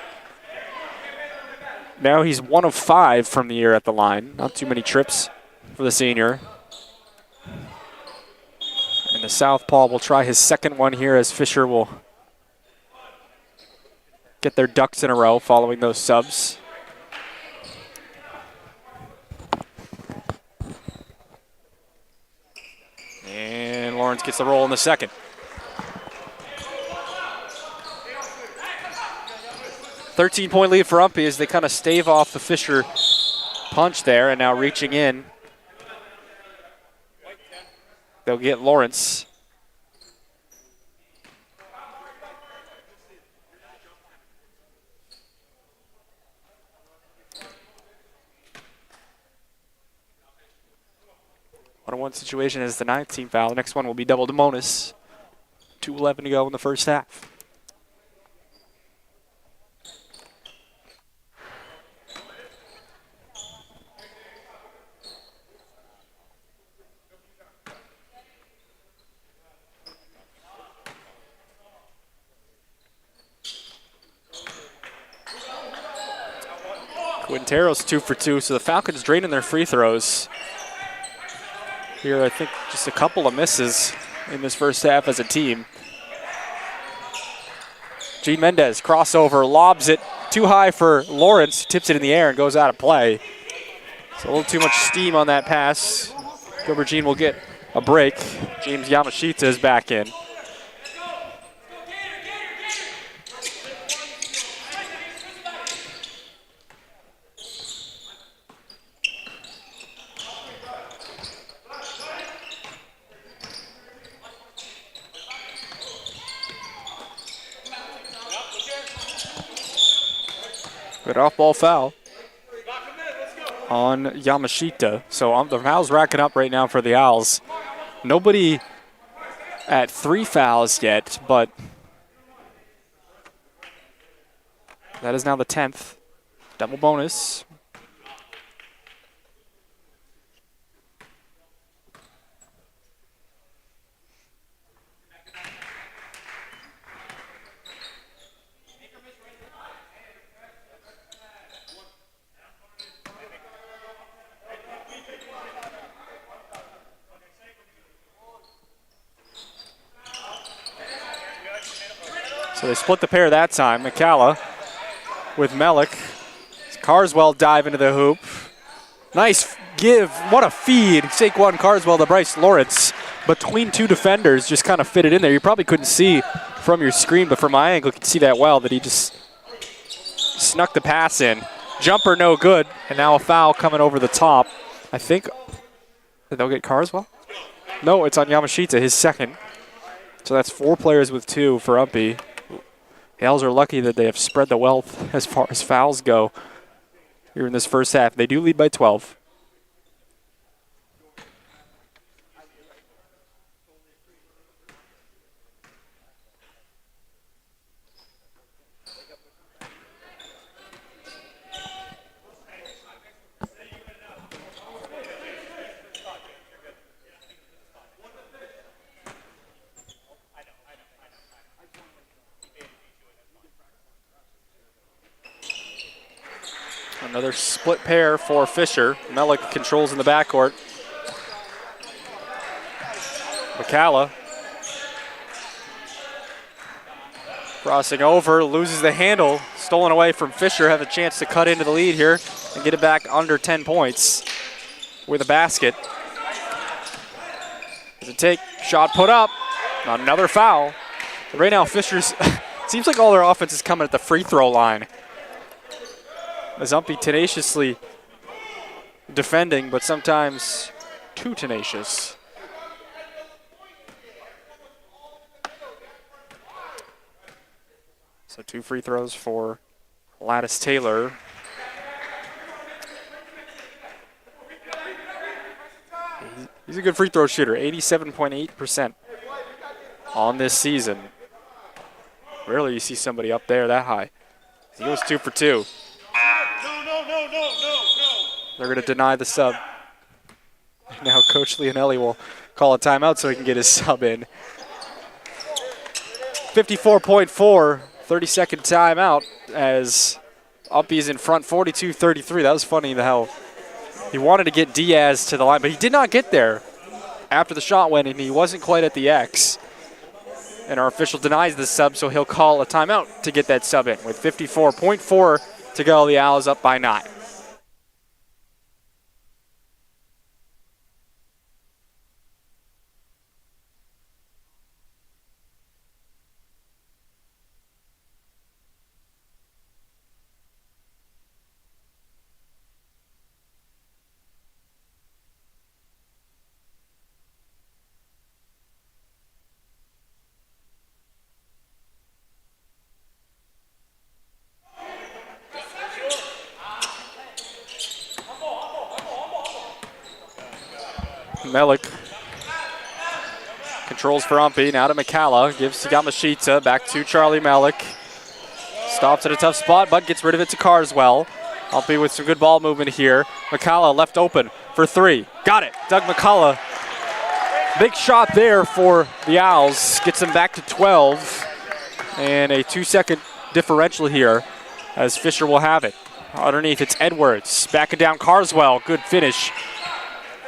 Speaker 1: Now he's 1 of 5 from the year at the line. Not too many trips for the senior. And the southpaw will try his second one here as Fisher will get their ducks in a row following those subs. And Lawrence gets the roll in the second. 13-point lead for UMPI as they kind of stave off the Fisher punch there, and now reaching in. They'll get Lawrence. One-on-one situation as the 9th team foul. The next one will be double Demonis. 2:11 to go in the first half. Quintero's 2 for 2, so the Falcons draining their free throws. Here, I think just a couple of misses in this first half as a team. Gene Mendez, crossover, lobs it too high for Lawrence, tips it in the air and goes out of play. So a little too much steam on that pass. Gilbert Jean will get a break. James Yamashita is back in. Good off-ball foul on Yamashita. So the fouls racking up right now for the Owls. Nobody at 3 fouls yet, but that is now the 10th. Double bonus. So they split the pair that time. McCalla with Melik. Carswell dive into the hoop. Nice give. What a feed. Saquon Carswell to Bryce Lawrence. Between two defenders, just kind of fit it in there. You probably couldn't see from your screen, but from my angle, you could see that well, that he just snuck the pass in. Jumper no good, and now a foul coming over the top. I think they'll get Carswell? No, it's on Yamashita, his second. So that's 4 players with 2 for UMPI. The Owls are lucky that they have spread the wealth as far as fouls go here in this first half. They do lead by 12. Another split pair for Fisher. Melik controls in the backcourt. McCalla crossing over, loses the handle. Stolen away from Fisher. Have a chance to cut into the lead here and get it back under 10 points with a basket. Does it take? Shot put up. Another foul. But right now, Fisher's seems like all their offense is coming at the free throw line. As UMPI tenaciously defending, but sometimes too tenacious. So 2 free throws for Lattice Taylor. He's a good free throw shooter, 87.8% on this season. Rarely you see somebody up there that high. He goes 2 for 2. They're going to deny the sub. Now Coach Leonelli will call a timeout so he can get his sub in. 54.4, 30-second timeout as UMPI is in front 42-33. That was funny how he wanted to get Diaz to the line, but he did not get there after the shot went in. He wasn't quite at the X. And our official denies the sub, so he'll call a timeout to get that sub in. With 54.4 to go, the Owls up by 9. Melik controls for UMPI, now to McCalla, gives to Yamashita, back to Charlie Melik. Stops at a tough spot, but gets rid of it to Carswell. UMPI with some good ball movement here. McCalla left open for 3. Got it, Doug McCalla. Big shot there for the Owls, gets them back to 12. And a 2-second differential here as Fisher will have it. Underneath, it's Edwards, backing down Carswell, good finish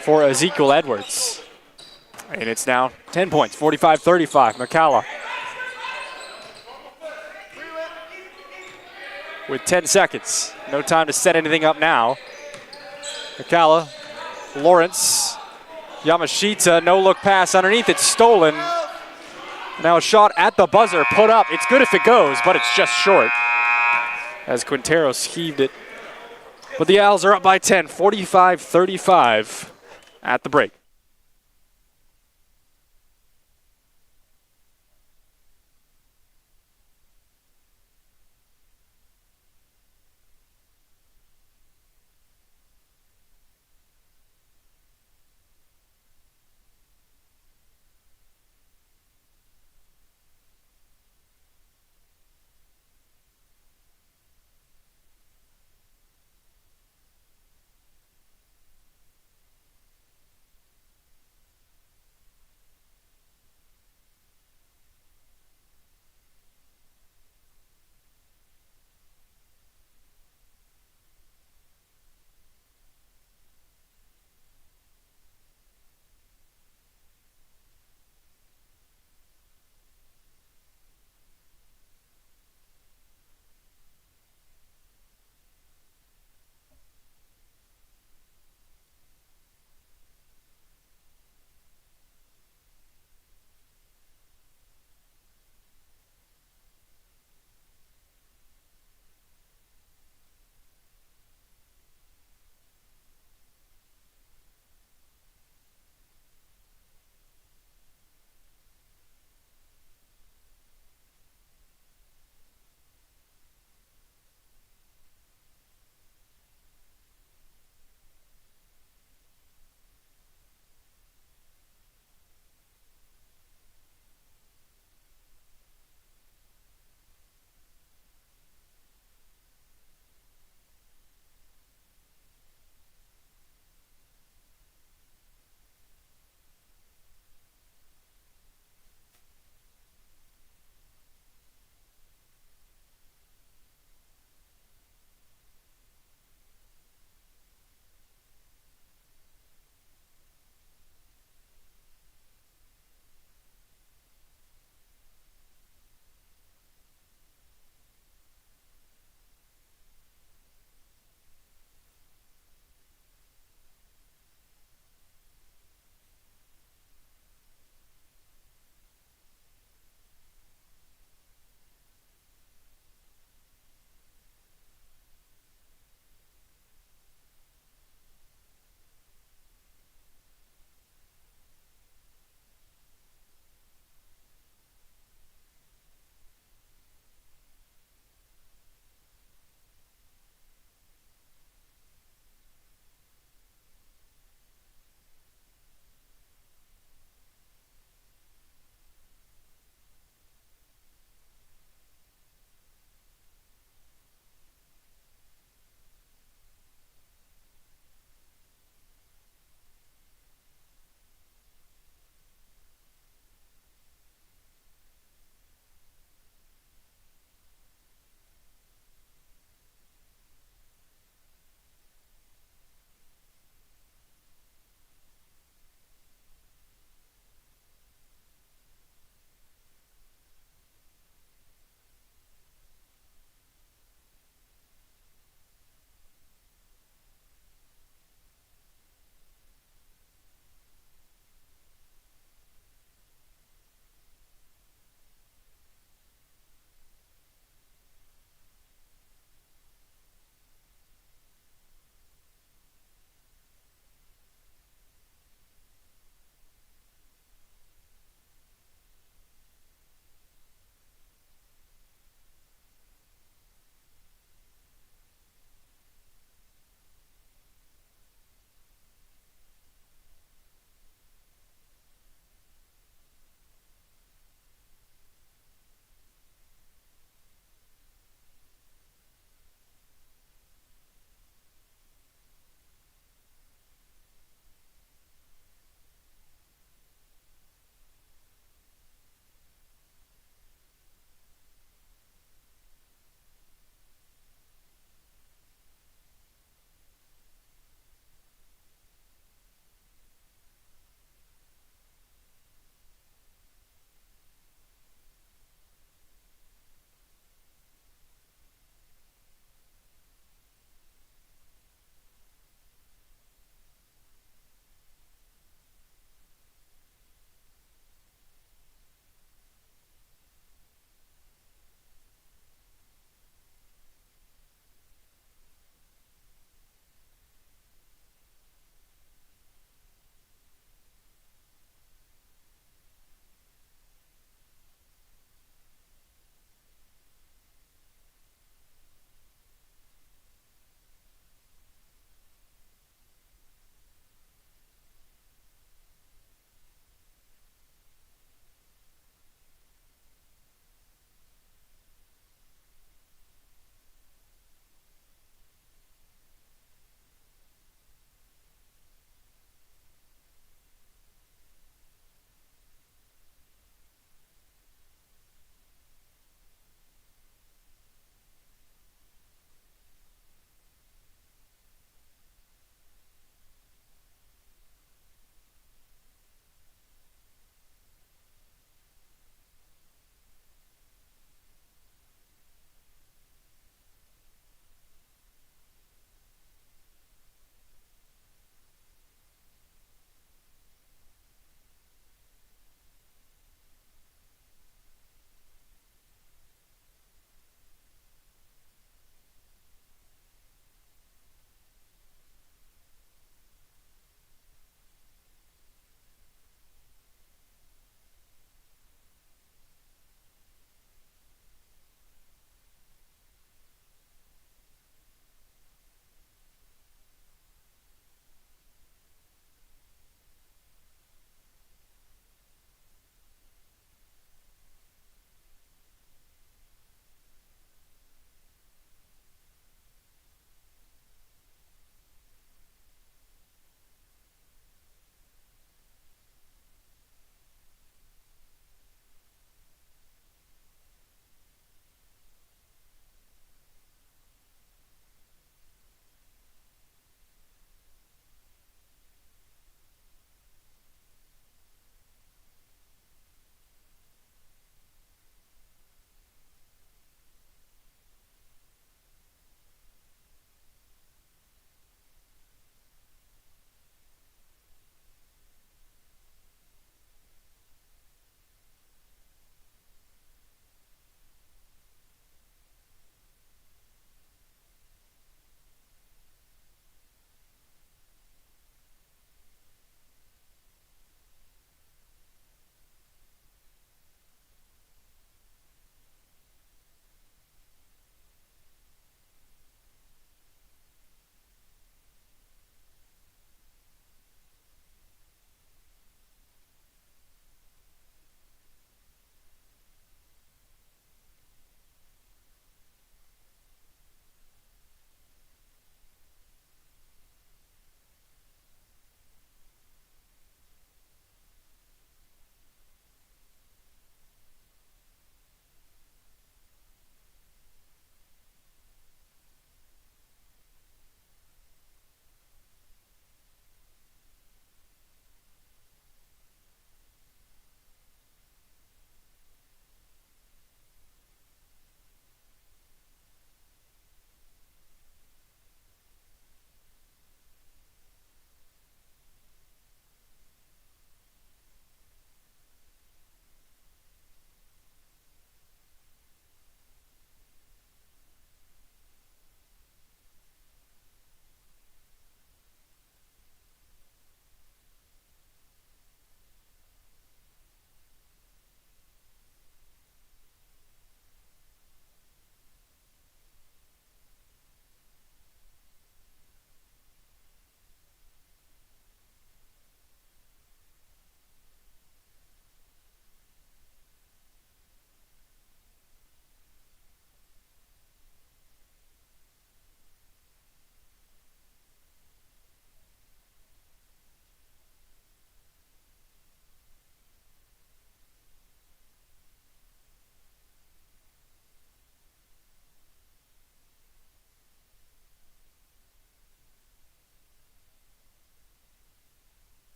Speaker 1: for Ezekiel Edwards. And it's now 10 points, 45-35. McCalla with 10 seconds. No time to set anything up now. McCalla, Lawrence, Yamashita, no look pass underneath, it's stolen. Now a shot at the buzzer, put up. It's good if it goes, but it's just short as Quinteros heaved it. But the Owls are up by 10, 45-35. At the break.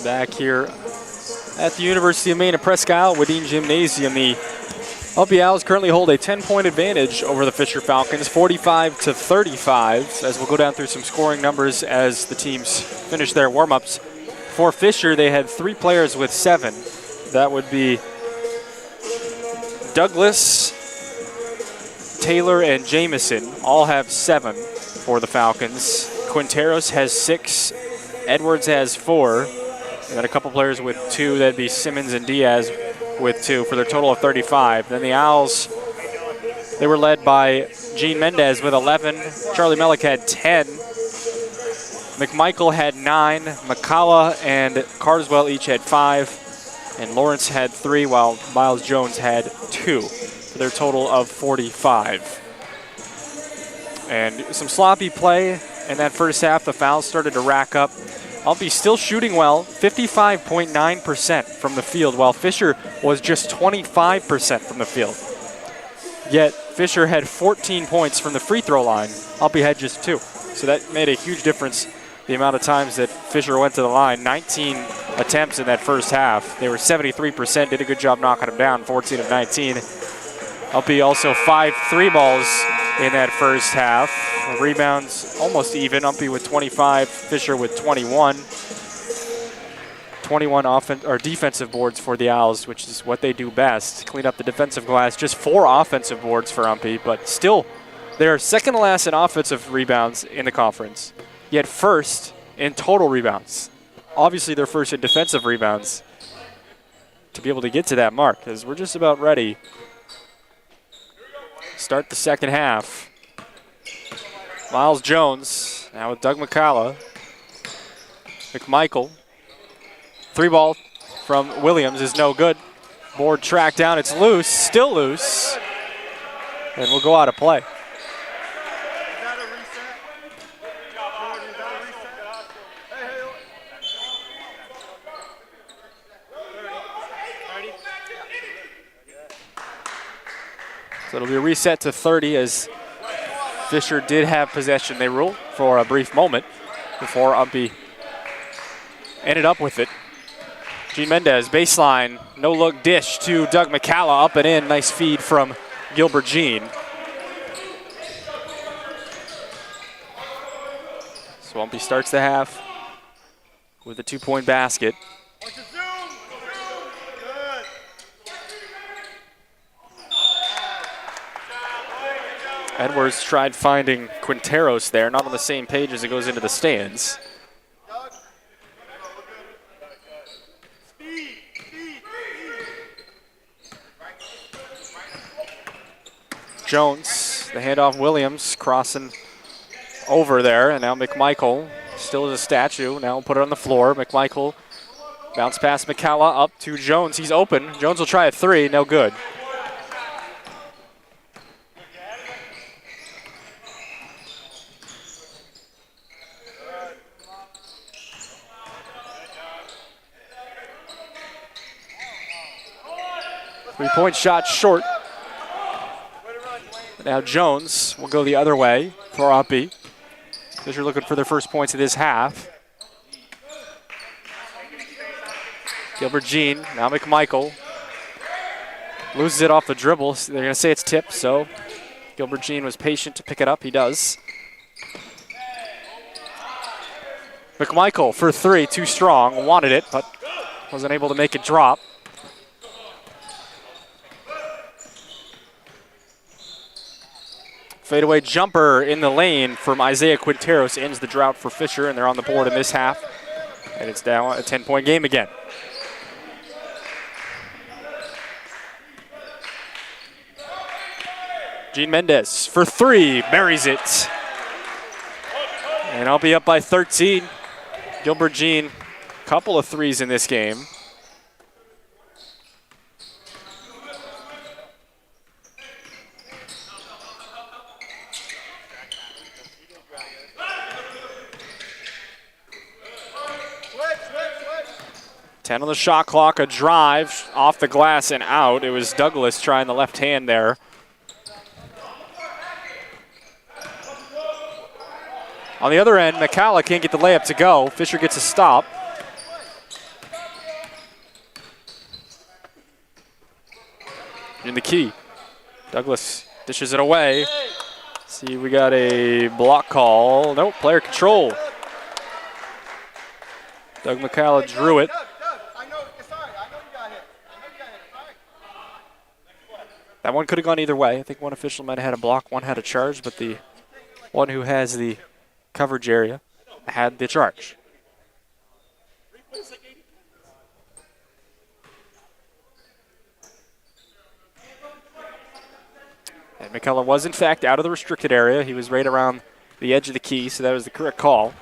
Speaker 1: back here at the University of Maine at Presque Isle Wadene Gymnasium. The UMPI Owls currently hold a 10-point advantage over the Fisher Falcons, 45-35, as we'll go down through some scoring numbers as the teams finish their warm-ups. For Fisher, they had 3 players with 7. That would be Douglas, Taylor, and Jamison. All have 7 for the Falcons. Quinteros has 6. Edwards has 4. And then a couple players with 2. That'd be Simmons and Diaz with 2 for their total of 35. Then the Owls, they were led by Gene Mendez with 11. Charlie Mellick had 10. McMichael had 9. McCalla and Carswell each had 5. And Lawrence had 3, while Miles Jones had 2 for their total of 45. And some sloppy play in that first half. The fouls started to rack up. UMPI still shooting well, 55.9% from the field, while Fisher was just 25% from the field. Yet Fisher had 14 points from the free throw line. UMPI had just 2. So that made a huge difference, the amount of times that Fisher went to the line. 19 attempts in that first half. They were 73%, did a good job knocking them down, 14 of 19. UMPI also 5 3-balls in that first half. Rebounds almost even. UMPI with 25, Fisher with 21. 21 defensive boards for the Owls, which is what they do best. Clean up the defensive glass. Just 4 offensive boards for UMPI, but still, they're second to last in offensive rebounds in the conference, yet first in total rebounds. Obviously, they're first in defensive rebounds to be able to get to that mark, because we're just about ready. Start the second half. Miles Jones now with Doug McCalla. McMichael. 3-ball from Williams is no good. Board tracked down. It's loose. Still loose. And we'll go out of play. So it'll be a reset to 30 as Fisher did have possession, they rule, for a brief moment before UMPI ended up with it. Gene Mendez, baseline, no-look dish to Doug McCalla, up and in. Nice feed from Gilbert Jean. So UMPI starts the half with a 2-point basket. Edwards tried finding Quinteros there, not on the same page as it goes into the stands. Jones, the handoff Williams, crossing over there, and now McMichael, still as a statue, now put it on the floor. McMichael bounce past McCalla up to Jones. He's open. Jones will try a 3, no good. Three-point shot short. Now Jones will go the other way for UMPI. Fisher looking for their first points of this half. Gilbert Jean, now McMichael. Loses it off the dribble. They're going to say it's tipped, so Gilbert Jean was patient to pick it up. He does. McMichael for 3, too strong. Wanted it, but wasn't able to make it drop. Fadeaway jumper in the lane from Isaiah Quinteros ends the drought for Fisher, and they're on the board in this half. And it's down a 10-point game again. Gene Mendez for 3, buries it. And I'll be up by 13. Gilbert Jean, couple of 3s in this game. Ten on the shot clock, a drive off the glass and out. It was Douglas trying the left hand there. On the other end, McCalla can't get the layup to go. Fisher gets a stop. the key. Douglas dishes it away. See, we got a block call. Nope, player control. Doug McCalla drew it. That one could have gone either way. I think one official might have had a block, one had a charge, but the one who has the coverage area had the charge. And McCullough was, in fact, out of the restricted area. He was right around the edge of the key, so that was the correct call.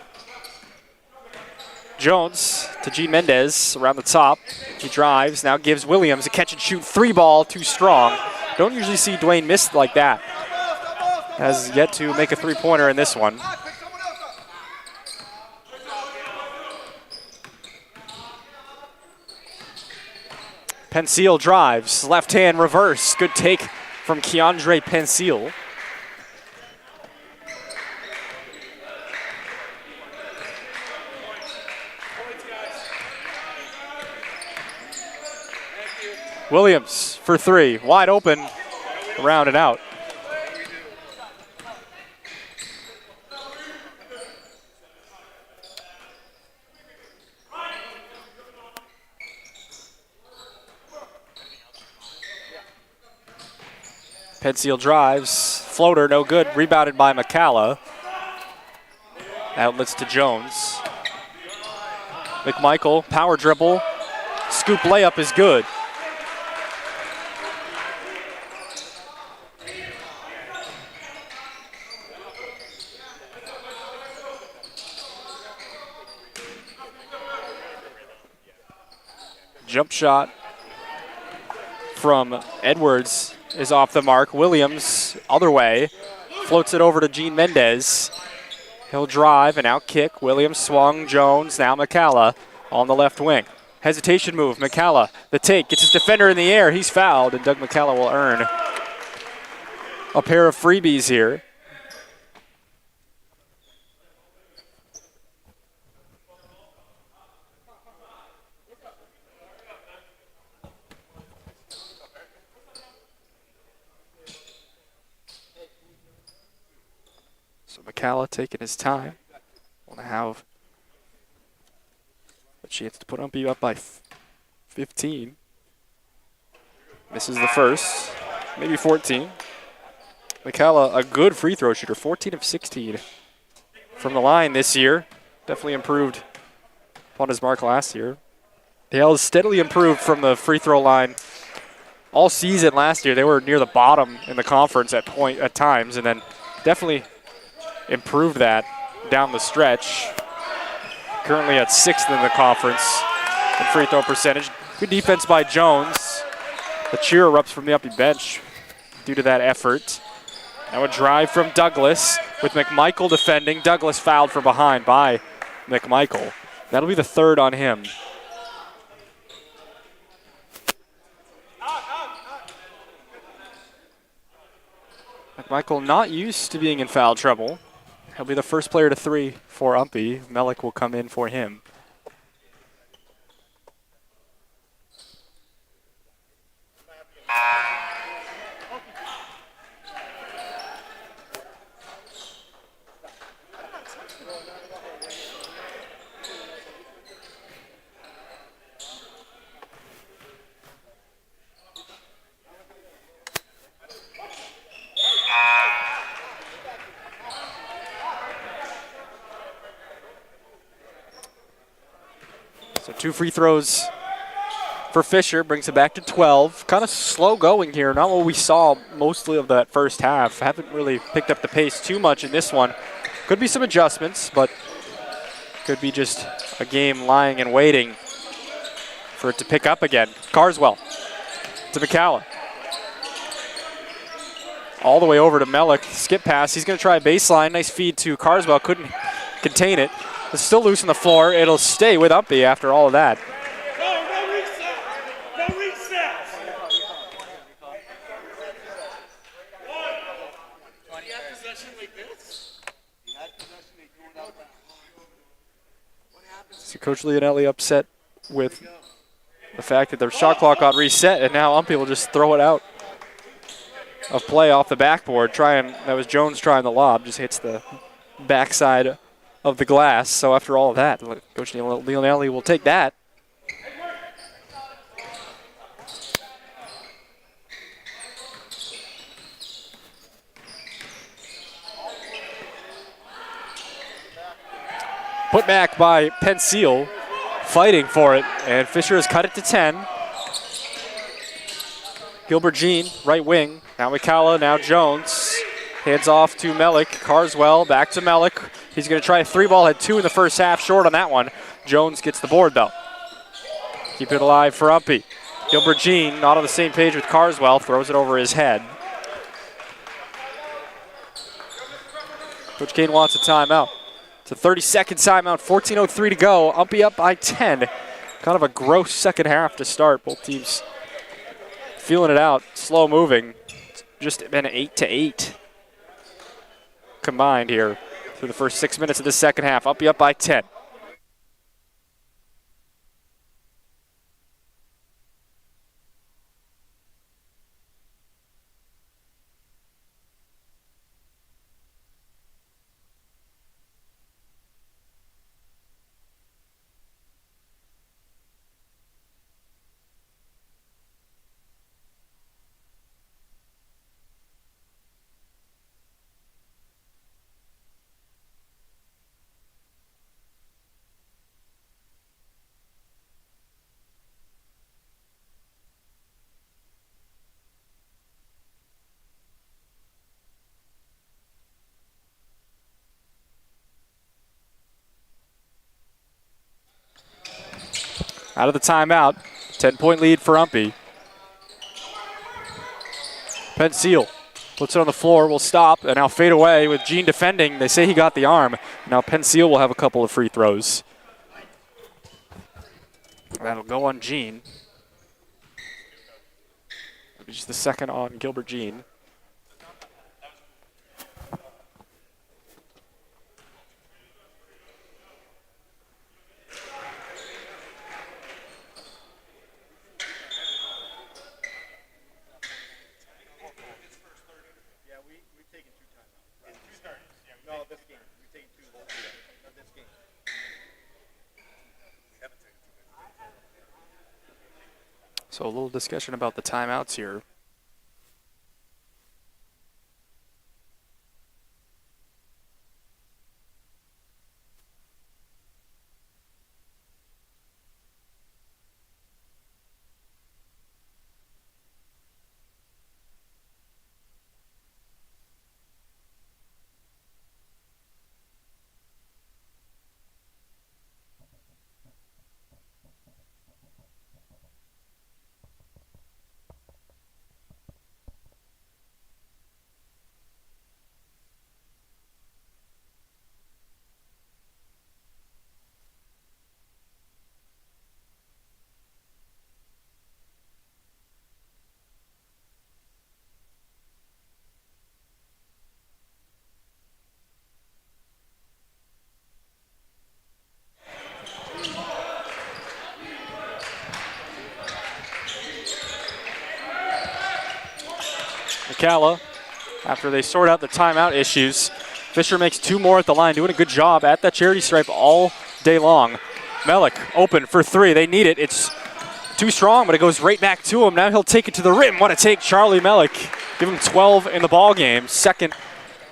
Speaker 1: Jones to Gene Mendez around the top. He drives, now gives Williams a catch-and-shoot 3-ball, too strong. Don't usually see Dwayne miss like that. Has yet to make a three-pointer in this one. Penseal drives, left hand reverse. Good take from Keandre Penseal. Williams for three, wide open, around and out. Penseal drives, floater, no good, rebounded by McCalla. Outlets to Jones. McMichael, power dribble, scoop layup is good. Jump shot from Edwards is off the mark. Williams, other way, floats it over to Gene Mendez. He'll drive and out kick. Williams swung, Jones, now McCalla on the left wing. Hesitation move, McCalla, the take, gets his defender in the air. He's fouled, and Doug McCalla will earn a pair of freebies here. McCalla taking his time. Want to have a chance to put UMPI up by 15. Misses the first, maybe 14. McCalla, a good free throw shooter, 14 of 16 from the line this year. Definitely improved upon his mark last year. The L's steadily improved from the free throw line all season last year. They were near the bottom in the conference at times, and then definitely improved that down the stretch. Currently at 6th in the conference in free throw percentage. Good defense by Jones. The cheer erupts from the UMPI bench due to that effort. Now a drive from Douglas with McMichael defending. Douglas fouled from behind by McMichael. That'll be the third on him. McMichael not used to being in foul trouble. He'll be the first player to three for UMPI. Mellick will come in for him. So 2 free throws for Fisher, brings it back to 12. Kind of slow going here, not what we saw mostly of that first half. Haven't really picked up the pace too much in this one. Could be some adjustments, but could be just a game lying and waiting for it to pick up again. Carswell to McCalla. All the way over to Mellick, skip pass. He's going to try a baseline. Nice feed to Carswell, couldn't contain it. It's still loose on the floor. It'll stay with UMPI after all of that.
Speaker 3: No reset. No reset. He had possession like this.
Speaker 1: So Coach Leonelli upset with the fact that their shot clock got reset, and now UMPI will just throw it out of play off the backboard. That was Jones trying the lob, just hits the backside of the glass. So after all of that, Coach Leonelli will take that. Put back by Penseal, fighting for it, and Fisher has cut it to 10. Gilbert Jean, right wing. Now McCalla, now Jones. Hands off to Melick. Carswell, back to Melick. He's going to try a 3-ball, had 2 in the first half, short on that one. Jones gets the board, though. Keep it alive for UMPI. Gilbert Jean, not on the same page with Carswell, throws it over his head. Coach Kane wants a timeout. It's a 30-second timeout, 14:03 to go. UMPI up by 10. Kind of a gross second half to start. Both teams feeling it out, slow moving. It's just been 8-8 combined here through the first 6 minutes of this second half. UMPI up by 10. Out of the timeout, 10-point lead for UMPI. Penseal puts it on the floor, will stop, and now fade away with Jean defending. They say he got the arm. Now Penseal will have a couple of free throws. That'll go on Jean. Just the second on Gilbert Jean. So a little discussion about the timeouts here. McCalla, after they sort out the timeout issues, Fisher makes 2 more at the line, doing a good job at that charity stripe all day long. Melick open for 3. They need it. It's too strong, but it goes right back to him. Now he'll take it to the rim. What a take, Charlie Melick. Give him 12 in the ball game. Second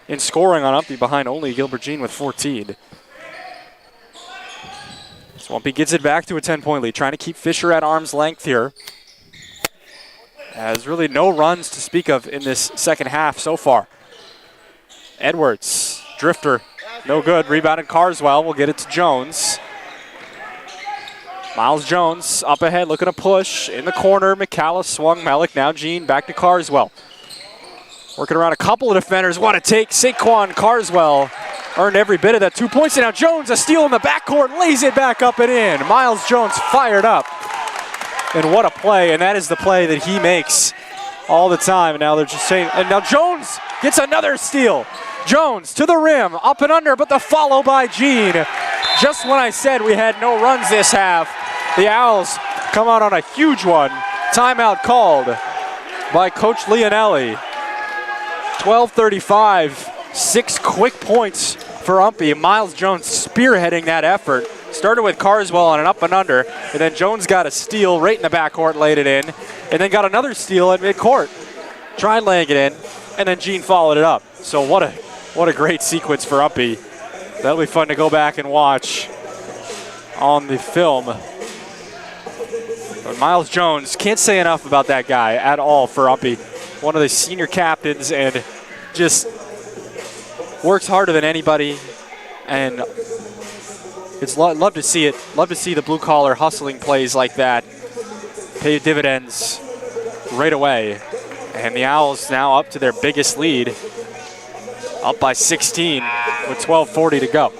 Speaker 1: in scoring on UMPI, behind only Gilbert Jean with 14. Swampy gets it back to a 10-point lead, trying to keep Fisher at arm's length here. Has really no runs to speak of in this second half so far. Edwards, drifter, no good. Rebounded Carswell, will get it to Jones. Miles Jones up ahead, looking to push. In the corner, McCalla swung Melick. Now Jean back to Carswell. Working around a couple of defenders. What a take. Saquon Carswell earned every bit of that 2 points. And now Jones, a steal in the backcourt, lays it back up and in. Miles Jones fired up. And what a play, and that is the play that he makes all the time. And now they're just saying, and now Jones gets another steal. Jones to the rim, up and under, but the follow by Jean. Just when I said we had no runs this half, the Owls come out on a huge one. Timeout called by Coach Leonelli. 12:35, 6 quick points for UMPI. Miles Jones spearheading that effort. Started with Carswell on an up and under, and then Jones got a steal right in the backcourt, laid it in, and then got another steal at midcourt. Tried laying it in, and then Gene followed it up. So what a great sequence for UMPI. That'll be fun to go back and watch on the film. But Miles Jones, can't say enough about that guy at all for UMPI. One of the senior captains, and just works harder than anybody, and it's love to see it. Love to see the blue collar hustling plays like that pay dividends right away. And the Owls now up to their biggest lead, up by 16 with 12:40 to go.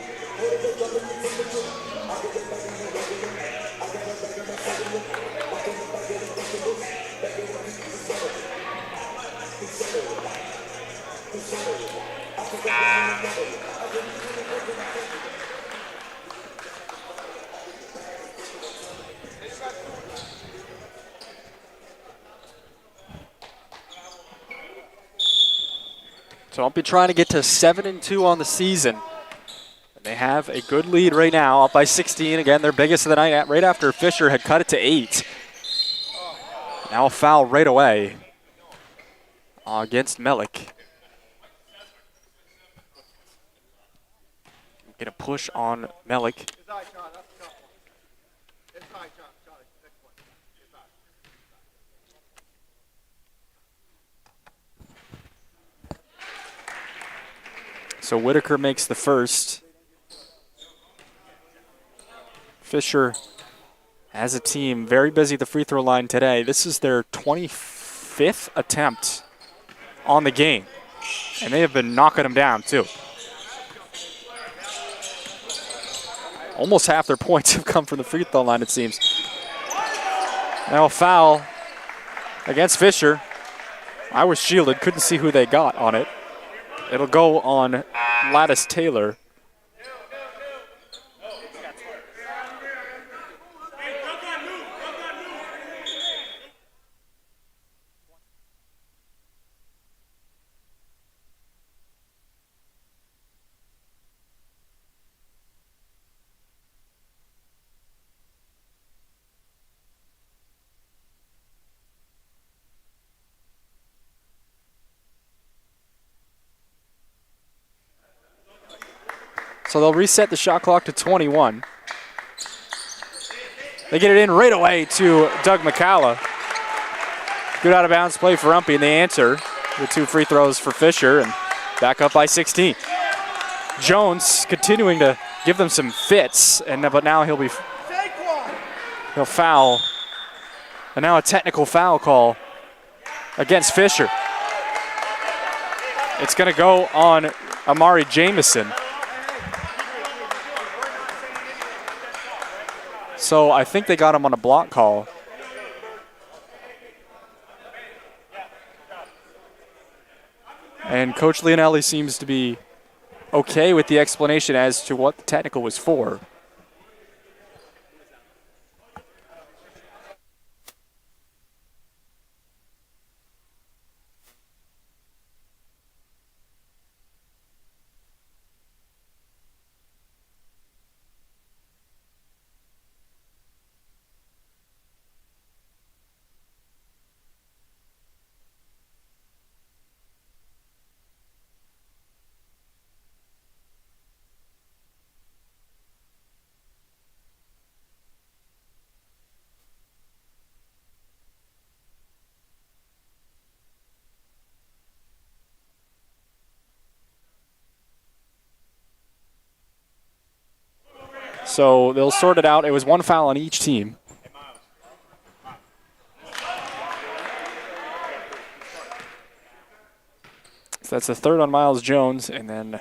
Speaker 1: So UMPI trying to get to 7-2 on the season. And they have a good lead right now, up by 16. Again, their biggest of the night, right after Fisher had cut it to 8. Now a foul right away against Melik. Get a push on Melik. So Whitaker makes the first. Fisher, as a team, very busy at the free throw line today. This is their 25th attempt on the game, and they have been knocking them down too. Almost half their points have come from the free throw line, it seems. Now a foul against Fisher. I was shielded, couldn't see who they got on it. It'll go on Lattice Taylor. So they'll reset the shot clock to 21. They get it in right away to Doug McCalla. Good out of bounds play for UMPI, and they answer the 2 free throws for Fisher and back up by 16. Jones continuing to give them some fits, but now he'll foul. And now a technical foul call against Fisher. It's going to go on Amari Jamison. So I think they got him on a block call. And Coach Leonelli seems to be okay with the explanation as to what the technical was for. So they'll sort it out. It was 1 foul on each team. So that's the 3rd on Miles Jones, and then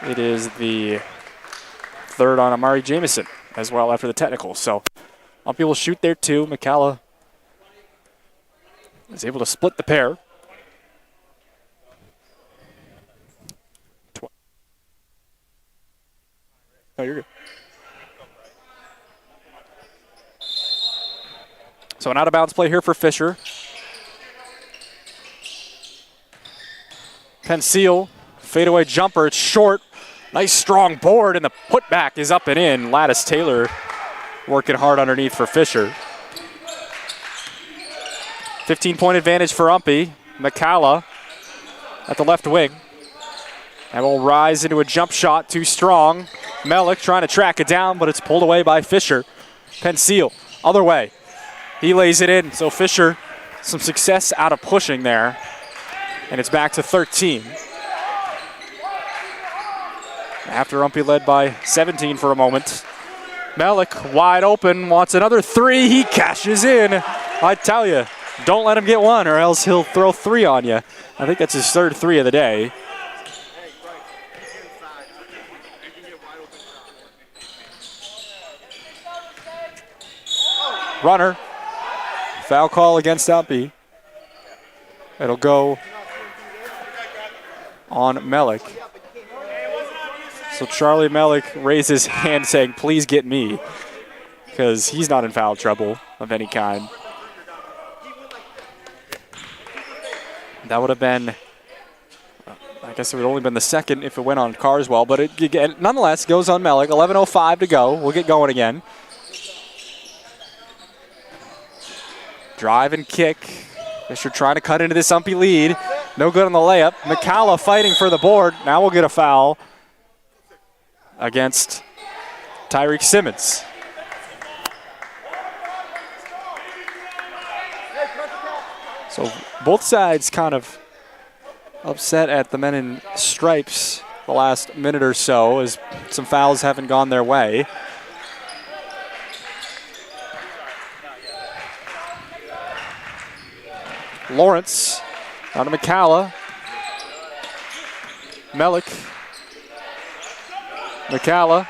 Speaker 1: it is the 3rd on Amari Jamison as well after the technical. So UMPI will shoot there too. McCalla is able to split the pair. Oh, you're good. So an out-of-bounds play here for Fisher. Penseal, fadeaway jumper, it's short. Nice strong board, and the putback is up and in. Lattice Taylor working hard underneath for Fisher. 15-point advantage for UMPI. McCalla at the left wing. That will rise into a jump shot, too strong. Melick trying to track it down, but it's pulled away by Fisher. Penseal, other way. He lays it in, so Fisher, some success out of pushing there. And it's back to 13. After UMPI led by 17 for a moment. Melick wide open, wants another three. He cashes in. I tell you, don't let him get one or else he'll throw three on you. I think that's his third three of the day. Runner. Foul call against UMPI. It'll go on Melick. So Charlie Melick raised his hand saying, please get me, because he's not in foul trouble of any kind. That would have been, I guess it would have only been the second if it went on Carswell, but it nonetheless goes on Melick. 11:05 to go. We'll get going again. Drive and kick. Fisher trying to cut into this UMPI lead. No good on the layup. McCalla fighting for the board. Now we'll get a foul against Tyreek Simmons. So both sides kind of upset at the men in stripes the last minute or so as some fouls haven't gone their way. Lawrence down to McCalla. Melick. McCalla.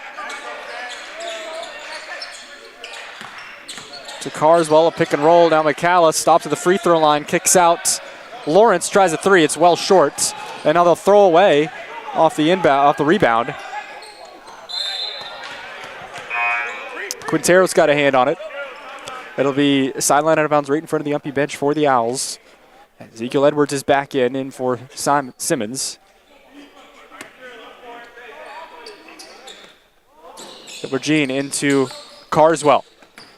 Speaker 1: To Carswell, a pick and roll. Now McCalla stops at the free throw line, kicks out. Lawrence tries a three, it's well short. And now they'll throw away off the rebound. Quintero's got a hand on it. It'll be sideline out of bounds right in front of the UMPI bench for the Owls. Ezekiel Edwards is back in for Simmons. Virgin into Carswell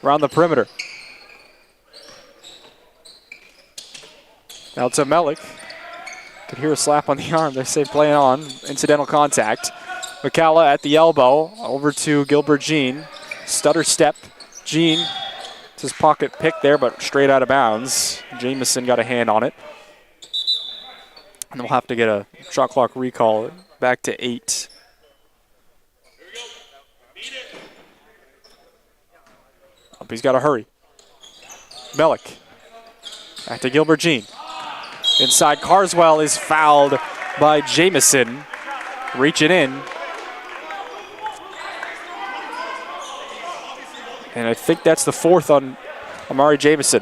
Speaker 1: around the perimeter. Now to Melick. Could hear a slap on the arm. They say play on. Incidental contact. McCalla at the elbow. Over to Gilbert Jean. Stutter step. Jean. It's his pocket pick there, but straight out of bounds. Jamison got a hand on it. And we'll have to get a shot clock recall back to 8. He's got to hurry. Melick. Back to Gilbert Jean. Inside, Carswell is fouled by Jamison. Reaching in. And I think that's the fourth on Amari Jamison.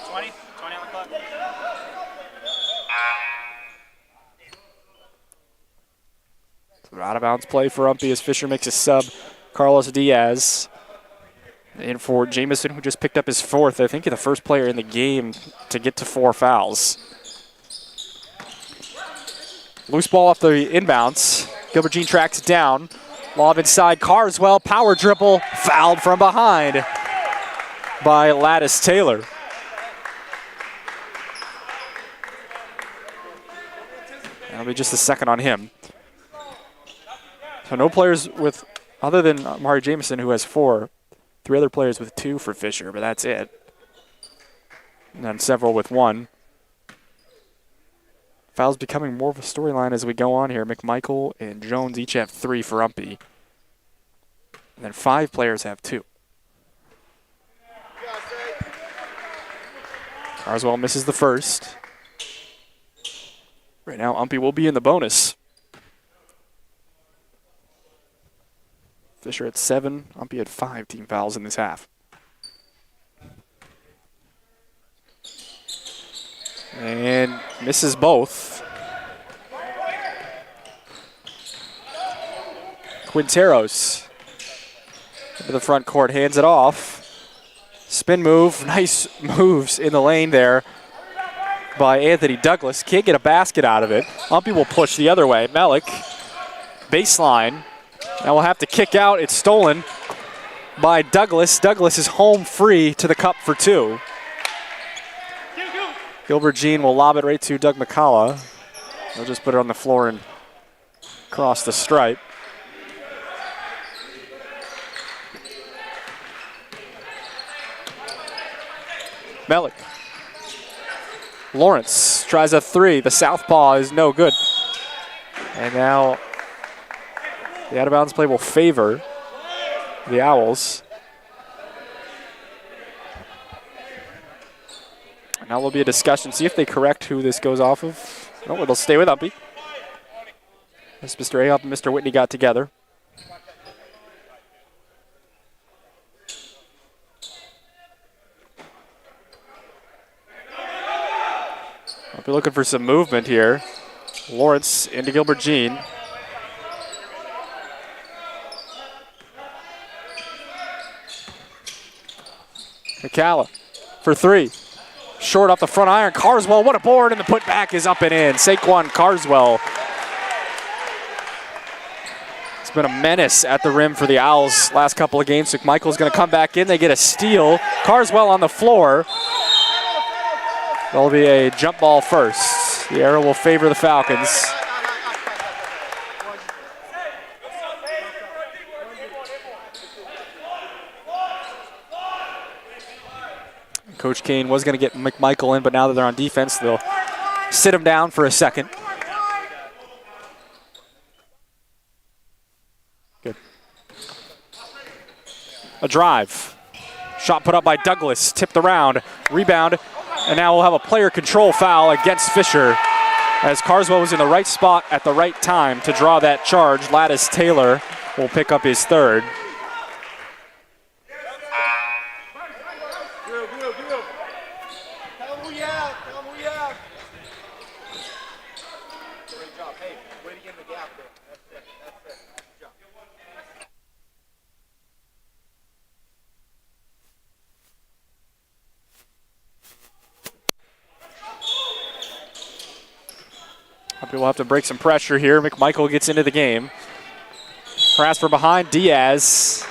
Speaker 3: 20 on the clock.
Speaker 1: Out of bounds play for UMPI as Fisher makes a sub. Carlos Diaz in for Jamison, who just picked up his fourth. I think the first player in the game to get to 4 fouls. Loose ball off the inbounds. Gilbert Jean tracks it down. Lob inside. Carswell, power dribble, fouled from behind by Lattice Taylor. That'll be just the second on him. So no players with, other than Amari Jamison, who has 4, 3 other players with 2 for Fisher, but that's it. And then several with 1. Fouls becoming more of a storyline as we go on here. McMichael and Jones each have 3 for UMPI. And then 5 players have 2. Carswell misses the first. Right now, UMPI will be in the bonus. Fisher at 7. UMPI had 5 team fouls in this half. And misses both. Quinteros into the front court, hands it off. Spin move, nice moves in the lane there by Anthony Douglas. Can't get a basket out of it. UMPI will push the other way. Melik, baseline. Now we'll have to kick out. It's stolen by Douglas. Douglas is home free to the cup for two. Gilbert Jean will lob it right to Doug McCullough. He'll just put it on the floor and cross the stripe. Melik. Lawrence tries a three. The southpaw is no good. And now the out-of-bounds play will favor the Owls. Now there'll be a discussion. See if they correct who this goes off of. Oh, it'll stay with UMPI. As Mr. Ahop and Mr. Whitney got together. I'll be looking for some movement here. Lawrence into Gilbert Jean. McCalla for three. Short off the front iron. Carswell, what a board, and the putback is up and in. Saquon Carswell. It's been a menace at the rim for the Owls last couple of games. McMichael's going to come back in. They get a steal. Carswell on the floor. There'll be a jump ball first. The arrow will favor the Falcons. Coach Kane was going to get McMichael in, but now that they're on defense, they'll sit him down for a second. Good. A drive. Shot put up by Douglas, tipped around, rebound, and now we'll have a player control foul against Fisher as Carswell was in the right spot at the right time to draw that charge. Lattice Taylor will pick up his third. We'll have to break some pressure here. McMichael gets into the game. Pass from behind, Diaz.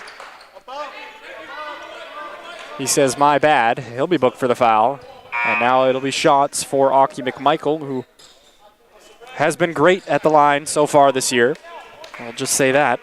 Speaker 1: He says, my bad. He'll be booked for the foul. And now it'll be shots for Aki McMichael, who has been great at the line so far this year. I'll just say that.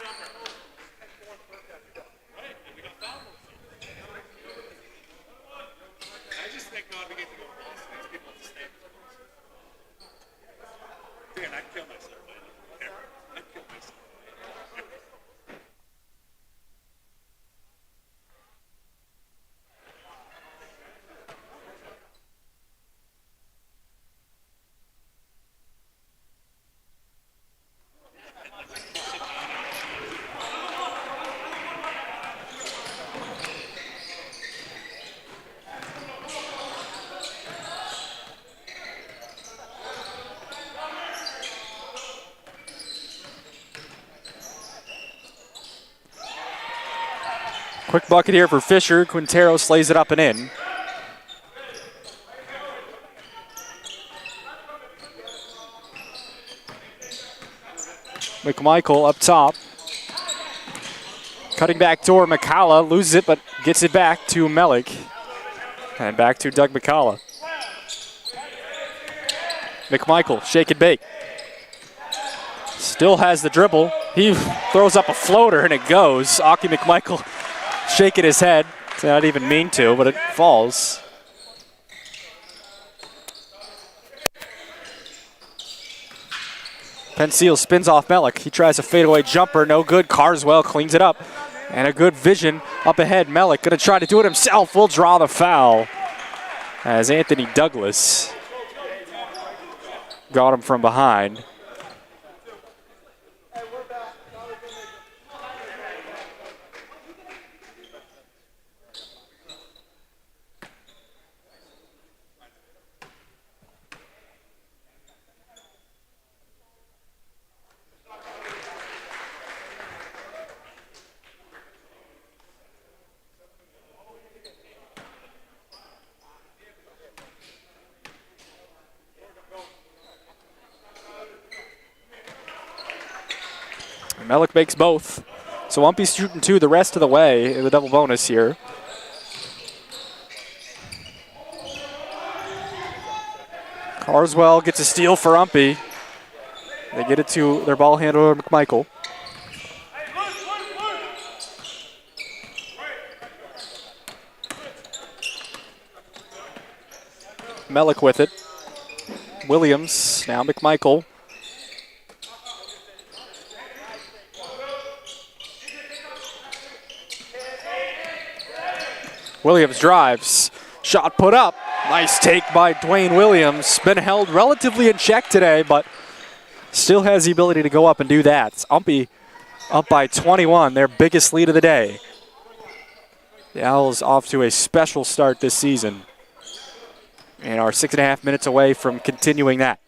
Speaker 1: Quick bucket here for Fisher. Quintero slays it up and in. McMichael up top. Cutting back door, McCalla loses it but gets it back to Melik. And back to Doug McCalla. McMichael, shake and bake. Still has the dribble. He throws up a floater and it goes. Aki McMichael shaking his head. Did not even mean to, but it falls. Penseal spins off Melik. He tries a fadeaway jumper, no good. Carswell cleans it up. And a good vision up ahead. Melik gonna try to do it himself. Will draw the foul as Anthony Douglas got him from behind. Melik makes both. So UMPI's shooting 2 the rest of the way in the double bonus here. Carswell gets a steal for UMPI. They get it to their ball handler, McMichael. Melik with it. Williams, now McMichael. Williams drives. Shot put up. Nice take by Dwayne Williams. Been held relatively in check today, but still has the ability to go up and do that. UMPI up by 21, their biggest lead of the day. The Owls off to a special start this season and are 6.5 minutes away from continuing that.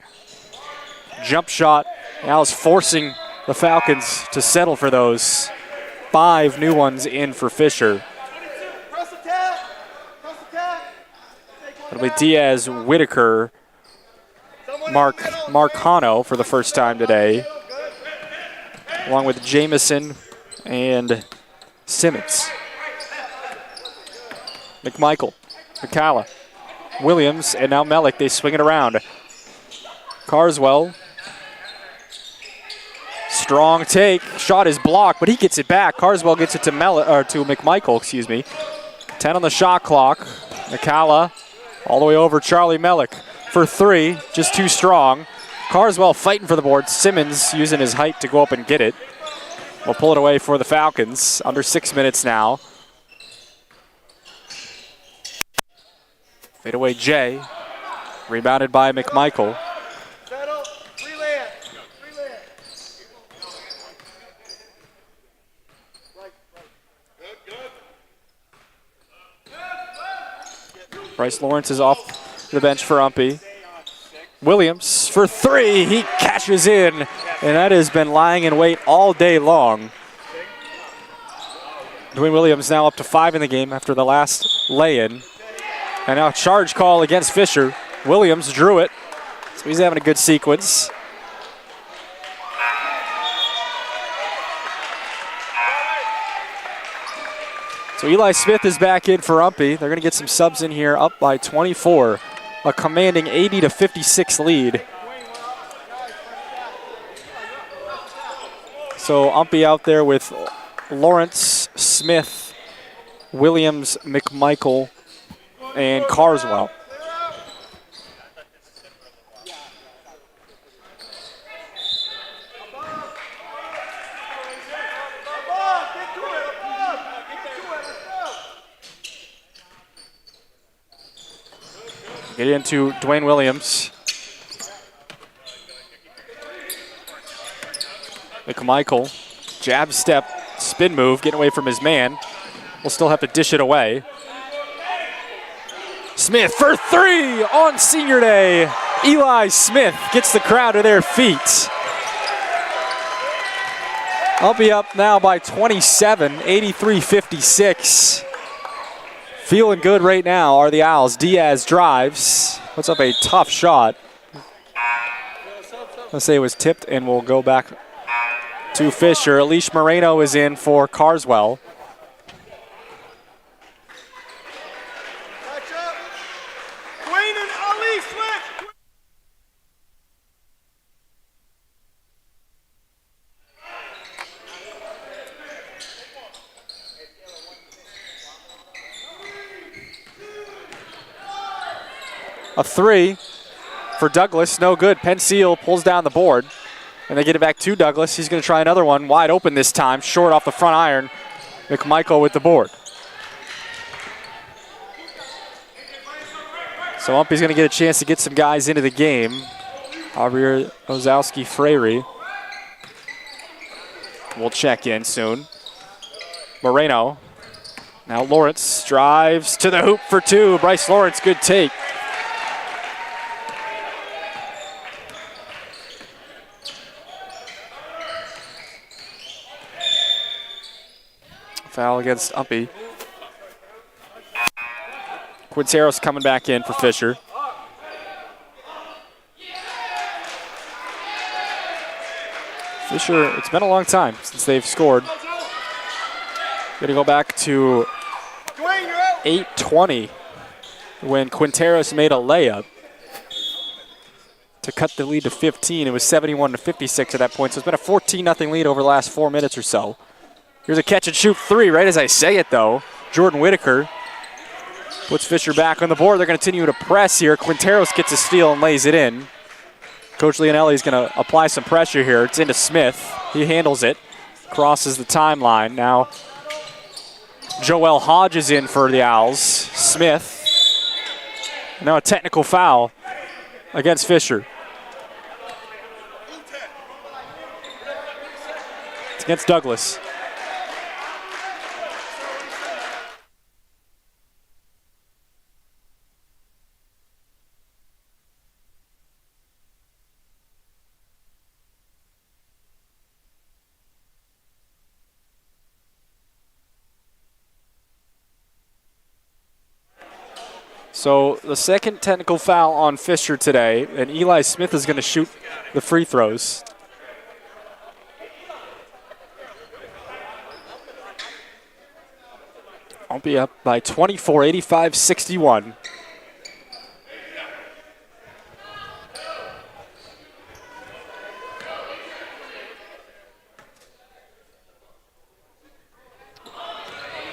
Speaker 1: Jump shot. The Owls forcing the Falcons to settle for those. 5 new ones in for Fisher. It'll be Diaz, Whitaker, Marcano for the first time today, along with Jamison and Simmons. McMichael, McCalla, Williams, and now Melik. They swing it around. Carswell. Strong take. Shot is blocked, but he gets it back. Carswell gets it to McMichael, excuse me. 10 on the shot clock. McCalla all the way over Charlie Melik for 3, just too strong. Carswell fighting for the board. Simmons using his height to go up and get it. We'll pull it away for the Falcons. Under 6 minutes now. Fadeaway Jay. Rebounded by McMichael. Bryce Lawrence is off the bench for UMPI. Williams for 3. He catches in, and that has been lying in wait all day long. Dwayne Williams now up to 5 in the game after the last lay-in. And now a charge call against Fisher. Williams drew it, so he's having a good sequence. So Eli Smith is back in for UMPI. They're going to get some subs in here, up by 24. A commanding 80-56 lead. So UMPI out there with Lawrence, Smith, Williams, McMichael, and Carswell. Get into Dwayne Williams. McMichael, jab step, spin move, getting away from his man. We'll still have to dish it away. Smith for 3 on senior day. Eli Smith gets the crowd to their feet. UMPI up now by 27, 83-56. Feeling good right now are the Owls. Diaz drives. Puts up a tough shot. Let's say it was tipped, and we'll go back to Fisher. Alish Moreno is in for Carswell. A 3 for Douglas, no good. Penseal pulls down the board, and they get it back to Douglas. He's going to try another one, wide open this time, short off the front iron. McMichael with the board. So UMPI's going to get a chance to get some guys into the game. Javier Ozowski-Freyre will check in soon. Moreno. Now Lawrence drives to the hoop for 2. Bryce Lawrence, good take. Foul against UMPI. Quinceros coming back in for Fisher. Fisher, it's been a long time since they've scored. Going to go back to 8:20 when Quinteros made a layup to cut the lead to 15. It was 71-56 at that point, so it's been a 14-0 lead over the last 4 minutes or so. Here's a catch-and-shoot three right as I say it, though. Jordan Whitaker puts Fisher back on the board. They're going to continue to press here. Quinteros gets a steal and lays it in. Coach Leonelli is going to apply some pressure here. It's into Smith. He handles it, crosses the timeline. Now Joel Hodge is in for the Owls. Smith. Now a technical foul against Fisher. It's against Douglas. So the second technical foul on Fisher today, and Eli Smith is going to shoot the free throws. I'll be up by 24, 85-61.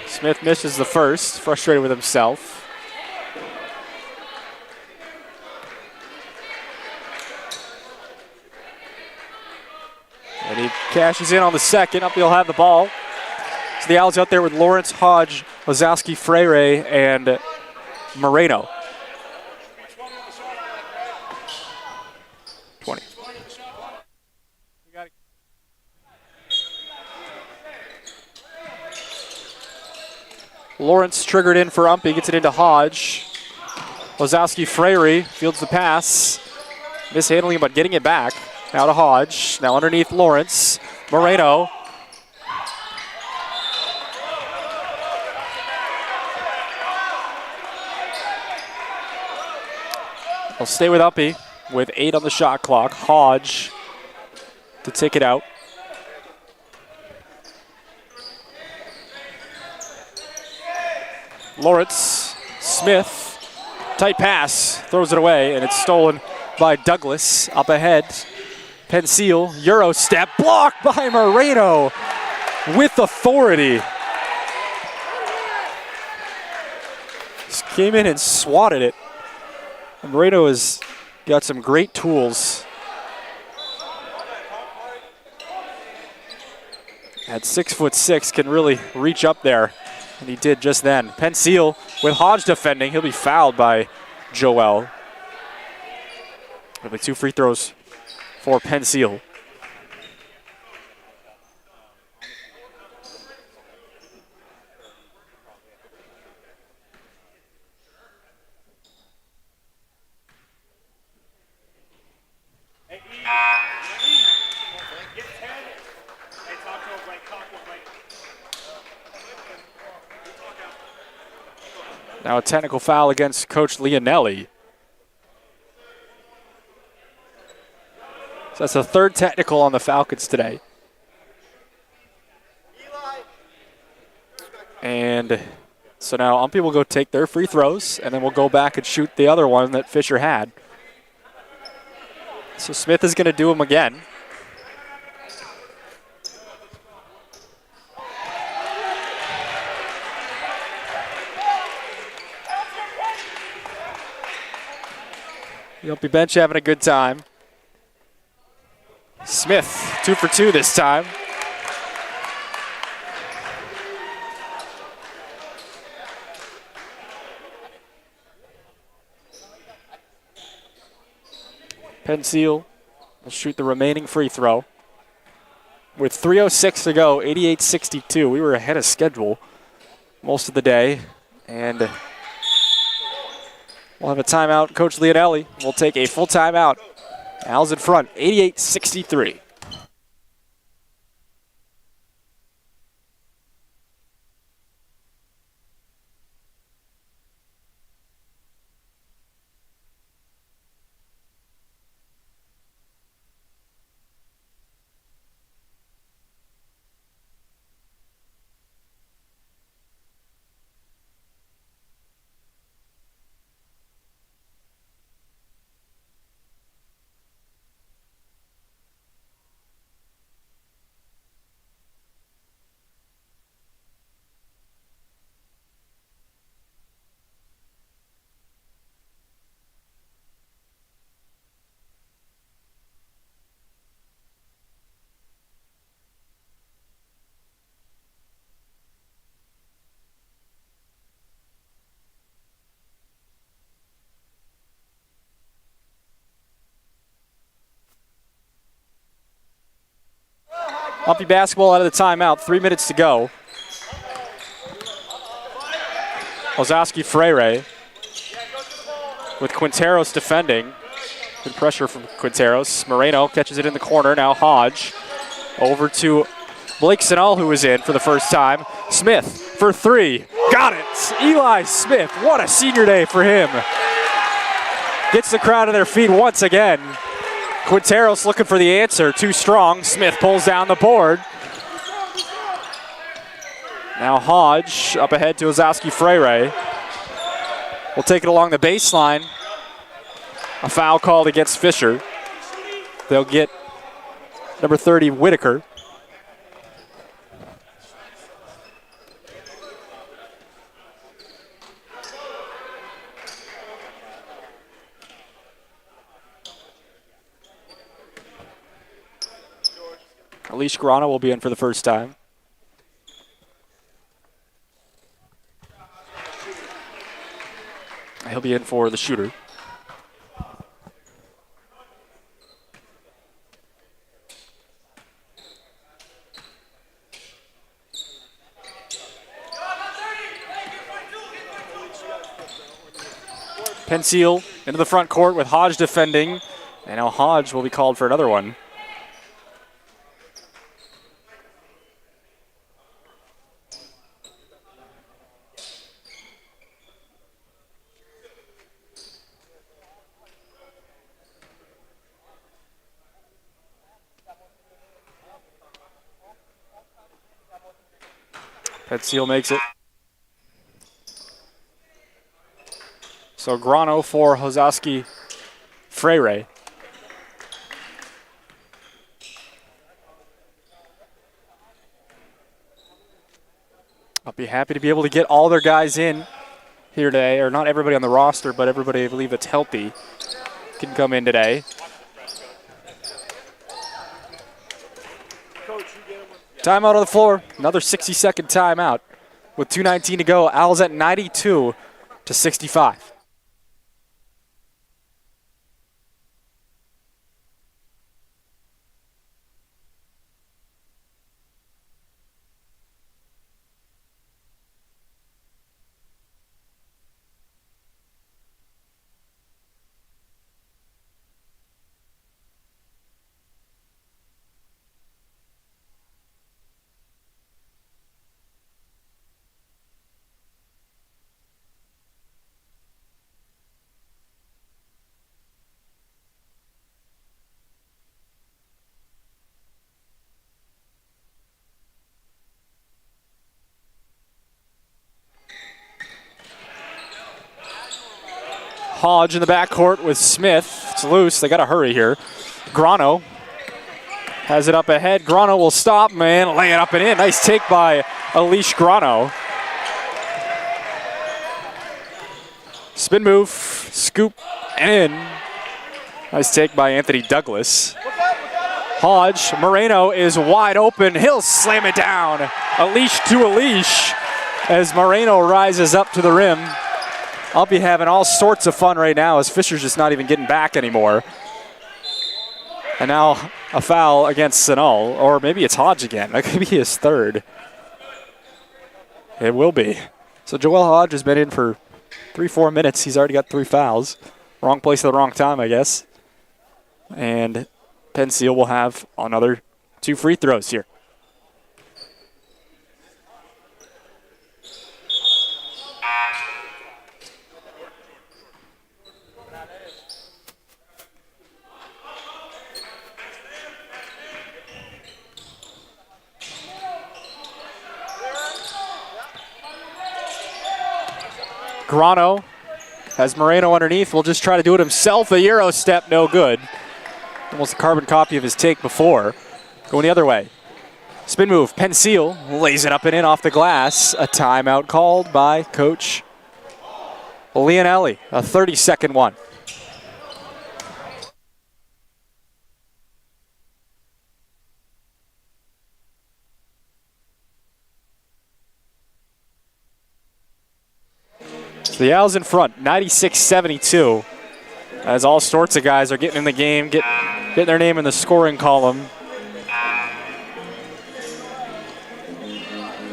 Speaker 1: Smith misses the first, frustrated with himself. And he cashes in on the second. Up he'll have the ball. So the Owls out there with Lawrence, Hodge, Wazowski, Freire, and Moreno. 20. Lawrence triggered in for UMPI, gets it into Hodge. Wazowski, Freire fields the pass. Mishandling, but getting it back. Now to Hodge. Now underneath Lawrence. Moreno. He'll stay with UMPI with 8 on the shot clock. Hodge to take it out. Lawrence. Smith. Tight pass. Throws it away, and it's stolen by Douglas. Up ahead. Penseal, Euro step, blocked by Moreno with authority. Just came in and swatted it. And Moreno has got some great tools. At 6'6", can really reach up there, and he did just then. Penseal with Hodge defending. He'll be fouled by Joel. There'll be 2 free throws for Penseal. Now a technical foul against Coach Leonelli. So that's the third technical on the Falcons today. And so now UMPI will go take their free throws, and then we'll go back and shoot the other one that Fisher had. So Smith is going to do them again. The UMPI bench having a good time. Smith, 2 for 2 this time. Penseal will shoot the remaining free throw. With 3:06 to go, 88-62. We were ahead of schedule most of the day. And we'll have a timeout. Coach Leonelli will take a full timeout. Owls in front, 88-63. UMPI basketball out of the timeout. 3 minutes to go. Ozowski Freire with Quinteros defending. Good pressure from Quinteros. Moreno catches it in the corner. Now Hodge over to Blake Sinal, who is in for the first time. Smith for three. Got it. Eli Smith. What a senior day for him. Gets the crowd on their feet once again. Quinteros looking for the answer. Too strong. Smith pulls down the board. Now Hodge up ahead to Ozowski Freire. We'll take it along the baseline. A foul called against Fisher. They'll get number 30, Whitaker. Alish Grana will be in for the first time. He'll be in for the shooter. Penseal into the front court with Hodge defending. And now Hodge will be called for another one. Penseal makes it. So Grano for Ozowski Freire. I'll be happy to be able to get all their guys in here today, or not everybody on the roster, but everybody I believe that's healthy can come in today. Timeout on the floor, another 60-second timeout with 2:19 to go. Owls at 92-65. Hodge in the backcourt with Smith. It's loose. They got to hurry here. Grano has it up ahead. Grano will stop, man. Lay it up and in. Nice take by Alish Grano. Spin move, scoop, and in. Nice take by Anthony Douglas. Hodge, Moreno is wide open. He'll slam it down. Alish to Alish as Moreno rises up to the rim. I'll be having all sorts of fun right now as Fisher's just not even getting back anymore. And now a foul against Sinal, or maybe it's Hodge again. That could be his third. It will be. So Joel Hodge has been in for 3-4 minutes. He's already got 3 fouls. Wrong place at the wrong time, I guess. And Penseal will have another 2 free throws here. Grano has Moreno underneath. Will just try to do it himself. A Euro step, no good. Almost a carbon copy of his take before. Going the other way. Spin move. Penseal lays it up and in off the glass. A timeout called by Coach Leonelli. A 30-second one. So the Owls in front, 96-72. As all sorts of guys are getting in the game, getting their name in the scoring column.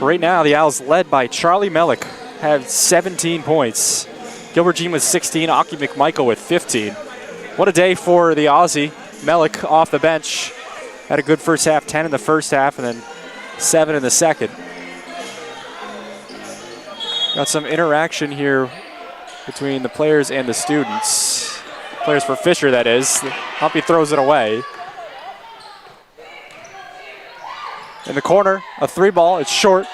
Speaker 1: Right now, the Owls led by Charlie Mellick, have 17 points. Gilbert Jean with 16, Aki McMichael with 15. What a day for the Aussie. Mellick off the bench. Had a good first half, 10 in the first half, and then 7 in the second. Got some interaction here between the players and the students. Players for Fisher, that is. Humpy throws it away. In the corner, a 3-ball. It's short.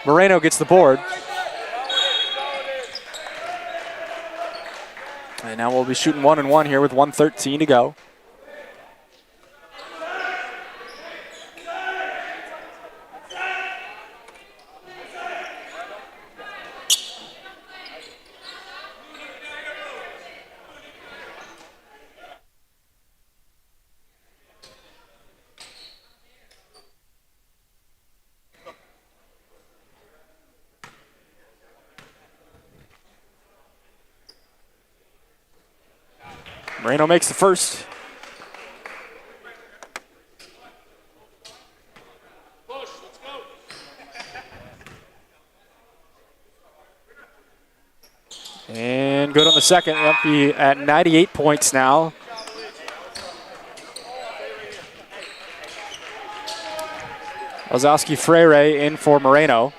Speaker 1: Moreno gets the board. And now we'll be shooting 1-1 here with 1:13 to go. Moreno makes the first. And good on the second. UMPI at 98 points now. Ozowski Freire in for Moreno.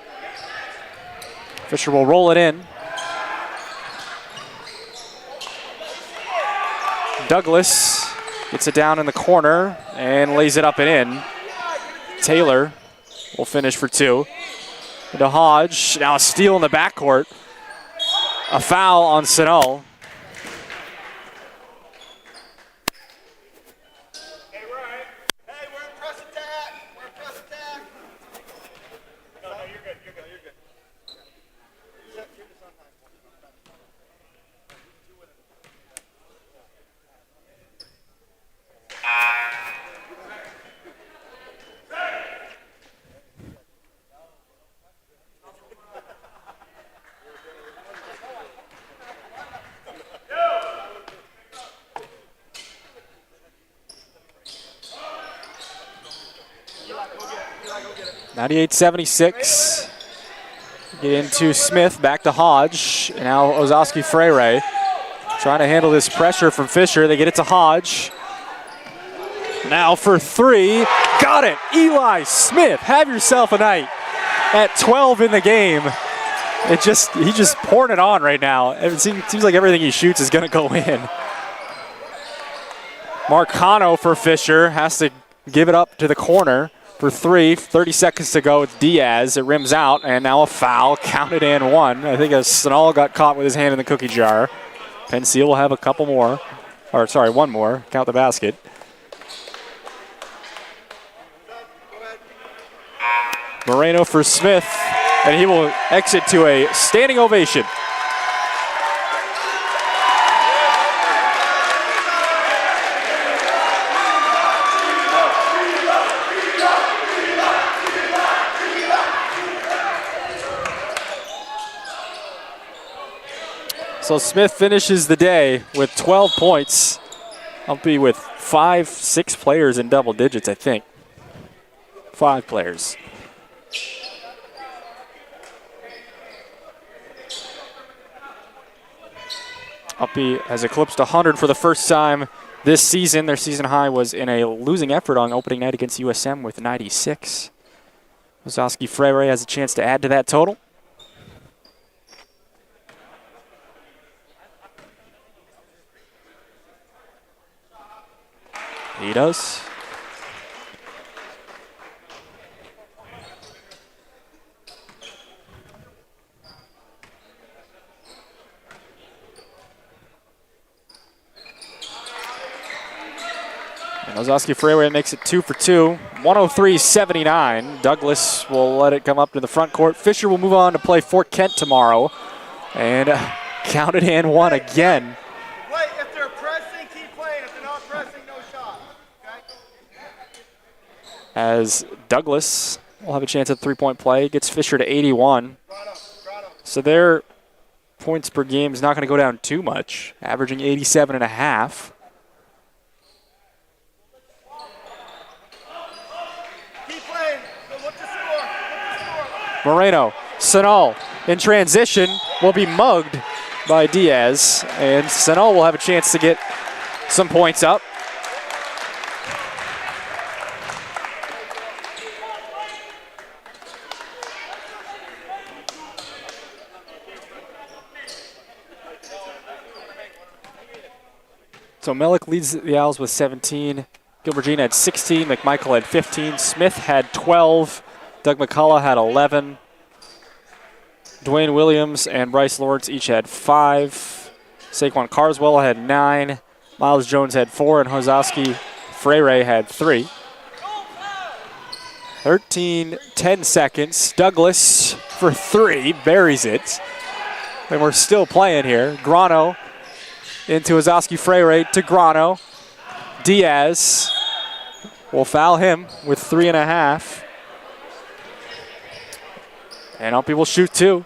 Speaker 1: Fisher will roll it in. Douglas gets it down in the corner and lays it up and in. Taylor will finish for 2. Into Hodge, now a steal in the backcourt. A foul on Sano.
Speaker 3: Hey, we're in press attack. We're in press attack. No, you're good. You're good. You're good. You're just on time.
Speaker 1: Go 98-76. Get into Smith, back to Hodge. And now Ozowski Freire trying to handle this pressure from Fisher. They get it to Hodge. Now for 3. Got it. Eli Smith, have yourself a night. At 12 in the game. He's just pouring it on right now. It seems like everything he shoots is going to go in. Marcano for Fisher has to give it up to the corner for 3. 30 seconds to go with Diaz. It rims out, and now a foul. Counted and 1. I think Snall got caught with his hand in the cookie jar. Penn Seal will have a couple more. Or, sorry, 1 more. Count the basket. Moreno for Smith, and he will exit to a standing ovation. So Smith finishes the day with 12 points. UMPI with 5-6 players in double digits, I think. 5 players. UMPI has eclipsed 100 for the first time this season. Their season high was in a losing effort on opening night against USM with 96. Ozowski Freire has a chance to add to that total. He does. And Ozowski Freire makes it 2 for 2. 103-79. Douglas will let it come up to the front court. Fisher will move on to play Fort Kent tomorrow. And counted and 1 again.
Speaker 3: Wait, if they're pressing, keep playing. If they're not pressing, no shot. Okay?
Speaker 1: As Douglas will have a chance at 3-point play. Gets Fisher to 81. So their points per game is not going to go down too much, averaging 87.5.
Speaker 3: Keep playing. So what's the score?
Speaker 1: Moreno, Sanal in transition will be mugged by Diaz, and Sanal will have a chance to get some points up. So Melik leads the Owls with 17. Gilbertine had 16. McMichael had 15. Smith had 12. Doug McCullough had 11. Dwayne Williams and Bryce Lawrence each had 5. Saquon Carswell had 9. Miles Jones had 4. And Hozowski Freire had 3. 10 seconds. Douglas for 3. Buries it. And we're still playing here. Grano into Hozowski Freire to Grano. Diaz will foul him with 3.5. And UMPI will shoot 2.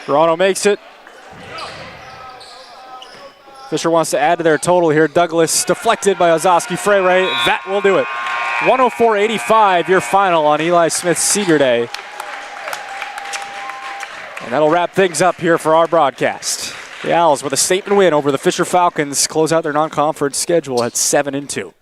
Speaker 1: Toronto makes it. Fisher wants to add to their total here. Douglas deflected by Hozowski Freire. That will do it. 104-85, your final on Eli Smith's senior day. And that'll wrap things up here for our broadcast. The Owls with a statement win over the Fisher Falcons close out their non-conference schedule at 7-2.